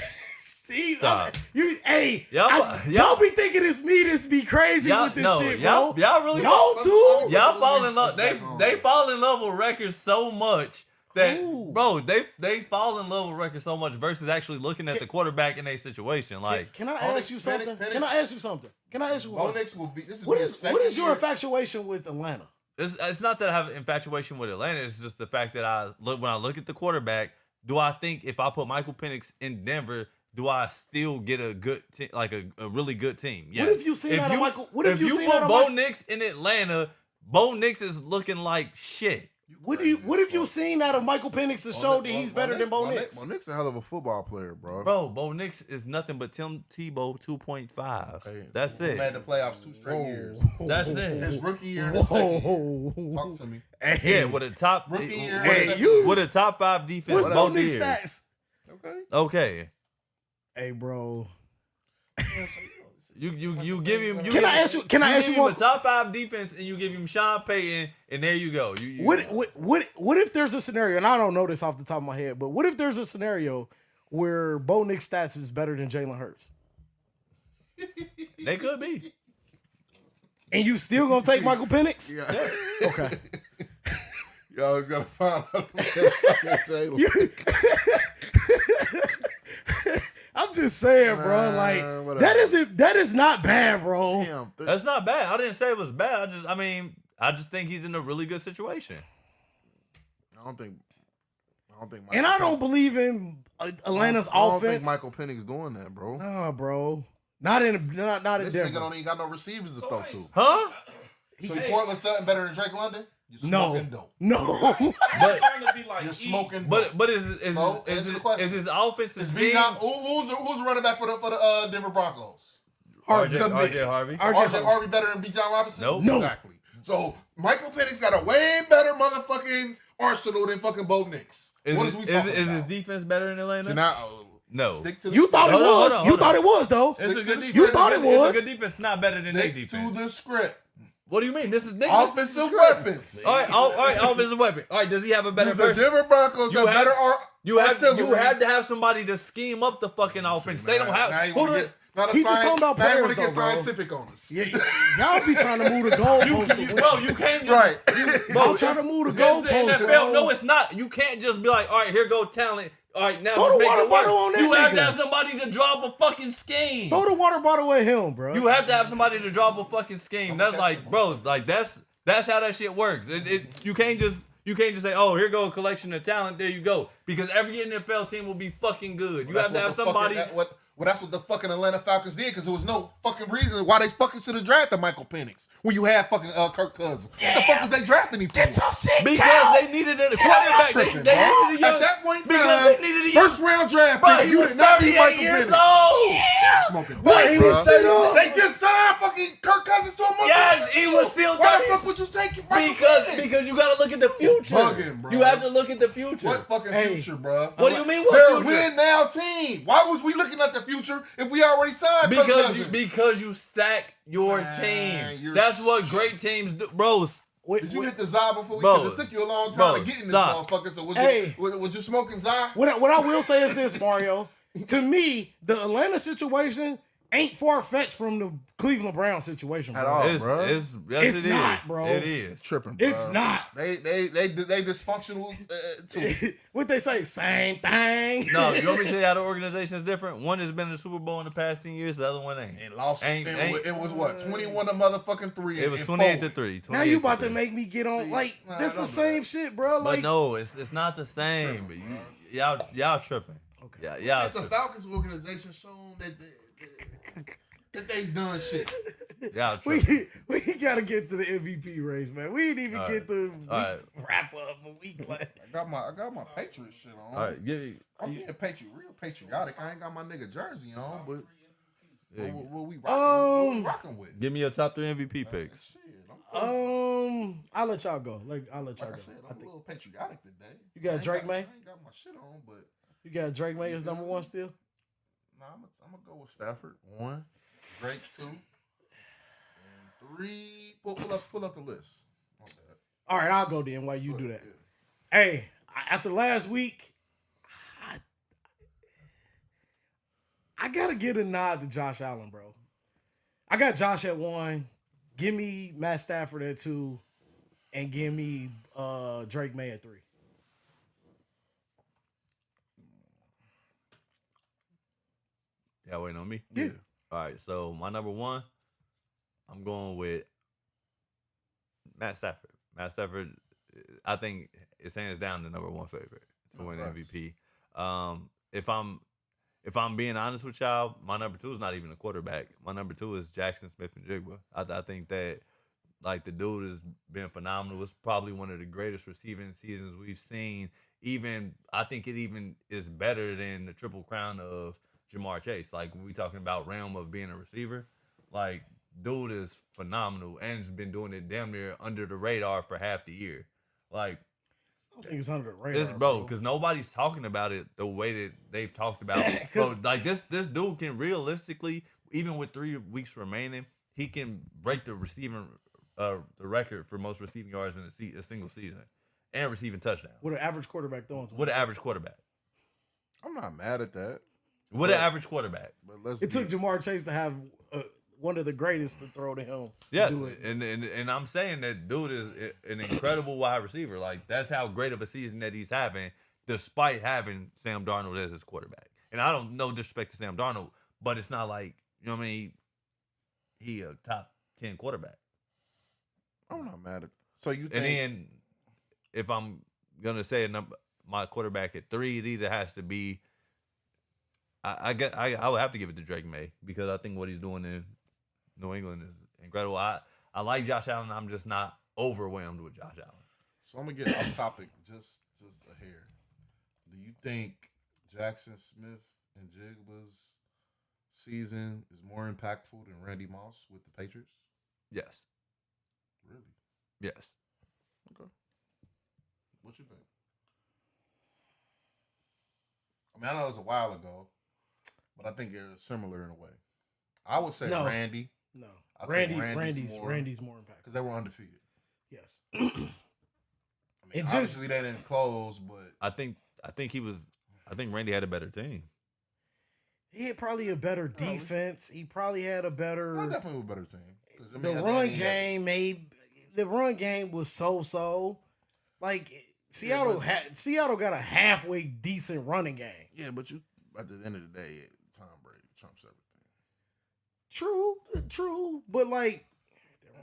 See, Stop. y'all be thinking it's me that's be crazy with this shit, bro. Y'all really Y'all too? Y'all fall in love. They fall in love with records so much that bro, they fall in love with records so much versus actually looking at the quarterback in a situation. Like, can I ask you something? Can I ask you something? Can I ask you Bo one? Nix will be. This What be is a what is your year. infatuation with Atlanta? it's not that I have an infatuation with Atlanta. It's just the fact that when I look at the quarterback, do I think if I put Michael Penix in Denver, do I still get a good like a really good team? Yes. What if you seen out of Michael? What if you seen put out of Bo Michael? Nix in Atlanta? Bo Nix is looking like shit. What have you seen out of Michael Penix to show that he's better than Bo Nix? Bo Nix a hell of a football player, bro. Bro, Bo Nix is nothing but Tim Tebow 2.5. Hey, That's he it. made the playoffs 2 straight years. That's it. His rookie year and his second year. Talk to me. Yeah, with a top Rookie year. with a top 5 defense. What's Bo both Nix years. stats? Okay. Hey, bro. You give him. Can I ask you? Can I ask you give him one? a top 5 defense, and you give him Sean Payton, and there you go. What if there's a scenario, and I don't know this off the top of my head, but what if there's a scenario where Bo Nix stats is better than Jalen Hurts, They could be. and you still gonna take Michael Penix? Yeah. Okay. You always gotta find out. I'm just saying, bro. Like that is not bad, bro. Damn, That's not bad. I didn't say it was bad. I just think he's in a really good situation. I don't think. And I don't believe in Atlanta's I don't offense. think Michael Penix doing that, bro. Nah, bro. Not in This nigga Denver. don't even got no receivers to throw to. Huh? So Portland Sutton better than Drake London? You're smoking dope. No. But trying to be like You're smoking dope. but is his offensive Is scheme? who's the running back for the Denver Broncos? RJ Harvey. RJ Harvey better than B. John Robinson? Nope. No. Exactly. So Michael Penix got a way better motherfucking arsenal than fucking Bo Nix. What is we talking Is his about? defense better in Atlanta? So now, No. Stick to the You thought it Hold on, was. hold on, You hold thought on. it was though. It's a good defense. You thought it was. It's a good defense, not better than their Stick defense. to the script. What do you mean? This is Offensive weapons. All right, offensive weapon. All right, does he have a better The version? Denver Broncos You have have- better You artillery. had to have somebody to scheme up the fucking offense. They don't have. Now you Who wanna do- get, now the He just sci- talking about now you players, wanna get though, bro. scientific on us. Yeah, y'all be trying to move the goalpost. Bro, you can't just. Right. Y'all trying to move the It's the goalpost, NFL. bro. No, it's not. You can't just be like, all right, here go talent. All right, now Throw just the make water it work. bottle on that You have to nigga. have somebody to drop a fucking scheme. Throw the water bottle at him, bro. You have to have somebody to drop a fucking scheme. That's like, bro, like that's how that shit works. You can't just say, oh, here go a collection of talent. There you go, because every NFL team will be fucking good. You have to have somebody. That's what the fucking Atlanta Falcons did, because there was no fucking reason why they fucking should have drafted Michael Penix when you had fucking Kirk Cousins. What the fuck was they drafting him for? Get your shit Because down. they needed a quarterback. Tripping, They bro. needed a young. At that point in because time, they needed a young. first round draft Bro, pick, he you was did not be 38 Michael years Penix. old. Smoking Boy, dope, he bro. was shit up. They just signed fucking Kirk Cousins to a month. Yes, he was still Why the 30. fuck would you take Michael Penix? Because you gotta look at the future. Bugging, bro. You have to look at the future. What fucking future, bro? What do you mean? What They're a future? win now team. Why was we looking at the future if we already signed Kirk Cousins? Because you stack your Man, team. That's what great teams do, bro. Did you hit the Zy before? Bro, Because it took you a long time bro, to get in this stop. motherfucker. So Hey. was you smoking Zy? What I will say is this, Mario. To me, the Atlanta situation ain't far fetched from the Cleveland Browns situation, bro. At all. It's, bro. yes, It's it not, is. bro. It is. Tripping, bro. It's not. They dysfunctional too. What they say? Same thing. No, you want me to tell you how the organization is different? One has been in the Super Bowl in the past 10 years. The other one ain't. And lost. Ain't- It was what 21 to motherfucking 3. It was and 28-3. Now you about 28-3. to make me get on like Nah, this don't the do same that. shit, bro. But Like no, it's not the same. But y'all tripping. Okay. Y'all It's the tripping. Falcons organization shown that they done shit. Y'all tripping. we gotta get to the MVP race, man. We didn't even All get the right. wrap up a week left. I got my Patriot shit on. All right, I'm being real patriotic. I ain't got my nigga jersey on, but yeah, what we rocking, with? give me your top 3 MVP picks. Shit, I'll let y'all go. I'll let y'all like I go. said, I'm a little patriotic today. You got Drake May? I ain't got my shit on, but You got Drake May as number one still? nah, I'm gonna go with Stafford 1, Drake 2, and 3. Pull up the list. Okay. All right, I'll go then while you do that. Hey, after last week, I gotta get a nod to Josh Allen, bro. I got Josh at 1. Give me Matt Stafford at 2, and give me Drake May at 3. Y'all waiting on me? Yeah. All right, so my number 1, I'm going with Matt Stafford. Matt Stafford, I think, is hands down the number 1 favorite to win MVP. If I'm being honest with y'all, my number 2 is not even a quarterback. My number 2 is Jackson Smith-Njigba. I think that, like, the dude has been phenomenal. It's probably one of the greatest receiving seasons we've seen. I think it even is better than the Triple Crown of Jamar Chase. Like, when we talking about realm of being a receiver, like, dude is phenomenal and has been doing it damn near under the radar for half the year. Like, I don't think it's under the radar, it's because nobody's talking about it the way that they've talked about it. Bro, like, this dude can realistically, even with 3 weeks remaining, he can break the record for most receiving yards in a single season and receiving touchdowns. With an average quarterback throwing. With an average quarterback. I'm not mad at that. With an average quarterback. But it took Jamar Chase to have one of the greatest to throw to him. Yes, and I'm saying that dude is an incredible wide receiver. Like, that's how great of a season that he's having, despite having Sam Darnold as his quarterback. And I don't no disrespect to Sam Darnold, but it's not like, you know what I mean, he a top 10 quarterback. I'm not mad at. So you think? And then if I'm gonna say my quarterback at 3, it either has to be. I would have to give it to Drake May because I think what he's doing in New England is incredible. I like Josh Allen. I'm just not overwhelmed with Josh Allen. So I'm gonna get off topic just a hair. Do you think Jackson Smith and Jigba's season is more impactful than Randy Moss with the Patriots? Yes. Really? Yes. Okay. What you think? I mean, I know it was a while ago, but I think they're similar in a way. I would say Randy. No. I'd say Randy's more impactful. Because they were undefeated. Yes. I mean, obviously they didn't close, but I think Randy had a better team. He had probably a better defense. He probably had a better. I definitely a better team. I mean, the run game was so. Like, Seattle got a halfway decent running game. Yeah, but at the end of the day, Tom Brady trumps everything. True, but like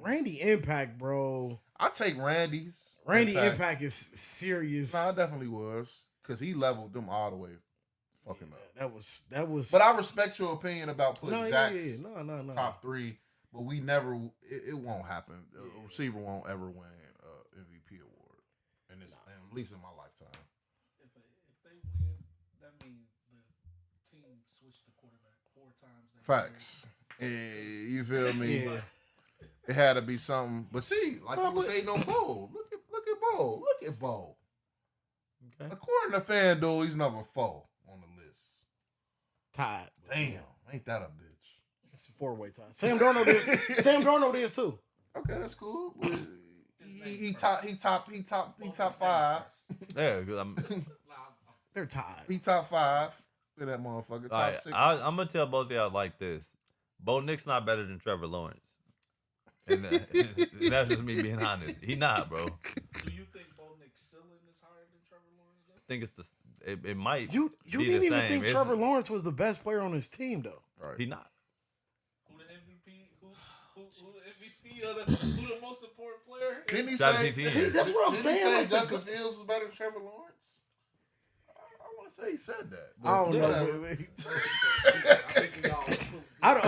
Randy impact, bro. I take Randy's. Randy impact is serious. No, it definitely was because he leveled them all the way, fucking up. That was. But I respect your opinion about putting Jack's No. top 3. But we never. It won't happen. A receiver won't ever win an MVP award, and at least in my lifetime. If they win, that means the team switched the quarterback 4 times. Facts. You feel me? Yeah. It had to be something. But see, like you was saying on Bo. Look at Bo. Look at Bo. Okay. According to FanDuel, he's number 4 on the list. Tied. Damn, ain't that a bitch? It's a 4-way tie. Sam Darnold is too. Okay, that's cool. But he top 5. Yeah, because They're tied. He top 5 in that motherfucker. Top 6. I'm gonna tell both of y'all like this: Bo Nick's not better than Trevor Lawrence, and that's just me being honest. He not, bro. Do you think Bo Nick's ceiling is higher than Trevor Lawrence? I think it's it might. You be didn't the even same. think Trevor Lawrence was the best player on his team, though. Right. He not. Who the MVP? Who the MVP? Who the most important player? Didn't he Shout say? out to TTN. See, that's what I'm saying. Say Like Justin Fields was better than Trevor Lawrence? I want to say he said that. But I don't know. I don't.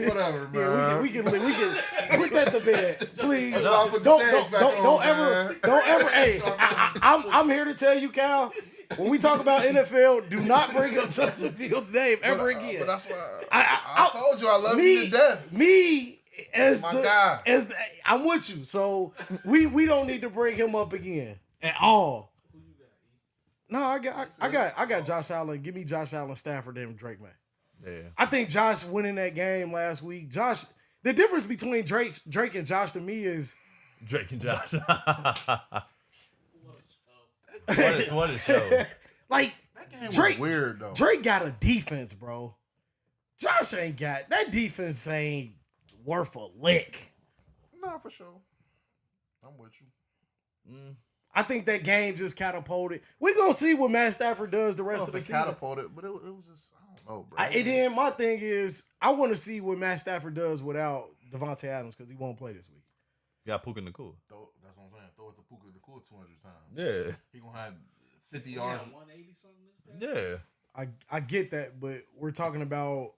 Whatever, man. We can put that to bed, please. Don't ever. Hey, I'm here to tell you, Cal. When we talk about NFL, do not bring up Justin Fields' name ever again. But that's why I told you I love you to death. Me as my guy. I'm with you. So we don't need to bring him up again at all. No, I got Josh Allen. Give me Josh Allen, Stafford, and Drake, man. Yeah. I think Josh winning that game last week. Josh, the difference between Drake and Josh to me is Drake and Josh. What a show. Like, That game was Drake weird though. Drake got a defense, bro. Josh ain't got that defense. Ain't worth a lick. Nah, for sure. I'm with you. I think that game just catapulted. We're gonna see what Matt Stafford does the rest of the season. Catapulted, but it was just I don't know, bro. And then my thing is, I want to see what Matt Stafford does without Devontae Adams because he won't play this week. Got Puka Nacua. That's what I'm saying. Throw it to Puka Nacua 200 times. Yeah. He gonna have 50 Yeah, yards. 180 something this past. Yeah. I get that, but we're talking about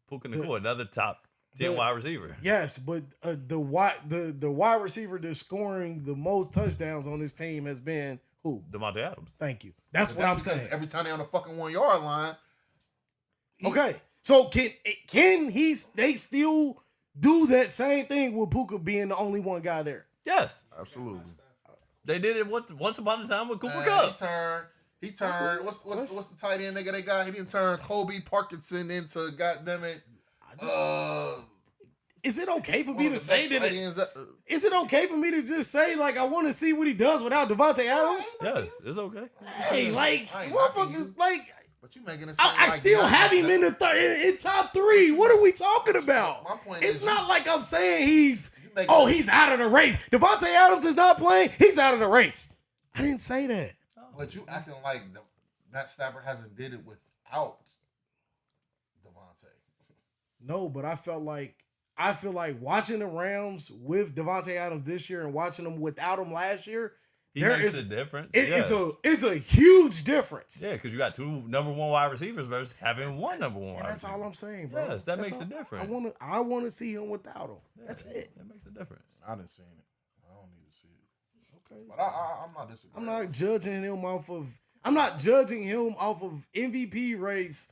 Puka Nacua, another top 10 wide receiver. yes, but the wide receiver that's scoring the most touchdowns on this team has been who? Devontae Adams. Thank you. That's what I'm because saying. Every time they on the fucking 1 yard line. Okay, so can they still do that same thing with Puka being the only one guy there? Yes. Absolutely. They did it once upon a time with Cooper Man, Kupp. He turned. What's the tight end nigga they got? He didn't turn Kobe Parkinson into goddammit. Is it okay for me to say that? Is Is it okay for me to just say like I want to see what he does without Devontae Adams? Yes, it's okay. Hey, like I ain't knocking motherfuckers, you. like But you making it. I still have him in the in top 3. What are we talking about? My point It's is not like I'm saying he's make- he's out of the race. Devontae Adams is not playing. He's out of the race. I didn't say that. But you acting like Matt Stafford hasn't did it without Devontae. No, but I feel like watching the Rams with Devontae Adams this year and watching them without him last year, He there makes is a difference. it's a huge difference. Yeah, because you got 2 number 1 wide receivers versus having 1 number 1 wide And that's receiver. all I'm saying, bro. Yes, that That's makes a all- difference. I want to see him without him. That's it. That makes a difference. I didn't see it. I don't need to see it. Okay. But I'm not disagreeing. I'm not judging him off of. I'm not judging him off of MVP race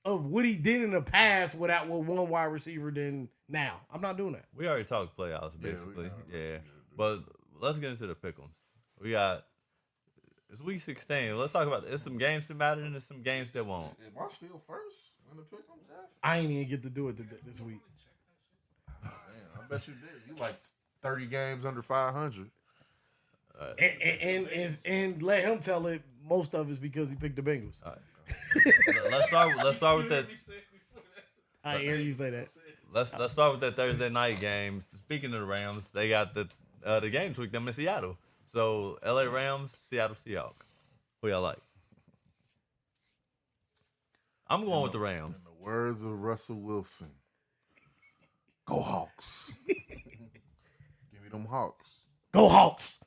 of what he did in the past with one wide receiver than now. I'm not doing that. We already talked playoffs, basically. we Yeah. But let's get into the pick'ems. We got it's week 16. Let's talk about there's some games that matter and there's some games that won't. Am I still first in the pick on Jeff? I ain't even get to do it this week. Damn, I bet you did. You like 30 games under 500. And let him tell it. Most of it's because he picked the Bengals. All right. let's start with that. I hear you say that. Let's start with that Thursday night game. Speaking of the Rams, they got the game this week them in Seattle. So LA Rams, Seattle Seahawks. Who y'all like? I'm going with the Rams. In the words of Russell Wilson, go Hawks. Give me them Hawks. Go Hawks.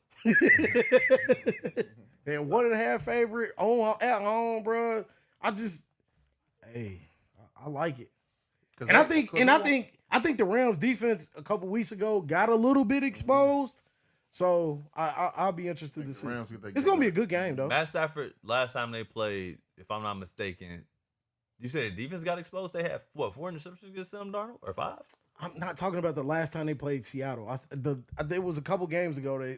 And 1.5 favorite at home, bro. I like it. And I think the Rams defense a couple weeks ago got a little bit exposed. So I'll be interested to see. It's gonna be a good game though. Matt Stafford, last time they played, if I'm not mistaken, you said the defense got exposed. They had 4 interceptions against Sam Darnold or 5? I'm not talking about the last time they played Seattle. There was a couple games ago.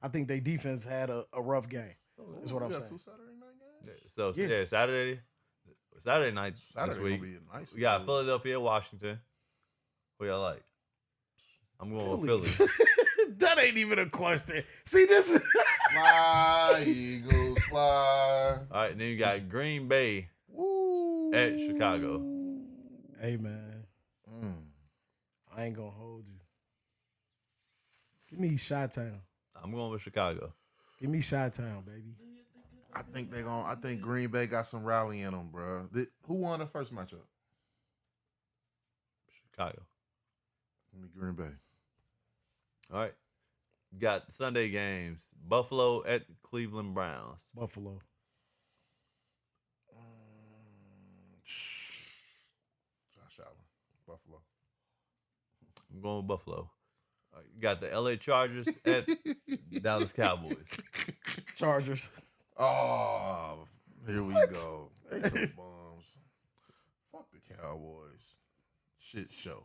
I think their defense had a rough game. Is what I'm saying. 2 Saturday night games? Yeah, so Yeah. Saturday night Saturday this week. gonna be a nice We got game. Philadelphia, Washington. Who y'all like? I'm going with Philly. Philly. That ain't even a question. See, this is Fly, Eagles, fly. All right, then you got Green Bay Woo. at Chicago. Hey man, Mm. I ain't gonna hold you. Give me Chi-Town. I'm going with Chicago. Give me Chi-Town, baby. I think Green Bay got some rally in them, bro. Who won the first matchup? Chicago. Give me Green Bay. All right. Got Sunday games. Buffalo at Cleveland Browns. Buffalo. Josh Allen, Buffalo. I'm going with Buffalo. All right, you got the LA Chargers at Dallas Cowboys. Chargers. Oh, here we go. They some bums. Fuck the Cowboys. Shit show.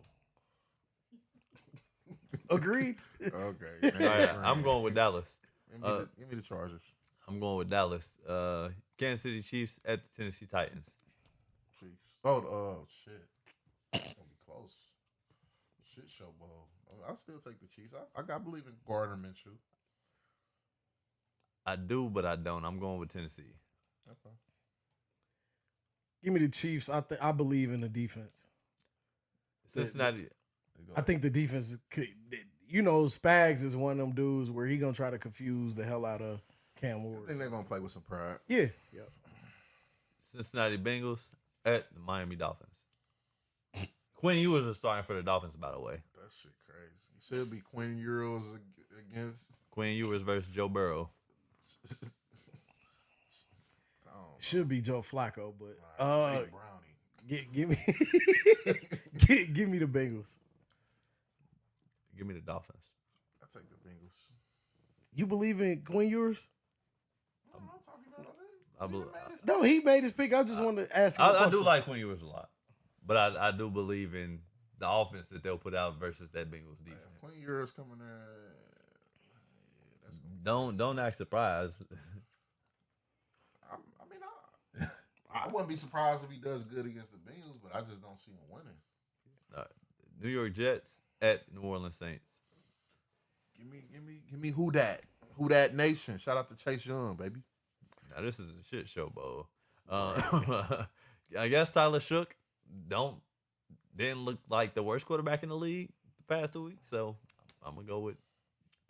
Agreed. Okay. All right, I'm going with Dallas. Give me the Chargers. I'm going with Dallas. Kansas City Chiefs at the Tennessee Titans. Chiefs. Oh, shit. It's gonna be close. Shit show bowl. I'll still take the Chiefs. I believe in Gardner Minshew. I do, but I don't. I'm going with Tennessee. Okay. Give me the Chiefs. I believe in the defense. Cincinnati. I think the defense could. Spags is one of them dudes where he gonna try to confuse the hell out of Cam I Ward. think they're gonna play with some pride. Yeah. Yep. Cincinnati Bengals at the Miami Dolphins. Quinn Ewers is starting for the Dolphins, by the way. That shit crazy. It should be Quinn Euros against. Quinn Ewers versus Joe Burrow. Should be Joe Flacco, but Brownie. give me give me the Bengals. Give me the Dolphins. I take the Bengals. You believe in Quinn Ewers? No, I'm talking about it. I believe. No, he made his pick. I just wanted to ask him. I do like Quinn Ewers a lot, but I do believe in the offense that they'll put out versus that Bengals defense. Quinn Ewers coming there. Don't act surprised. I wouldn't be surprised if he does good against the Bengals, but I just don't see him winning. New York Jets at New Orleans Saints. Give me who that nation. Shout out to Chase Young, baby. Now this is a shit show, Bo. I guess Tyler Shook didn't look like the worst quarterback in the league the past 2 weeks, so I'm gonna go with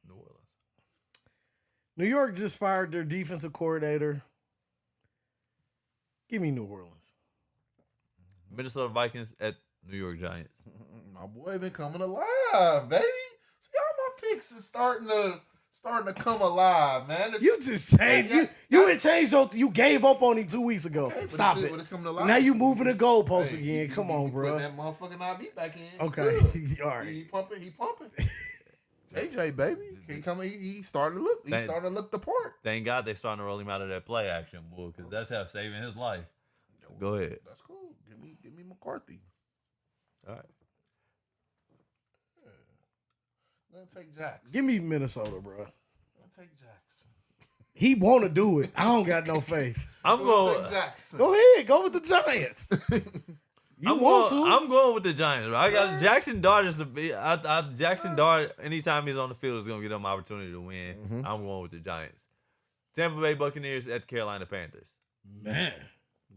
New Orleans. New York just fired their defensive coordinator. Give me New Orleans. Minnesota Vikings at New York Giants. My boy been coming alive, baby. See how my picks is starting to come alive, man. You just changed. You had changed. You gave up on him 2 weeks ago. Okay, Stop it. It's coming alive. Now you moving the goalposts Hey, again. Come on, bro. Put that motherfucking IV back in. Okay, Good. all right. He pumping. JJ, baby. He coming. He starting to look. He's starting to look the part. Thank God they starting to roll him out of that play action, boy, because that's how saving his life. Go ahead. That's cool. Give me McCarthy. All right. Let take Jackson. Give me Minnesota, bro. Let take Jackson. He want to do it. I don't got no faith. I'm going. Take Jackson. Go ahead. Go with the Giants. You want to? I'm going with the Giants. I got Jackson Dart is Jackson Dart. Anytime he's on the field, is going to get them opportunity to win. Mm-hmm. I'm going with the Giants. Tampa Bay Buccaneers at the Carolina Panthers. Man,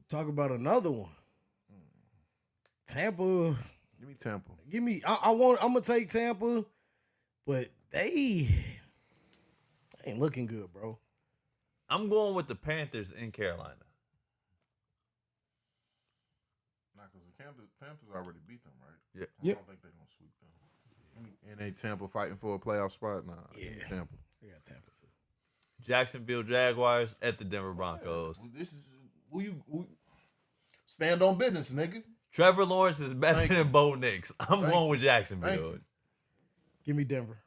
talk about another one. Tampa. Give me Tampa. Give me. I'm gonna take Tampa, but they ain't looking good, bro. I'm going with the Panthers in Carolina. Nah, because the Panthers already beat them, right? Yeah. I don't think they're gonna sweep them. And they Tampa fighting for a playoff spot. Nah, give me Tampa. I got Tampa too. Jacksonville Jaguars at the Denver Broncos. This is who stand on business, nigga. Trevor Lawrence is better than Bo Nix. I'm going with Jacksonville. you. Give me Denver.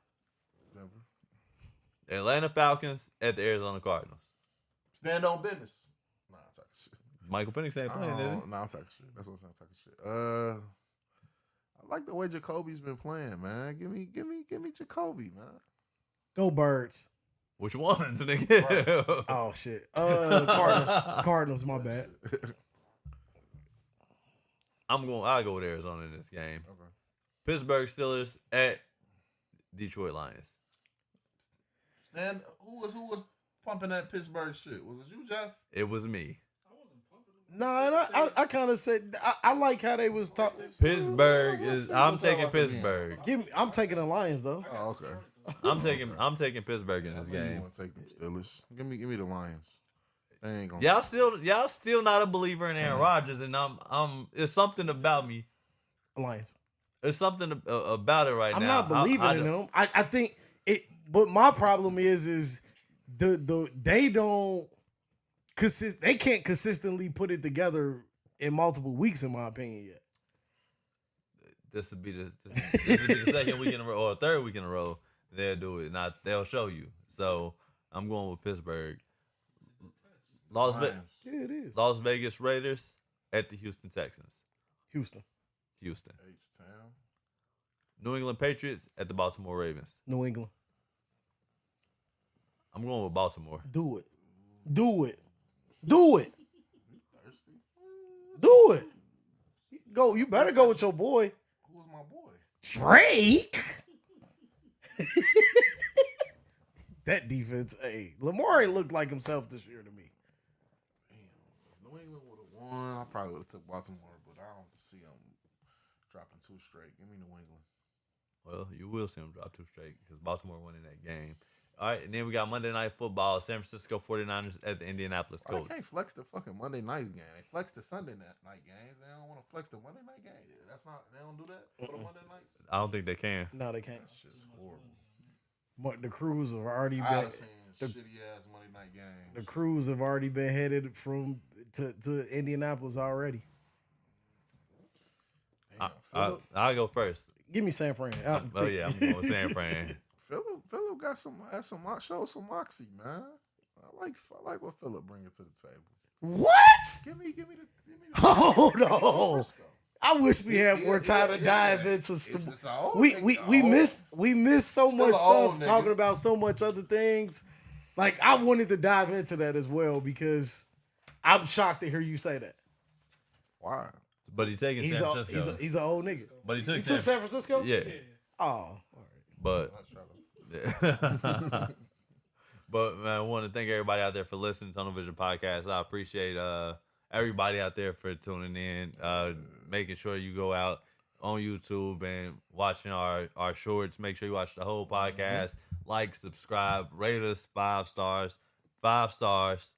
Atlanta Falcons at the Arizona Cardinals. Stand on business. Nah, I'm talking shit. Michael Penix ain't playing, is he? Nah, I'm talking shit. That's what I'm talking shit. I like the way Jacoby's been playing, man. Give me Jacoby, man. Go Birds. Which ones, nigga? Oh shit. Cardinals. My bad. I'll go with Arizona in this game. Okay. Pittsburgh Steelers at Detroit Lions. And who was pumping that Pittsburgh shit? Was it you, Jeff? It was me. No, I kind of said I like how they was talking. Pittsburgh is. I'm taking Pittsburgh. I'm taking the Lions though. Oh, okay. I'm taking Pittsburgh in this You game. want to take them Steelers? Give me the Lions. They ain't gonna. Y'all still not a believer in Aaron Rodgers, and I'm. It's something about me. Lions. There's something about it right I'm now. not believing in them. I think it. But my problem is they don't consist. They can't consistently put it together in multiple weeks, in my opinion. Yet. This would be the second week in a row or third week in a row. They'll do it. Now they'll show you. So I'm going with Pittsburgh. Las Vegas Raiders at the Houston Texans. Houston. H-Town. New England Patriots at the Baltimore Ravens. New England. I'm going with Baltimore. Do it. Do it. Do it. Thirsty? Do it. Go. You better go with your boy. Who was my boy? Drake. That defense, hey, Lamar ain't looked like himself this year to me. Damn. New England would have one. I probably would have took Baltimore, but I don't see them dropping 2 straight. Give me New England. Well, you will see them drop 2 straight because Baltimore won in that game. All right, and then we got Monday Night Football, San Francisco 49ers at the Indianapolis Well, Colts. they can't flex the fucking Monday night game. They flex the Sunday night games. They don't want to flex the Monday night game. That's not. They don't do that for the Monday nights. I don't think they can. No, they can't. That shit's horrible. But the crews have already been. I've seen shitty ass Monday night games. The crews have already been headed from to Indianapolis already. Damn, I'll go first. Give me San Fran. Oh yeah, I'm going with San Fran. Phillip got showed some moxie, man. I like what Phillip bringing to the table. What? Give me the Hold on. Frisco. I wish we had more time to dive into It's an old we nigga, missed so Still much an old stuff nigga. talking about so much other things. Like I wanted to dive into that as well because I'm shocked to hear you say that. Why? But he's taking He's San a, Francisco. he's an old nigga. But he took He took San Francisco? Yeah, Oh, all right. but Not sure. but man, I want to thank everybody out there for listening to Tunnel Vision Podcast. I appreciate everybody out there for tuning in, making sure you go out on YouTube and watching our shorts. Make sure you watch the whole podcast. Like, subscribe, rate us 5 stars. 5 stars.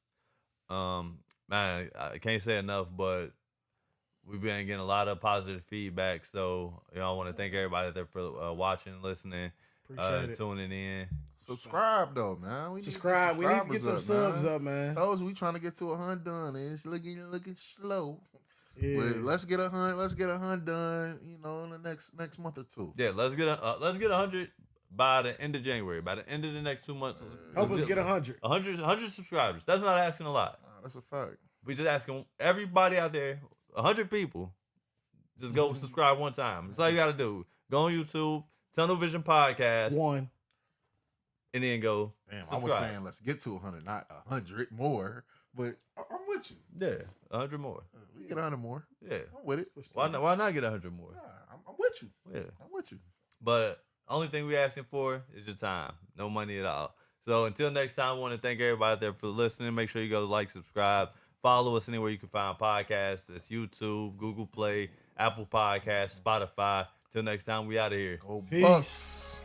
Man, I can't say enough, but we've been getting a lot of positive feedback. So, I want to thank everybody out there for watching, listening, Appreciate it. tuning in. Subscribe though, man. We Subscribe. We need to get them subs man. up, man. Told you we trying to get to 100 done. It's looking slow. Yeah. But let's get 100. Let's get 100 done. In the next month or 2. Yeah, let's get 100 by the end of January. By the end of the next 2 months. Help us get 100. 100 subscribers. That's not asking a lot. That's a fact. We just asking everybody out there, 100 people, just go subscribe one time. That's all you got to do. Go on YouTube, Tunnel Vision Podcast, One. and then go Damn, subscribe. I was saying let's get to 100, not 100 more. But I'm with you. Yeah, 100 more. We get 100 more. Yeah. I'm with it. Why not get 100 more? Nah, I'm with you. Yeah. I'm with you. But only thing we asking for is your time. No money at all. So until next time, I want to thank everybody out there for listening. Make sure you go like, subscribe, follow us anywhere you can find podcasts. It's YouTube, Google Play, Apple Podcasts, Spotify. Till next time, we out of here. Go Peace. Bucks.